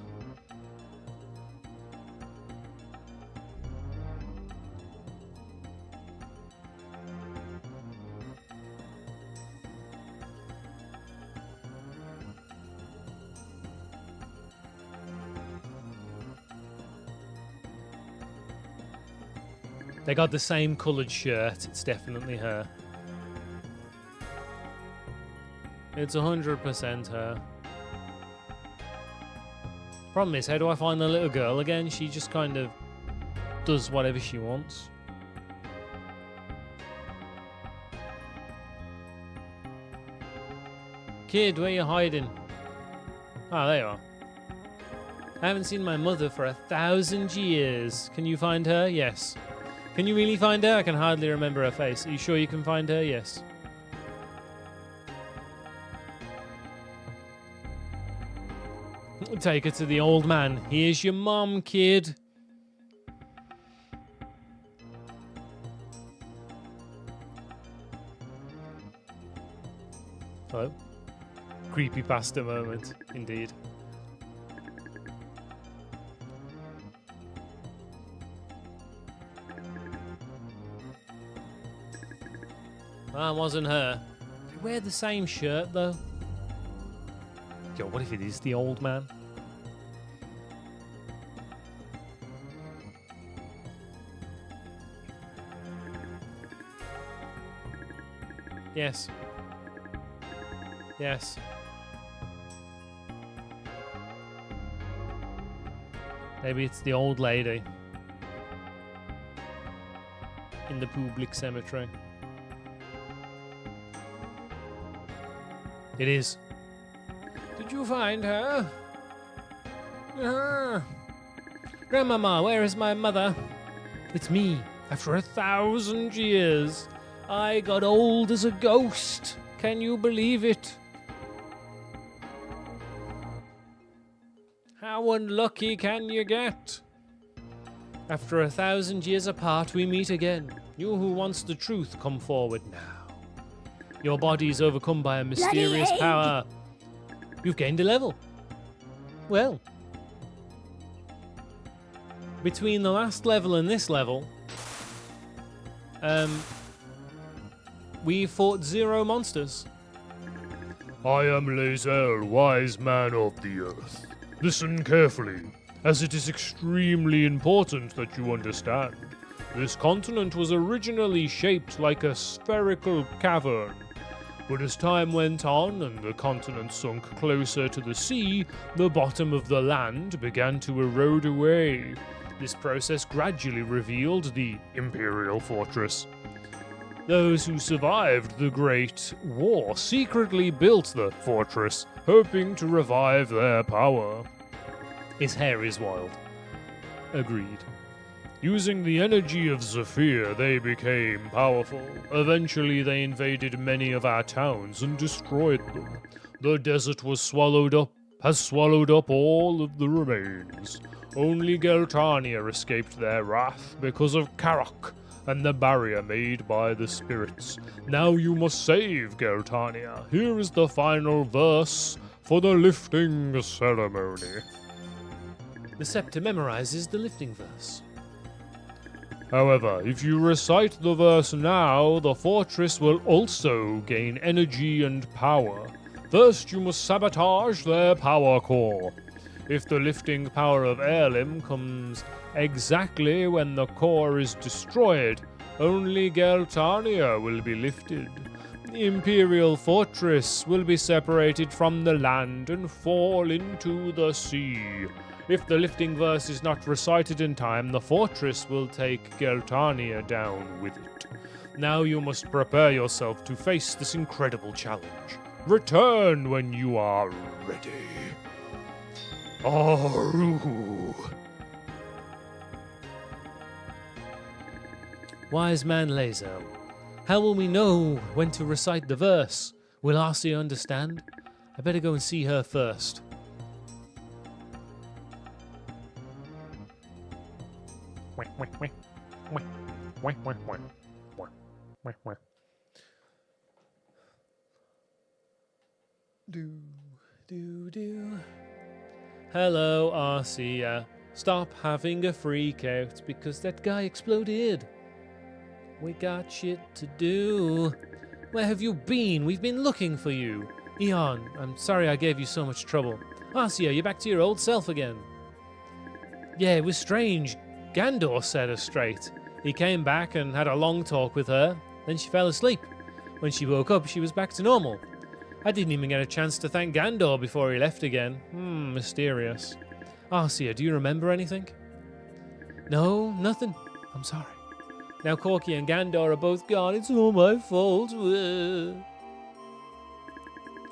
They got the same coloured shirt. It's definitely her. It's 100% her. Problem is, how do I find the little girl again? She just kind of does whatever she wants. Kid, where you hiding? Ah, there you are. I haven't seen my mother for 1,000 years. Can you find her? Yes. Can you really find her? I can hardly remember her face. Are you sure you can find her? Yes. Take her to the old man. Here's your mom, kid. Hello? Creepypasta moment, indeed. That wasn't her. They wear the same shirt, though. Yo, what if it is the old man? Yes. Yes. Maybe it's the old lady in the public cemetery. It is. Did you find her? Grandmama, where is my mother? It's me. After 1,000 years, I got old as a ghost. Can you believe it? How unlucky can you get? After 1,000 years apart, we meet again. You who wants the truth, come forward now. Your body is overcome by a mysterious Bloody power. You've gained a level. Well, between the last level and this level, we fought 0 monsters. I am Lae'zel, wise man of the earth. Listen carefully, as it is extremely important that you understand. This continent was originally shaped like a spherical cavern, but as time went on and the continent sunk closer to the sea, the bottom of the land began to erode away. This process gradually revealed the Imperial Fortress. Those who survived the Great War secretly built the fortress, hoping to revive their power. His hair is wild. Agreed. Using the energy of Zephyr, they became powerful. Eventually, they invaded many of our towns and destroyed them. The desert has swallowed up all of the remains. Only Geltania escaped their wrath because of Karok and the barrier made by the spirits. Now you must save Geltania. Here is the final verse for the lifting ceremony. The scepter memorizes the lifting verse. However, if you recite the verse now, the fortress will also gain energy and power. First, you must sabotage their power core. If the lifting power of Erlim comes exactly when the core is destroyed, only Geltania will be lifted. The Imperial Fortress will be separated from the land and fall into the sea. If the lifting verse is not recited in time, the fortress will take Geltania down with it. Now you must prepare yourself to face this incredible challenge. Return when you are ready. Aru. Wise man Lae'zel, how will we know when to recite the verse? Will Arcia understand? I better go and see her first. Do. Hello, Arcia. Stop having a freak out because that guy exploded. We got shit to do. Where have you been? We've been looking for you. Eon, I'm sorry I gave you so much trouble. Arcia, you're back to your old self again. Yeah, it was strange. Gandor set her straight. He came back and had a long talk with her, then she fell asleep. When she woke up, she was back to normal. I didn't even get a chance to thank Gandor before he left again. Mysterious. Arcia, do you remember anything? No, nothing. I'm sorry. Now Corky and Gandor are both gone. It's all my fault.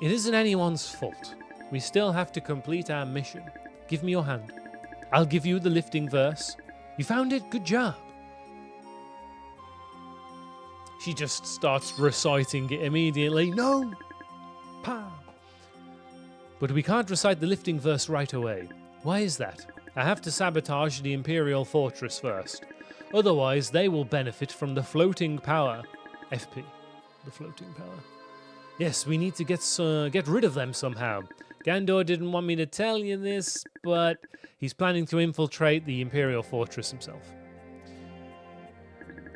It isn't anyone's fault. We still have to complete our mission. Give me your hand. I'll give you the lifting verse. You found it? Good job. She just starts reciting it immediately. No! Pow! But we can't recite the lifting verse right away. Why is that? I have to sabotage the Imperial Fortress first. Otherwise, they will benefit from the floating power. FP. The floating power. Yes, we need to get rid of them somehow. Gandor didn't want me to tell you this, but he's planning to infiltrate the Imperial Fortress himself.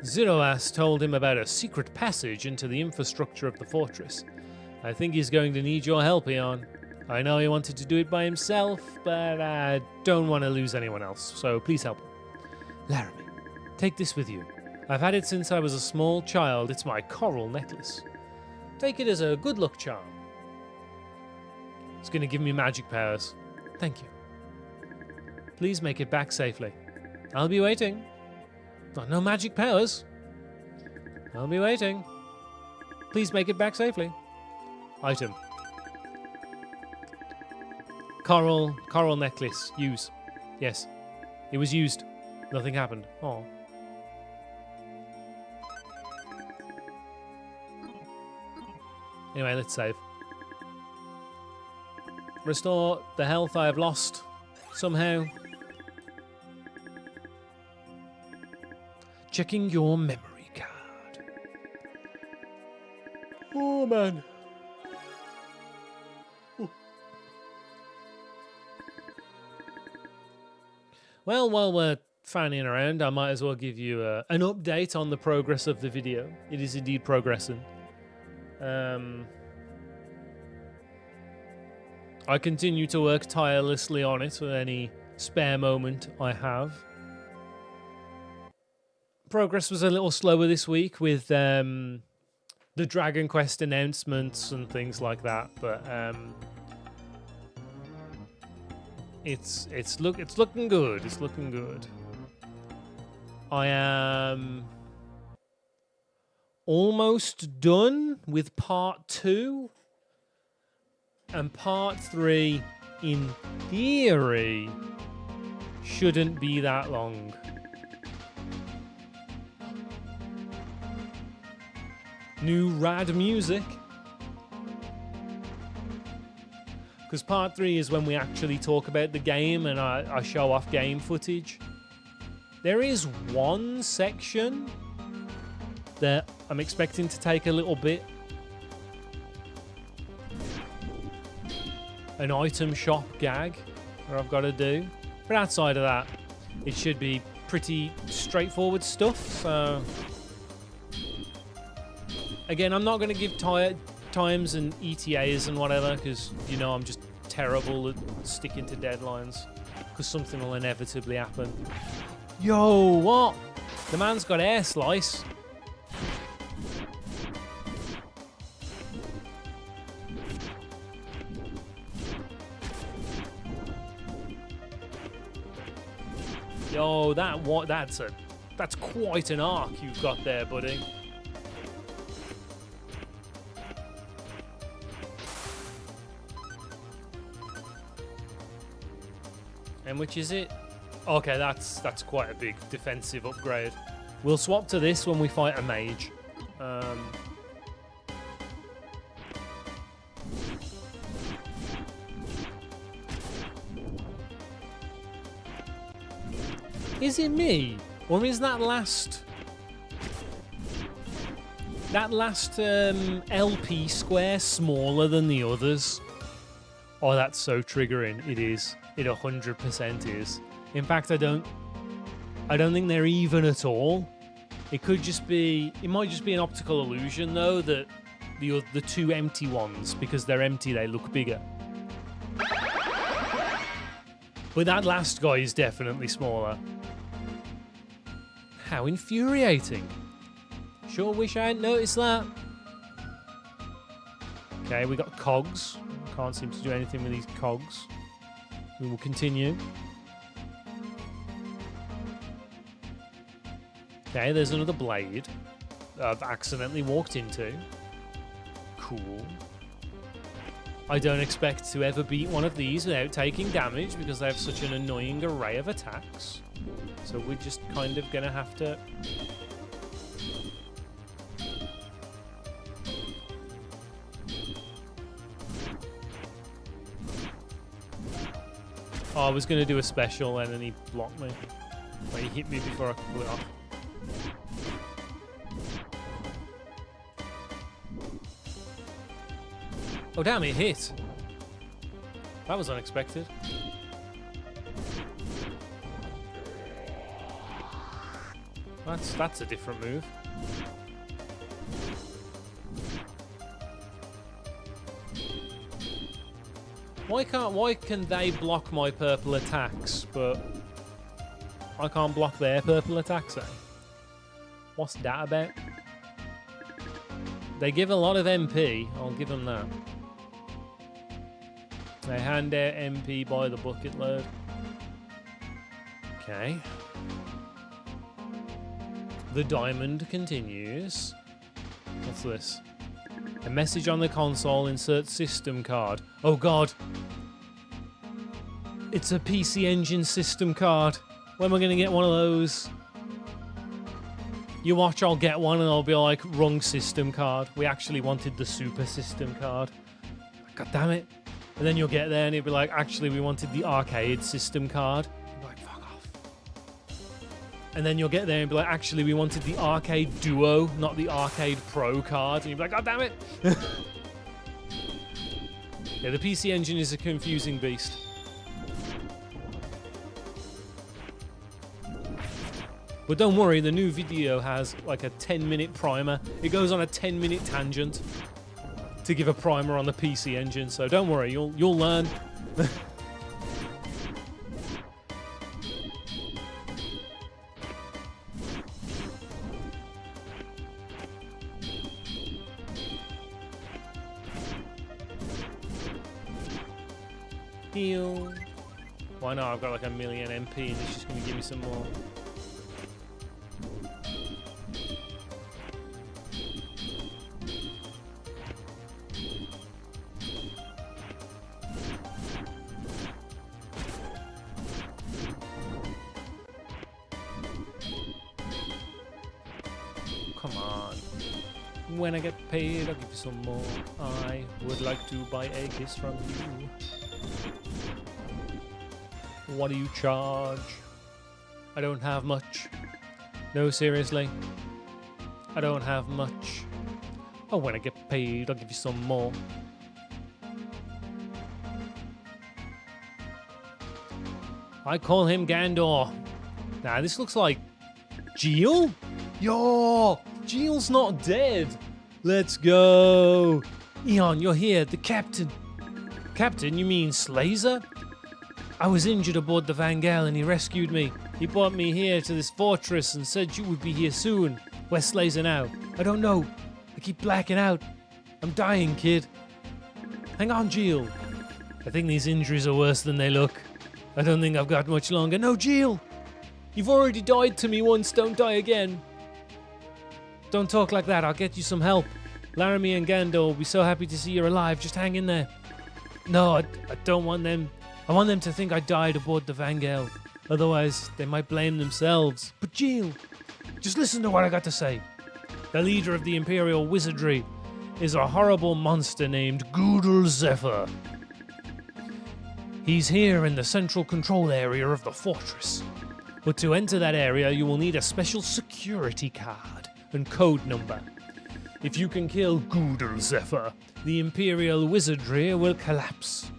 Zoroas told him about a secret passage into the infrastructure of the fortress. I think he's going to need your help, Eon. I know he wanted to do it by himself, but I don't want to lose anyone else, so please help him. Laramie, take this with you. I've had it since I was a small child. It's my coral necklace. Take it as a good luck charm. It's going to give me magic powers. Thank you. Please make it back safely. I'll be waiting. Got no magic powers. I'll be waiting. Please make it back safely. Item. Coral necklace. Use. Yes. It was used. Nothing happened. Oh. Anyway, let's save. Restore the health I have lost somehow. Checking your memory card. Oh, man. Ooh. Well, while we're fanning around, I might as well give you an update on the progress of the video. It is indeed progressing. I continue to work tirelessly on it with any spare moment I have. Progress was a little slower this week with the Dragon Quest announcements and things like that, but it's looking good. It's looking good. I am almost done with part 2, and part 3 in theory shouldn't be that long. New rad music, because part 3 is when we actually talk about the game and I show off game footage. There is one section that I'm expecting to take a little bit. An item shop gag that I've got to do. But outside of that, it should be pretty straightforward stuff. So, again, I'm not going to give times and ETAs and whatever, because, you know, I'm just terrible at sticking to deadlines, because something will inevitably happen. Yo, what? The man's got air slice. Yo, that's quite an arc you've got there, buddy. And which is it? Okay, that's quite a big defensive upgrade. We'll swap to this when we fight a mage. Is it me, or is that last LP square smaller than the others? Oh, that's so triggering. It is. It 100% is. In fact, I don't think they're even at all. It could just be. It might just be an optical illusion, though, that the two empty ones, because they're empty, they look bigger. But that last guy is definitely smaller. How infuriating. Sure wish I hadn't noticed that. Okay, we got cogs. Can't seem to do anything with these cogs. We will continue. Okay, there's another blade I've accidentally walked into. Cool. I don't expect to ever beat one of these without taking damage, because they have such an annoying array of attacks. So we're just kind of gonna have to... Oh, I was gonna do a special and then he blocked me. Well, he hit me before I could pull it off. Oh damn, it hit. That was unexpected. That's a different move. Why can they block my purple attacks, but I can't block their purple attacks, eh? What's that about? They give a lot of MP, I'll give them that. They hand out MP by the bucket load. Okay. The diamond continues. What's this? A message on the console, insert system card. Oh god. It's a PC Engine system card. When am I going to get one of those? You watch, I'll get one and I'll be like, wrong system card. We actually wanted the super system card. God damn it. And then you'll get there and it'll be like, actually, we wanted the arcade system card. You'll be like, fuck off. And then you'll get there and be like, actually, we wanted the arcade duo, not the arcade pro card. And you'll be like, God damn it. Yeah, the PC Engine is a confusing beast. But don't worry, the new video has like a 10-minute primer. It goes on a 10-minute tangent to give a primer on the PC Engine, so don't worry, you'll learn. Heal. Why not? I've got like 1,000,000 MP and it's just going to give me some more. Come on. When I get paid, I'll give you some more. I would like to buy a kiss from you. What do you charge? I don't have much. No, seriously. I don't have much. Oh, when I get paid, I'll give you some more. I call him Gandor. Nah, this looks like Geel? Yo, Geel's not dead. Let's go. Eon, you're here, the captain. Captain, you mean Slazer? I was injured aboard the Vangel and he rescued me. He brought me here to this fortress and said you would be here soon. Where's Slazer now? I don't know. I keep blacking out. I'm dying, kid. Hang on, Geel. I think these injuries are worse than they look. I don't think I've got much longer. No, Geel! You've already died to me once, don't die again. Don't talk like that, I'll get you some help. Laramie and Gandor will be so happy to see you're alive, just hang in there. No, I don't want them. I want them to think I died aboard the Vangel. Otherwise, they might blame themselves. But Geel, just listen to what I got to say. The leader of the Imperial Wizardry is a horrible monster named Goodle Zephyr. He's here in the central control area of the fortress. But to enter that area, you will need a special security card and code number. If you can kill Goodle Zephyr, the Imperial Wizardry will collapse.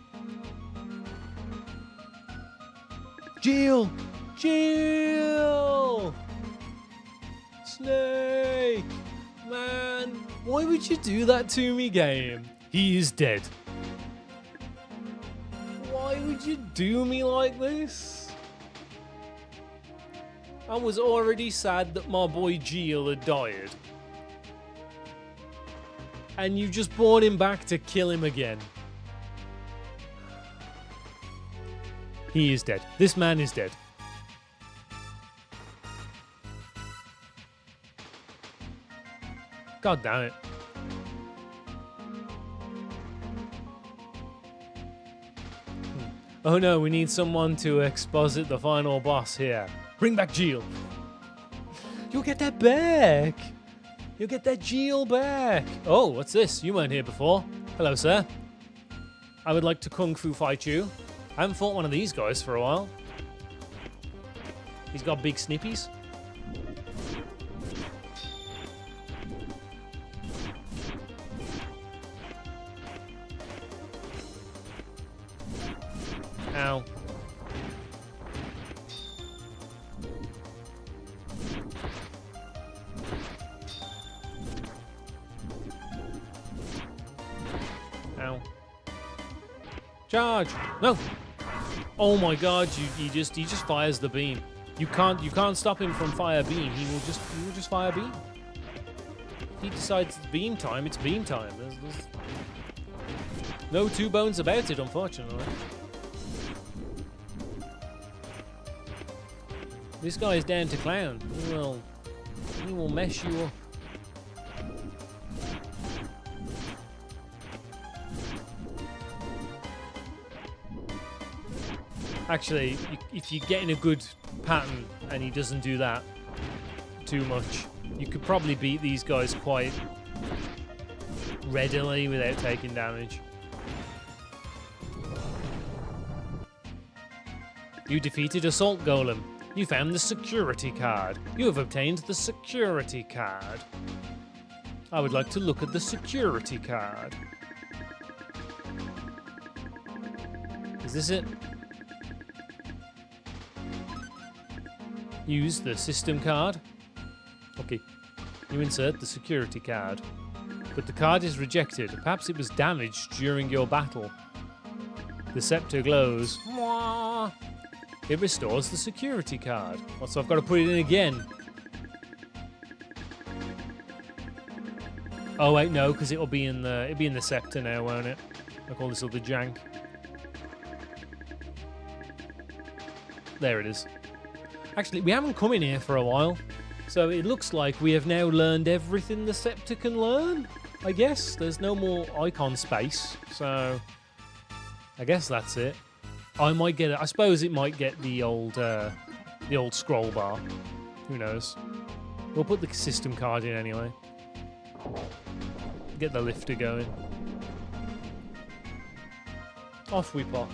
Geel! Geel! Snake! Man, why would you do that to me, game? He is dead. Why would you do me like this? I was already sad that my boy Geel had died. And you just brought him back to kill him again. He is dead. This man is dead. God damn it. Oh no, we need someone to exposit the final boss here. Bring back Geel. You'll get that back. You'll get that Geel back. Oh, what's this? You weren't here before. Hello, sir. I would like to kung fu fight you. I haven't fought one of these guys for a while. He's got big snippies. Ow. Ow. Charge! No! Oh my god, he just fires the beam. You can't stop him from fire beam. He will just fire beam. If he decides it's beam time, it's beam time. No two bones about it, unfortunately. This guy is down to clown. He will mess you up. Actually, if you get in a good pattern and he doesn't do that too much, you could probably beat these guys quite readily without taking damage. You defeated Assault Golem. You found the security card. You have obtained the security card. I would like to look at the security card. Is this it? Use the system card. Okay. You insert the security card. But the card is rejected. Perhaps it was damaged during your battle. The scepter glows. Mwah. It restores the security card. So I've got to put it in again. Oh wait, no, because it'll be in the scepter now, won't it? Like all this other jank. There it is. Actually, we haven't come in here for a while, so it looks like we have now learned everything the scepter can learn. I guess there's no more icon space, so I guess that's it. I might get it. I suppose it might get the old scroll bar. Who knows? We'll put the system card in anyway. Get the lifter going. Off we pop.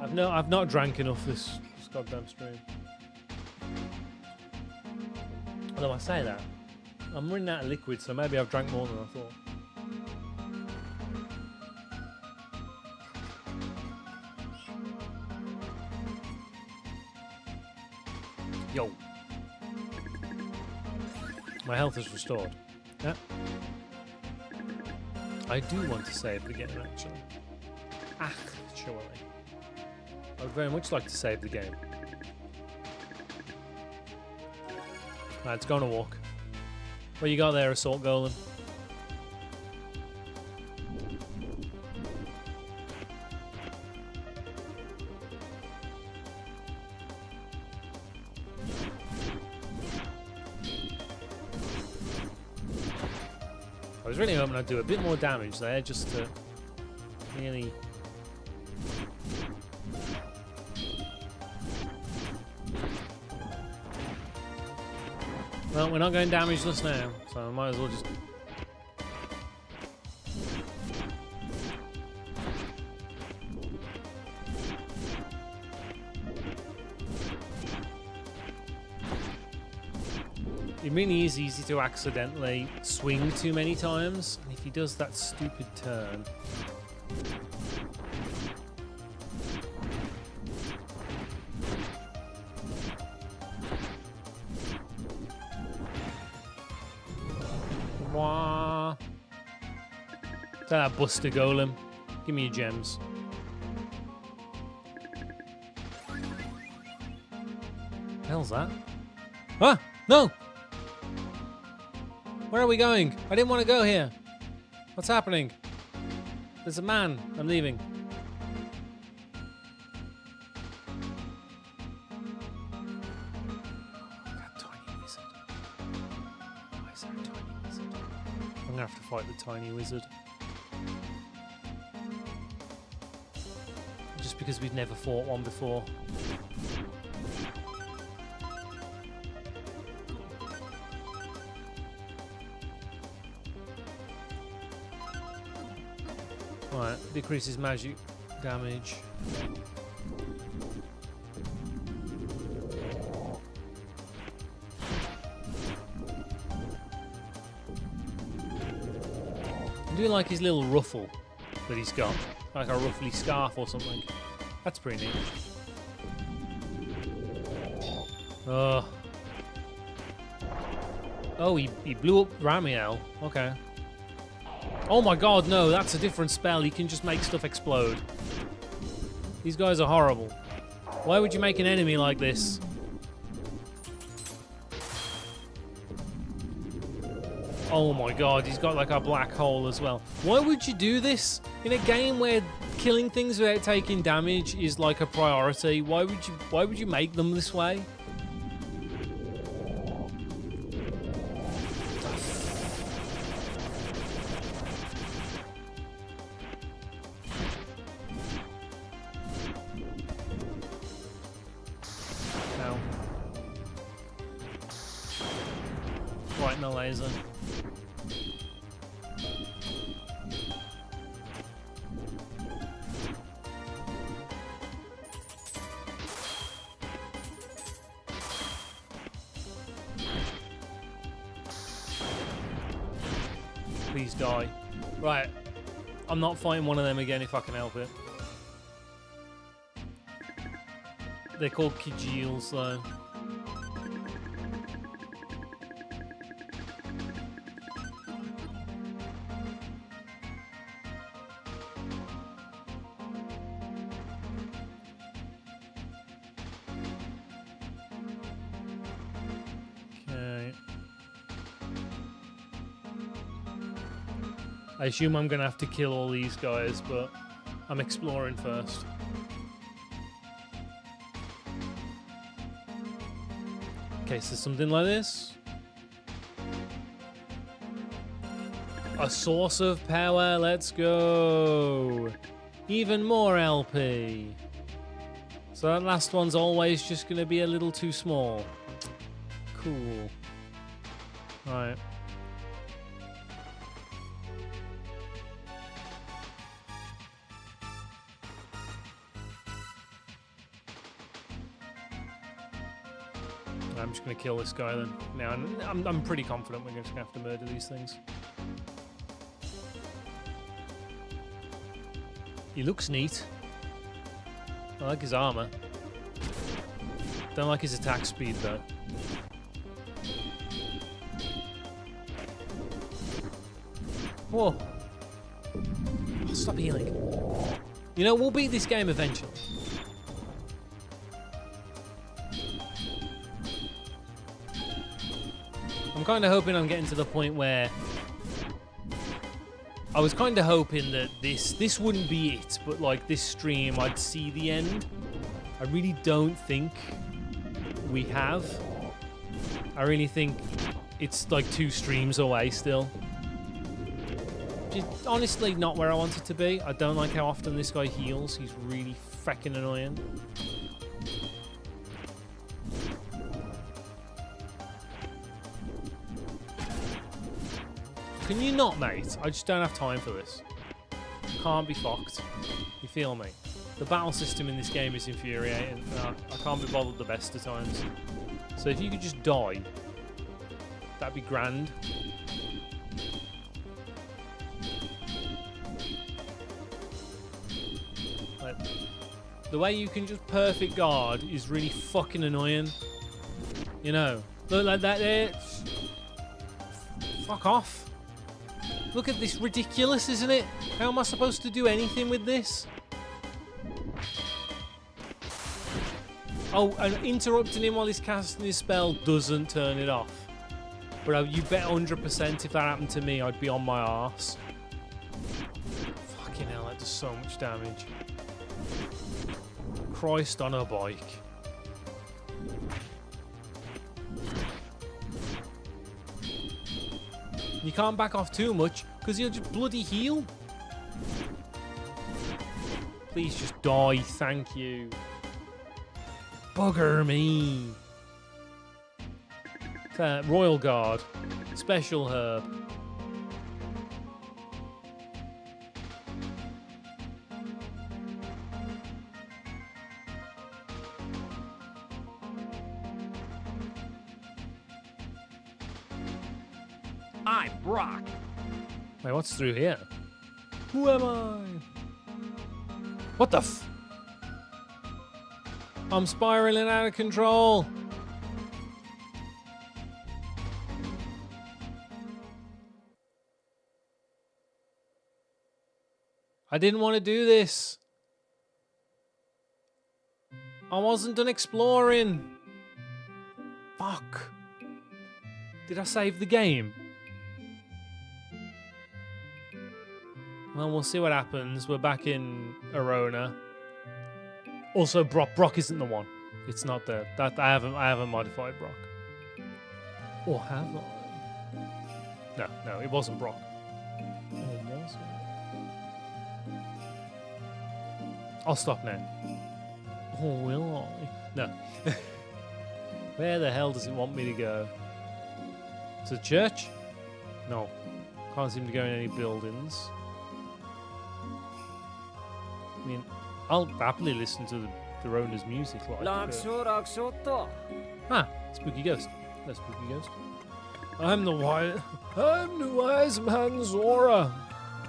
I've not drank enough this goddamn stream. Although I say that, I'm running out of liquid, so maybe I've drank more than I thought. Yo. My health is restored. Yeah. I do want to save the game, actually. Actually. I would very much like to save the game. Right, let's go on a walk. What you got there, Assault Golem? I was really hoping I'd do a bit more damage there, just to really... Well, we're not going damageless now, so I might as well just... It really is easy to accidentally swing too many times, and if he does that stupid turn... That Buster Golem. Give me your gems. The hell's that? Ah! No! Where are we going? I didn't want to go here. What's happening? There's a man. I'm leaving. That tiny wizard. Why is there a tiny wizard? I'm gonna have to fight the tiny wizard. Just because we've never fought one before. Right, decreases magic damage. I do like his little ruffle that he's got. Like a ruffly scarf or something. That's pretty neat. Oh, he blew up Ramiel. Okay. Oh my god, no, that's a different spell. He can just make stuff explode. These guys are horrible. Why would you make an enemy like this? Oh my god, he's got like a black hole as well. Why would you do this? In a game where killing things without taking damage is like a priority, why would you make them this way? Ow. Right in the laser. Please die. Right. I'm not fighting one of them again if I can help it. They're called Kijeels though. Okay. I assume I'm gonna have to kill all these guys, but I'm exploring first. Okay, so something like this. A source of power, let's go. Even more LP. So that last one's always just gonna be a little too small. Cool. Right. I'm just going to kill this guy then. Now, I'm pretty confident we're just going to have to murder these things. He looks neat. I like his armor. Don't like his attack speed though. Whoa. Oh, stop healing. You know, we'll beat this game eventually. I'm kind of hoping I'm getting to the point where I was kind of hoping that this wouldn't be it, but like this stream I'd see the end. I really don't think we have. I really think it's like 2 streams away still. Just honestly not where I want it to be. I don't like how often this guy heals. He's really freaking annoying. Can you not, mate? I just don't have time for this. Can't be fucked. You feel me? The battle system in this game is infuriating. I can't be bothered the best of times. So if you could just die, that'd be grand. Like, the way you can just perfect guard is really fucking annoying. You know, look like that there. Fuck off. Look at this, ridiculous, isn't it? How am I supposed to do anything with this? Oh, and interrupting him while he's casting his spell doesn't turn it off. But you bet 100% if that happened to me, I'd be on my arse. Fucking hell, that does so much damage. Christ on a bike. You can't back off too much, because he'll just bloody heal. Please just die, thank you. Bugger me. Royal Guard. Special herb. I'm Brock. Wait, what's through here? Who am I? What the f? I'm spiraling out of control. I didn't want to do this. I wasn't done exploring. Fuck. Did I save the game? Well, we'll see what happens. We're back in Arona. Also, Brock isn't the one. It's not there. That I haven't modified Brock. Or have I? No, it wasn't Brock. Or was it? I'll stop now. Or will I? No. Where the hell does it want me to go? To the church? No. Can't seem to go in any buildings. I mean, I'll happily listen to the Rona's music like. Spooky ghost. No spooky ghost. I'm the wise man Zora.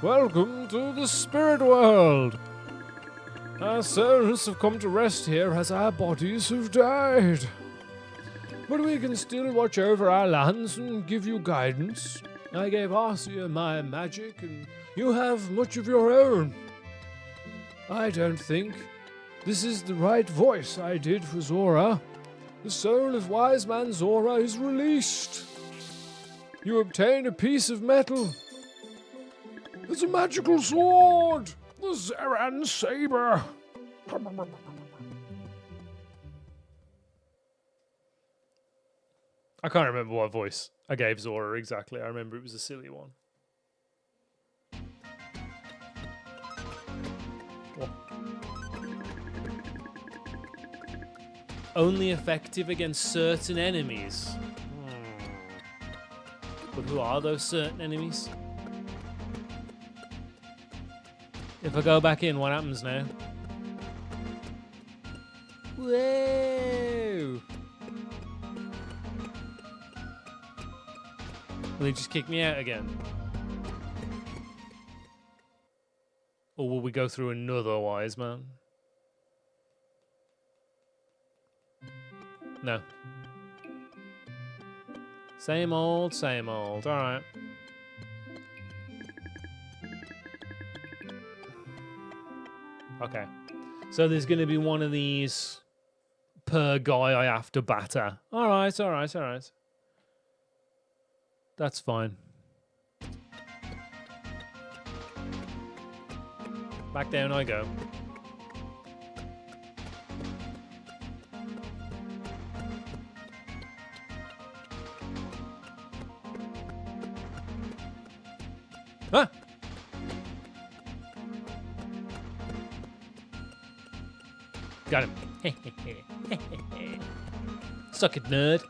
Welcome to the spirit world. Our souls have come to rest here as our bodies have died. But we can still watch over our lands and give you guidance. I gave Arcia my magic, and you have much of your own. I don't think this is the right voice I did for Zora. The soul of wise man Zora is released. You obtain a piece of metal. It's a magical sword, the Zeran Saber. I can't remember what voice I gave Zora exactly. I remember it was a silly one. What? Only effective against certain enemies. But who are those certain enemies? If I go back in, what happens now? Whoa! Will they just kick me out again? Or will we go through another wise man? No. Same old, same old. Alright. Okay. So there's going to be one of these per guy I have to batter. Alright, alright, alright. That's fine. Back down I go. Huh? Got him. Suck it, nerd.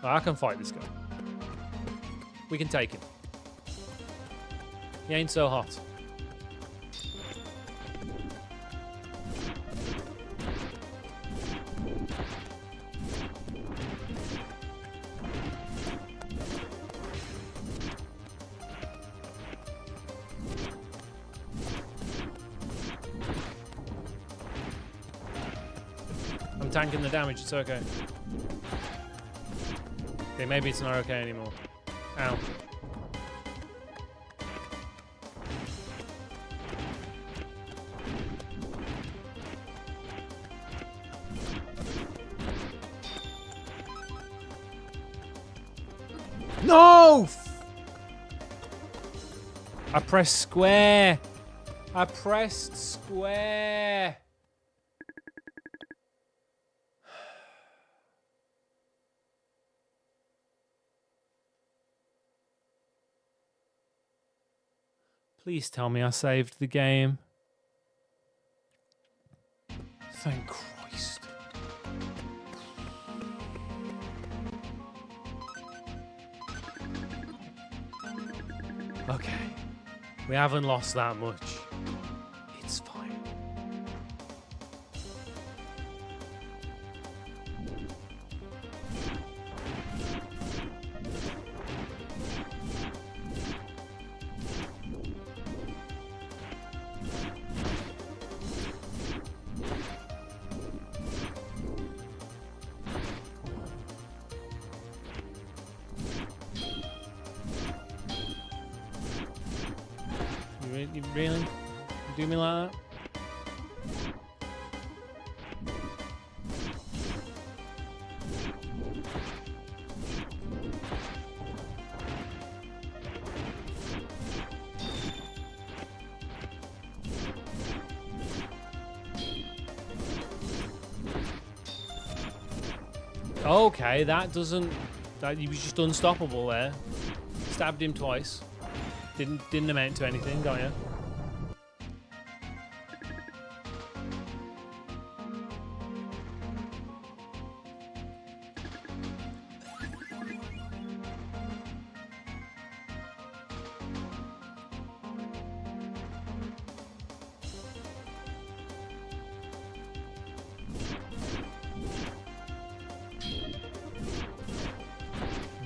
Oh, I can fight this guy. We can take him. He ain't so hot. I'm tanking the damage, it's okay. Okay, maybe it's not okay anymore. Ow. No! I pressed square. I pressed square. Please tell me I saved the game. Thank Christ. Okay. We haven't lost that much. It's fine. You really do me like that? Okay, that doesn't... That, he was just unstoppable there. Stabbed him twice. Didn't amount to anything, got ya?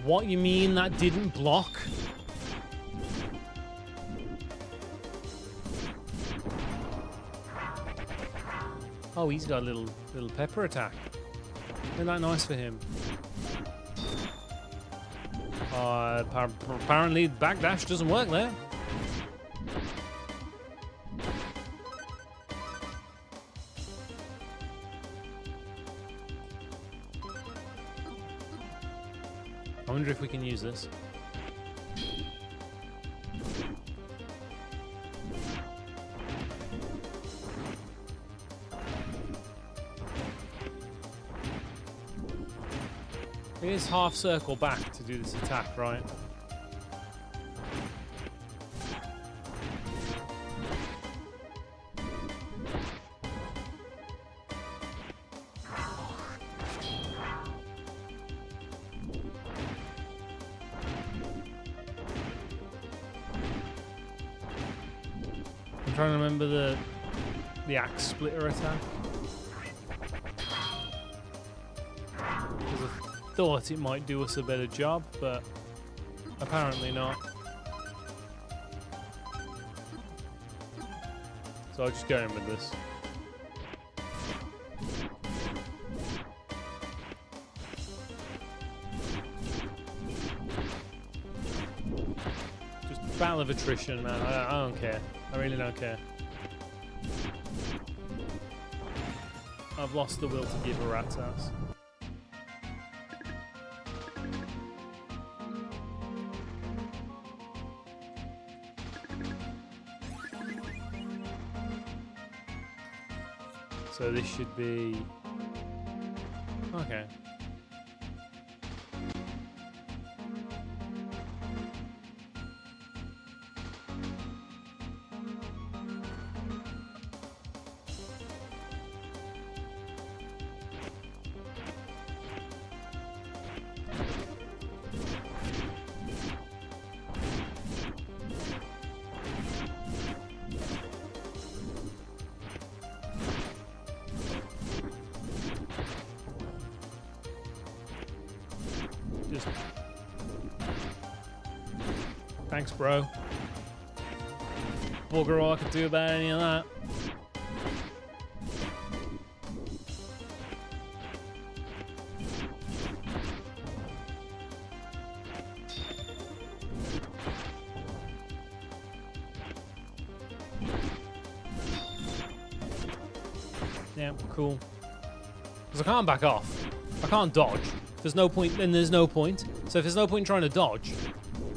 What you mean that didn't block? Oh, he's got a little pepper attack. Isn't that nice for him? Apparently backdash doesn't work there. I wonder if we can use this. It is half circle back to do this attack, right? I'm trying to remember the axe splitter attack. Thought it might do us a better job, but apparently not. So I'll just go in with this. Just battle of attrition, man. I don't care. I really don't care. I've lost the will to give a rat's ass. So this should be... Okay. Just... Thanks, bro. Bugger all I could do about any of that. Yeah, cool. Because I can't back off. I can't dodge. There's no point, then there's no point. So if there's no point in trying to dodge,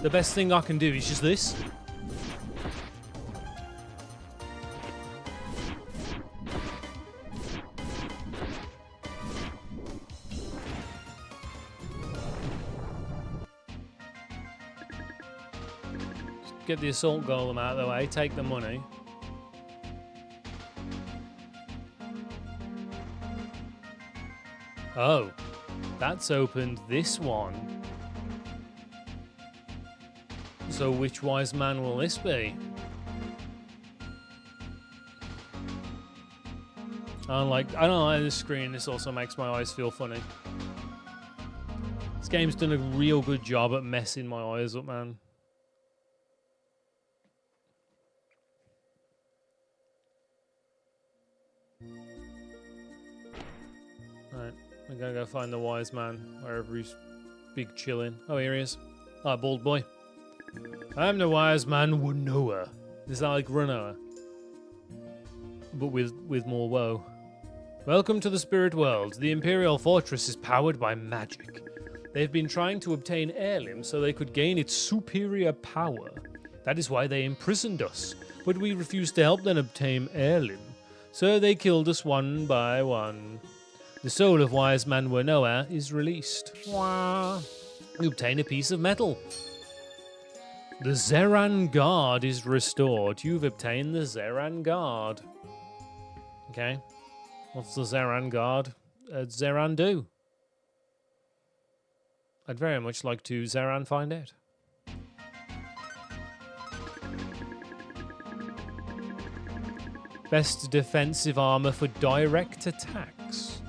the best thing I can do is just this. Just get the assault golem out of the way, take the money. Oh. That's opened this one. So which wise man will this be? I don't like this screen. This also makes my eyes feel funny. This game's done a real good job at messing my eyes up, man. Alright. I'm gonna go find the wise man, wherever he's big chilling. Oh, here he is. Ah, bald boy. I'm the wise man Wanoa. Is that like Ranoa? But with more woe. Welcome to the spirit world. The Imperial Fortress is powered by magic. They've been trying to obtain heirloom so they could gain its superior power. That is why they imprisoned us. But we refused to help them obtain heirloom. So they killed us one by one. The soul of wise man Wanoa is released. Wah. You obtain a piece of metal. The Zeran Guard is restored. You've obtained the Zeran Guard. Okay. What's the Zeran Guard? Zeran do? I'd very much like to Zeran find out. Best defensive armor for direct attacks.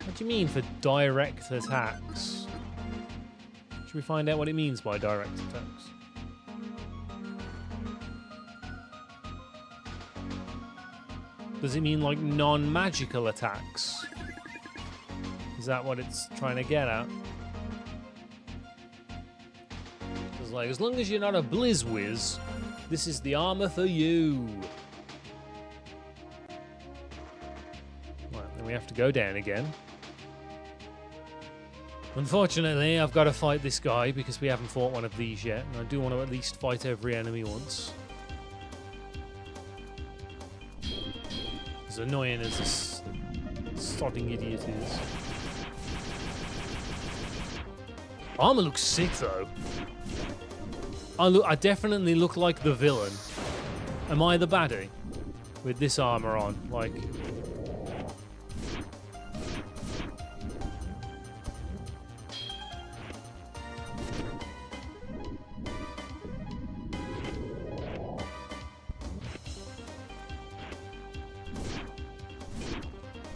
What do you mean for direct attacks? Should we find out what it means by direct attacks? Does it mean like non-magical attacks? Is that what it's trying to get at? It's like, as long as you're not a Blizzwiz, this is the armor for you. Right, then we have to go down again. Unfortunately, I've got to fight this guy because we haven't fought one of these yet, and I do want to at least fight every enemy once. As annoying as this sodding idiot is. Armor looks sick though. I definitely look like the villain. Am I the baddie? With this armor on, like...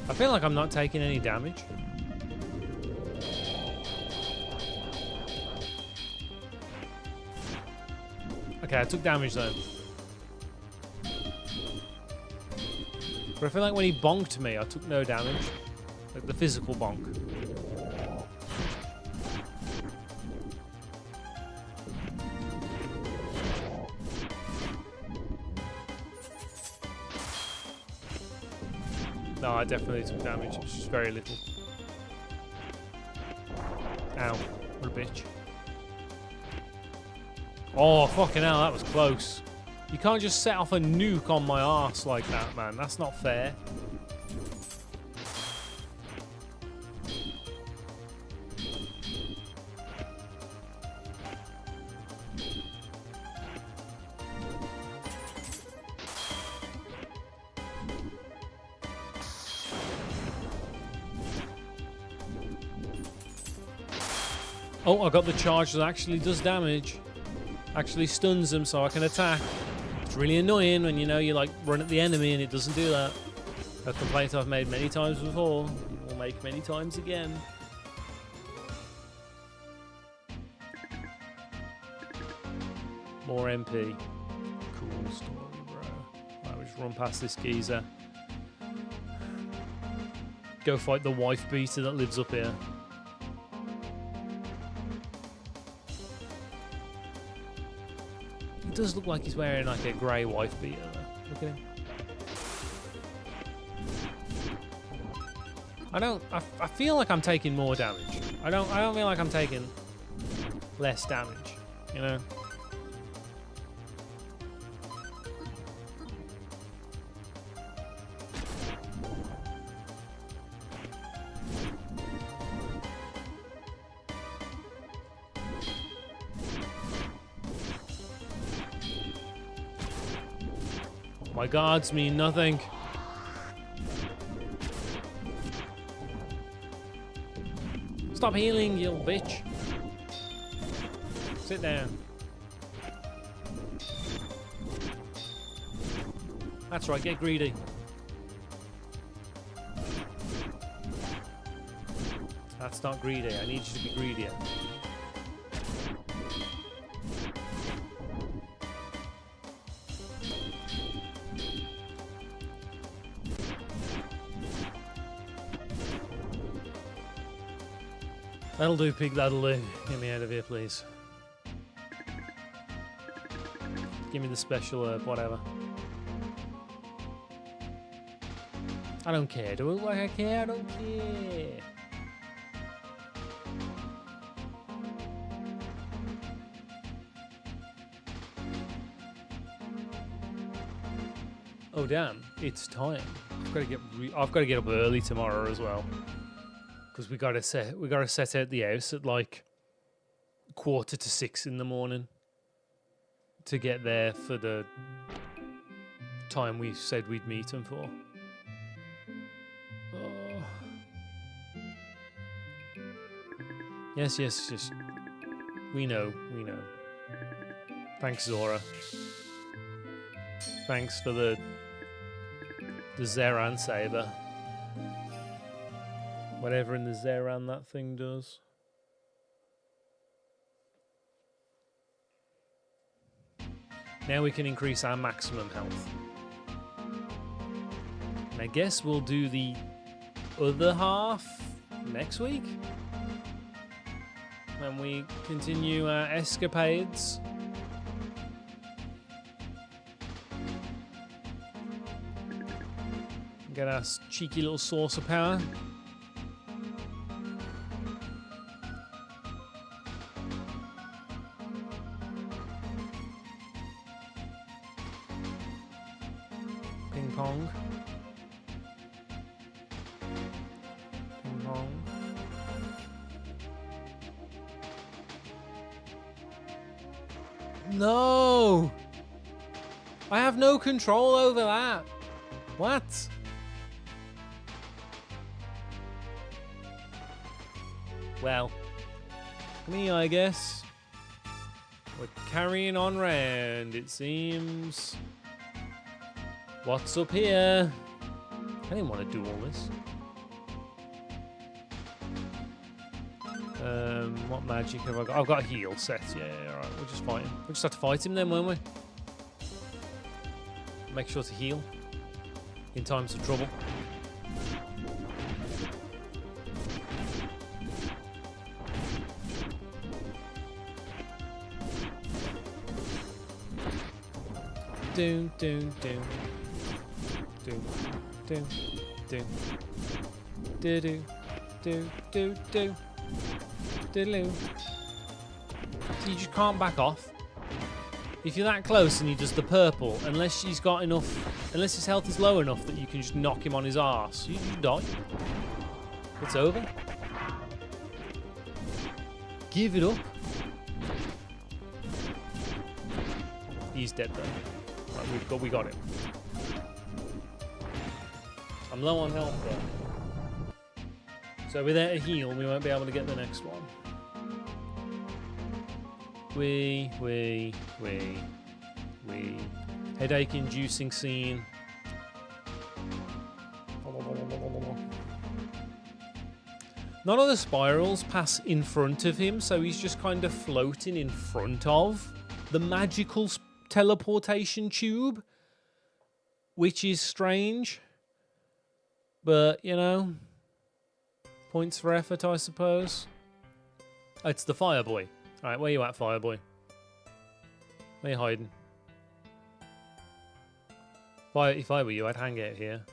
I feel like I'm not taking any damage. Okay, I took damage then. But I feel like when he bonked me, I took no damage. Like the physical bonk. No, I definitely took damage. It's just very little. Ow. What a bitch. Oh, fucking hell, that was close. You can't just set off a nuke on my arse like that, man. That's not fair. Oh, I got the charge that actually does damage. Actually stuns them so I can attack. It's really annoying when, you know, you like run at the enemy and it doesn't do that. A complaint I've made many times before. Will make many times again. More MP. Cool story, bro. Right, we just run past this geezer. Go fight the wife beater that lives up here. It does look like he's wearing like a grey wife beater though. Look at him. I feel like I'm taking more damage. I don't feel like I'm taking less damage, you know? My guards mean nothing. Stop healing, you little bitch. Sit down. That's right, get greedy. That's not greedy. I need you to be greedier. That'll do, pig, that'll do. Get me out of here, please. Give me the special herb, whatever. I don't care. Do I look like I care? I don't care. Oh damn! It's time. I've got to get up early tomorrow as well, because we got to set out the house at like 5:45 in the morning to get there for the time we said we'd meet them for. Oh. Yes. We know. Thanks, Zora. Thanks for the Zeran saber. Whatever in the Zeran that thing does. Now we can increase our maximum health. And I guess we'll do the other half next week, when we continue our escapades. Get our cheeky little source of power. Ping pong. Ping pong. No! I have no control over that. What? Well, me, I guess. We're carrying on round, it seems. What's up here? I didn't want to do all this. What magic have I got? I've got a heal set. Yeah, alright, we'll just fight him. We'll just have to fight him then, won't we? Make sure to heal in times of trouble. Do do do do do do do do do do do do. You just can't back off. If you're that close and he does the purple, unless he's got enough, unless his health is low enough that you can just knock him on his arse, you die. It's over. Give it up. He's dead though. Right, we got it. I'm low on health though. So without a heal, we won't be able to get the next one. Headache-inducing scene. None of the spirals pass in front of him, so he's just kind of floating in front of the magical teleportation tube, which is strange. But, you know, points for effort, I suppose. Oh, it's the Fireboy. Alright, where you at, Fireboy? Where you hiding? If I were you, I'd hang out here.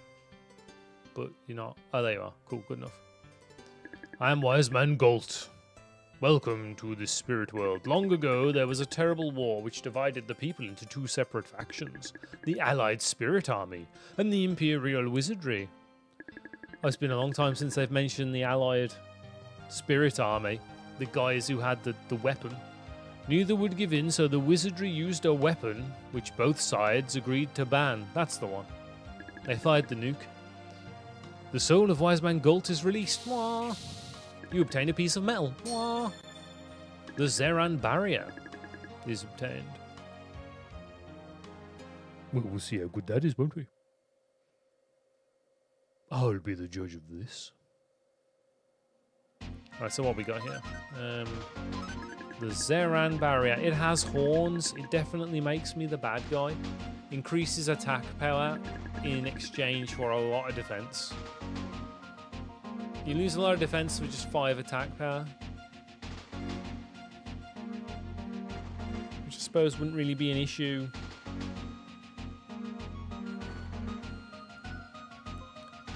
But you're not. Oh, there you are. Cool, good enough. I am Wise Man Galt. Welcome to the spirit world. Long ago, there was a terrible war which divided the people into two separate factions. The Allied Spirit Army and the Imperial Wizardry. Oh, it's been a long time since they've mentioned the Allied Spirit Army. The guys who had the weapon. Neither would give in, so the Wizardry used a weapon, which both sides agreed to ban. That's the one. They fired the nuke. The soul of Wise Man Galt is released. Wah. You obtain a piece of metal. Wah. The Zeran barrier is obtained. Well, we'll see how good that is, won't we? I'll be the judge of this. Right, so what we got here? The Zeran barrier. It has horns. It definitely makes me the bad guy. Increases attack power in exchange for a lot of defense. You lose a lot of defense with just 5 attack power. Which I suppose wouldn't really be an issue.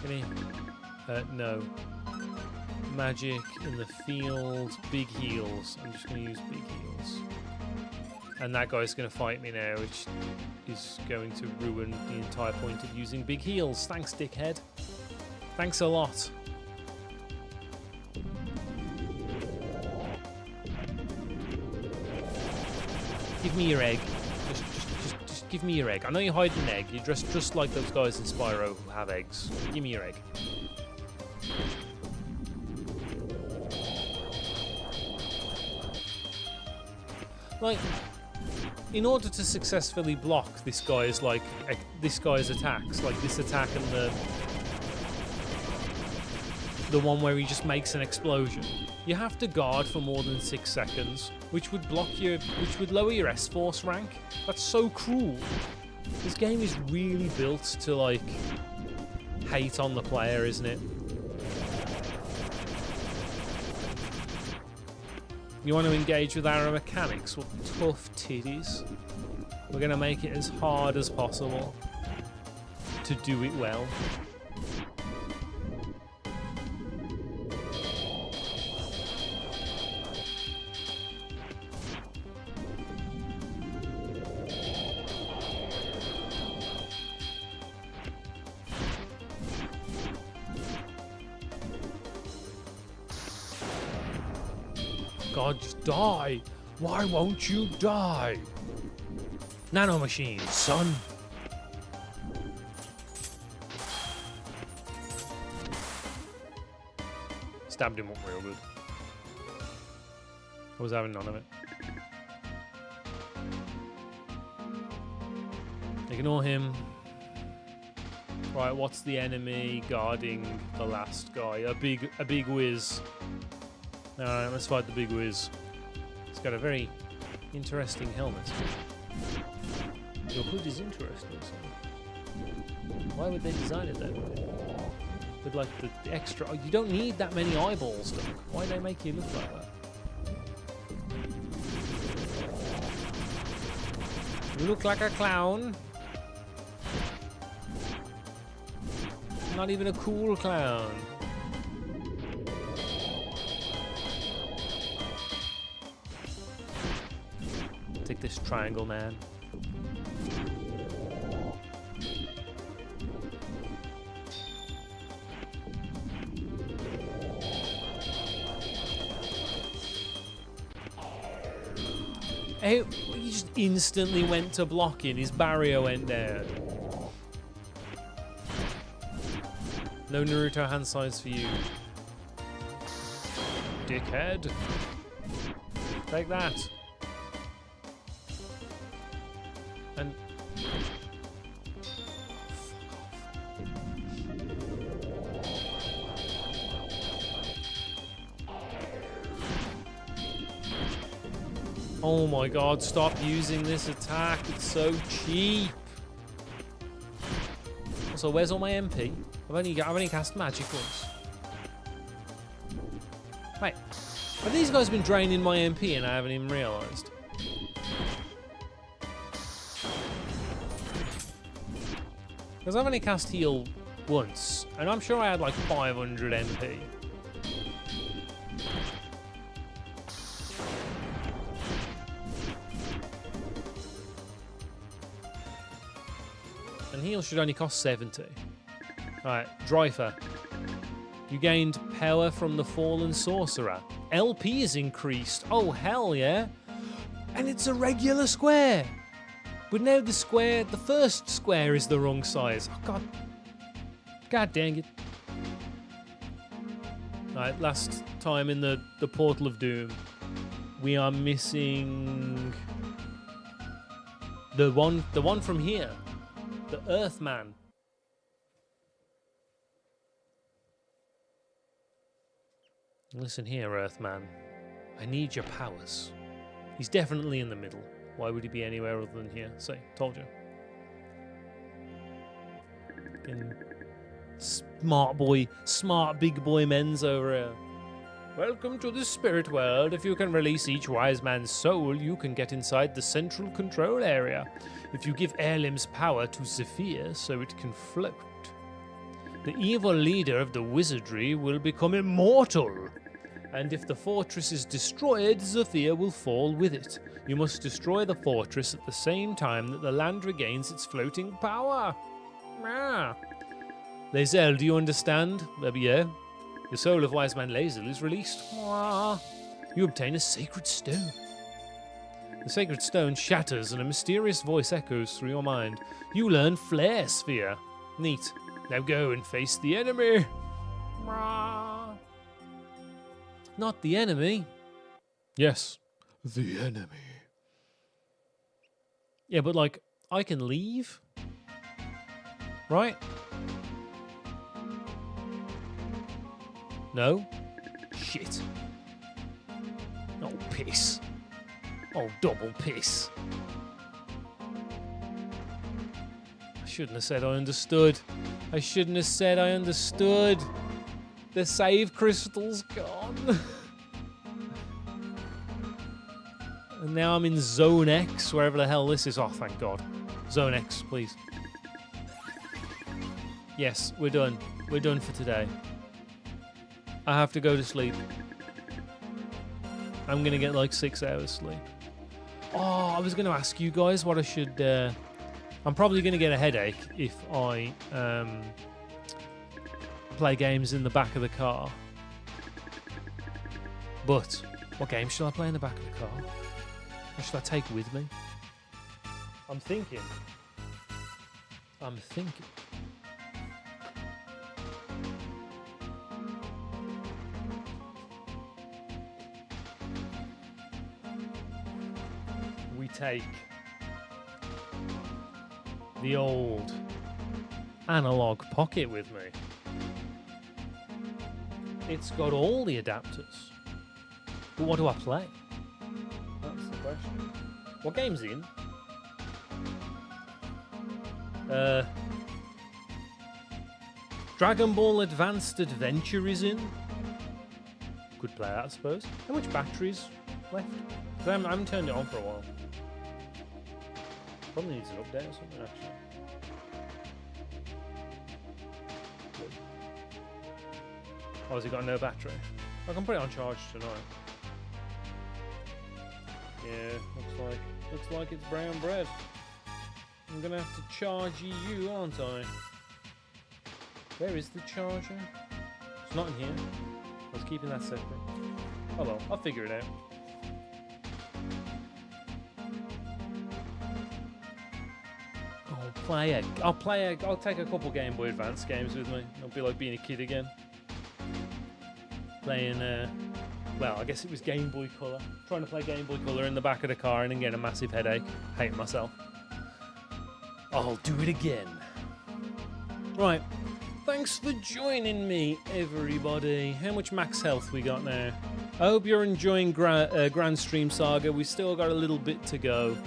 Any? No. Magic in the field. Big heals. I'm just going to use big heals. And that guy's going to fight me now, which is going to ruin the entire point of using big heals. Thanks, dickhead. Thanks a lot. Give me your egg. Just give me your egg. I know you hide an egg. You're dressed just like those guys in Spyro who have eggs. Give me your egg. Like, in order to successfully block this guy's attacks, like this attack and the one where he just makes an explosion, you have to guard for more than 6 seconds, which would lower your S-Force rank. That's so cruel. This game is really built to, like, hate on the player, isn't it? You want to engage with our mechanics? Well, tough titties. We're going to make it as hard as possible to do it well. God, just die! Why won't you die? Nanomachines, son! Stabbed him up real good. I was having none of it. Ignore him. Right, what's the enemy guarding the last guy? A big whiz. Alright, let's fight the big whiz. It's got a very interesting helmet. Your hood is interesting, so why would they design it that way? With like the extra... Oh, you don't need that many eyeballs, Doc. Why do they make you look like that? You look like a clown. Not even a cool clown. Take this triangle, man. Hey, he just instantly went to blocking. His barrier went down. No Naruto hand signs for you. Dickhead. Take that. And... oh my god, stop using this attack. It's so cheap. So where's all my MP? I've only cast magic once. Wait, have these guys been draining my MP and I haven't even realised? Because I've only cast heal once, and I'm sure I had like 500 MP. And heal should only cost 70. Alright, Dryfer. You gained power from the fallen sorcerer. LP is increased. Oh, hell yeah. And it's a regular square. But now the first square is the wrong size. Oh, God. God dang it. Alright, last time in the Portal of Doom. We are missing... the one from here. The Earthman. Listen here, Earthman. I need your powers. He's definitely in the middle. Why would he be anywhere other than here? See, told you. Fucking smart big boy men's over here. Welcome to the spirit world. If you can release each wise man's soul, you can get inside the central control area. If you give Airlim's power to Zephyr so it can float, the evil leader of the wizardry will become immortal. And if the fortress is destroyed, Zephyr will fall with it. You must destroy the fortress at the same time that the land regains its floating power. Ah. Lae'zel, do you understand? Yeah. The soul of Wise Man Lae'zel is released. Ah. You obtain a sacred stone. The sacred stone shatters and a mysterious voice echoes through your mind. You learn Flare Sphere. Neat. Now go and face the enemy. Ah. Not the enemy. Yes, the enemy. Yeah, but like, I can leave. Right? No? Shit. Oh, piss. Oh, double piss. I shouldn't have said I understood. I shouldn't have said I understood. The save crystal's gone. And now I'm in Zone X, wherever the hell this is. Oh, thank God. Zone X, please. Yes, we're done. We're done for today. I have to go to sleep. I'm going to get like 6 hours sleep. Oh, I was going to ask you guys what I should... I'm probably going to get a headache if I play games in the back of the car. But what game should I play in the back of the car? What should I take with me? I'm thinking. We take the old analog pocket with me. It's got all the adapters. But what do I play? That's the question. What game's in? Dragon Ball Advanced Adventure is in. Could play that, I suppose. How much battery's left? Because I haven't turned it on for a while. Probably needs an update or something, actually. Oh, has it got no battery? I can put it on charge tonight. Yeah, looks like it's brown bread. I'm gonna have to charge you, aren't I? Where is the charger? It's not in here. I was keeping that separate. Oh well, I'll figure it out. I'll take a couple Game Boy Advance games with me. It'll be like being a kid again. Playing, well, I guess it was Game Boy Color. Trying to play Game Boy Color in the back of the car and then get a massive headache. Hating myself. I'll do it again. Right. Thanks for joining me, everybody. How much max health we got now? I hope you're enjoying Granstream Saga. We've still got a little bit to go.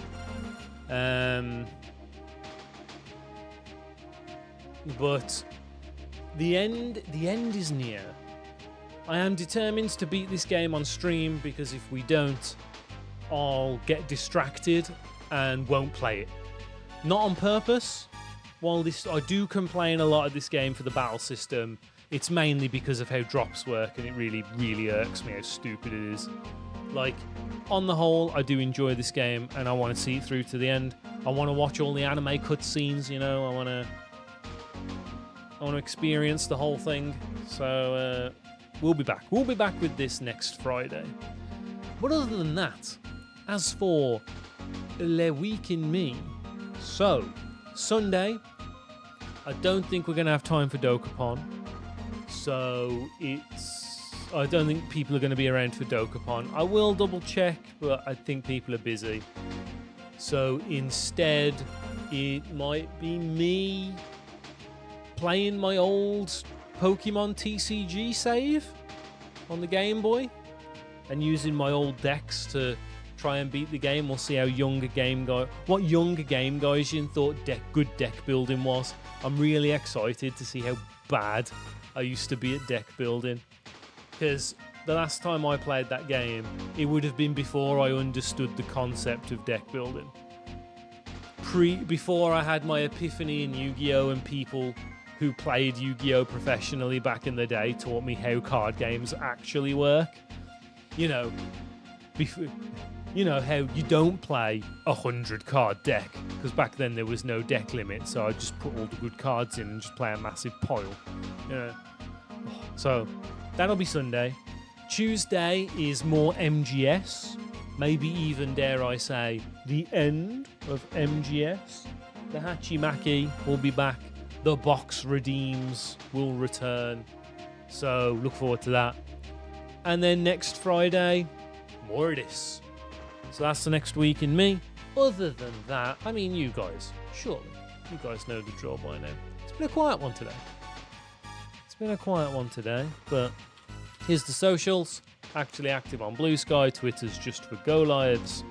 But the end is near. I am determined to beat this game on stream because if we don't, I'll get distracted and won't play it. Not on purpose. While I do complain a lot of this game for the battle system, it's mainly because of how drops work, and it really, really irks me how stupid it is. Like, on the whole, I do enjoy this game, and I want to see it through to the end. I want to watch all the anime cutscenes, you know. I want to experience the whole thing. So we'll be back. We'll be back with this next Friday. But other than that, as for Le Week in Me, so Sunday, I don't think we're going to have time for Dokapon. So I don't think people are going to be around for Dokapon. I will double check, but I think people are busy. So instead, it might be me playing my old Pokemon TCG save on the Game Boy and using my old decks to try and beat the game. We'll see how what younger game guys you thought good deck building was. I'm really excited to see how bad I used to be at deck building, because the last time I played that game, it would have been before I understood the concept of deck building. Before I had my epiphany in Yu-Gi-Oh! And people who played Yu-Gi-Oh! Professionally back in the day taught me how card games actually work. you know, you know how you don't play 100-card deck, because back then there was no deck limit, so I just put all the good cards in and just play a massive pile. You know. So that'll be Sunday. Tuesday is more MGS, maybe even, dare I say, the end of MGS. The Hachimaki will be back. The box redeems will return. So look forward to that. And then next Friday, more of this. So that's the next week in me. Other than that, I mean, you guys, surely, you guys know the drill by now. It's been a quiet one today. But here's the socials. Actually active on Bluesky. Twitter's just for Go Lives.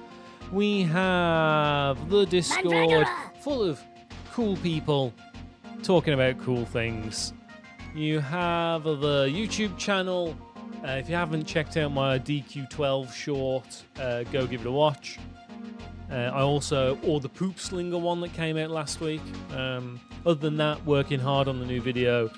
We have the Discord full of cool people talking about cool things. You have the YouTube channel. If you haven't checked out my DQ12 short, go give it a watch. I also, or the Poop Slinger one that came out last week. Other than that, working hard on the new video.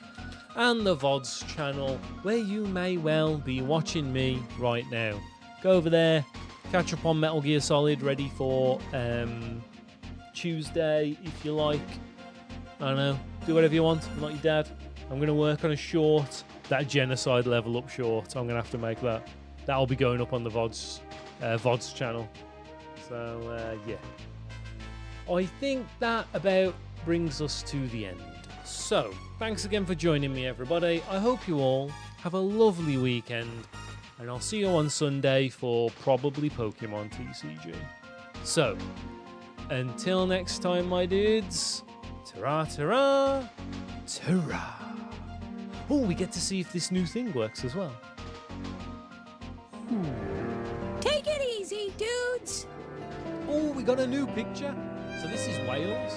And the VODs channel, where you may well be watching me right now. Go over there, catch up on Metal Gear Solid, ready for Tuesday, if you like. I don't know, do whatever you want, I'm not your dad. I'm going to work on a short, that genocide level up short. I'm going to have to make that. That'll be going up on the VODs channel. So, yeah. I think that about brings us to the end. So, thanks again for joining me, everybody. I hope you all have a lovely weekend, and I'll see you on Sunday for probably Pokemon TCG. So, until next time, my dudes, ta-ra, ta-ra, ta-ra. Oh, we get to see if this new thing works as well. Take it easy, dudes. Oh, we got a new picture. So this is Wales.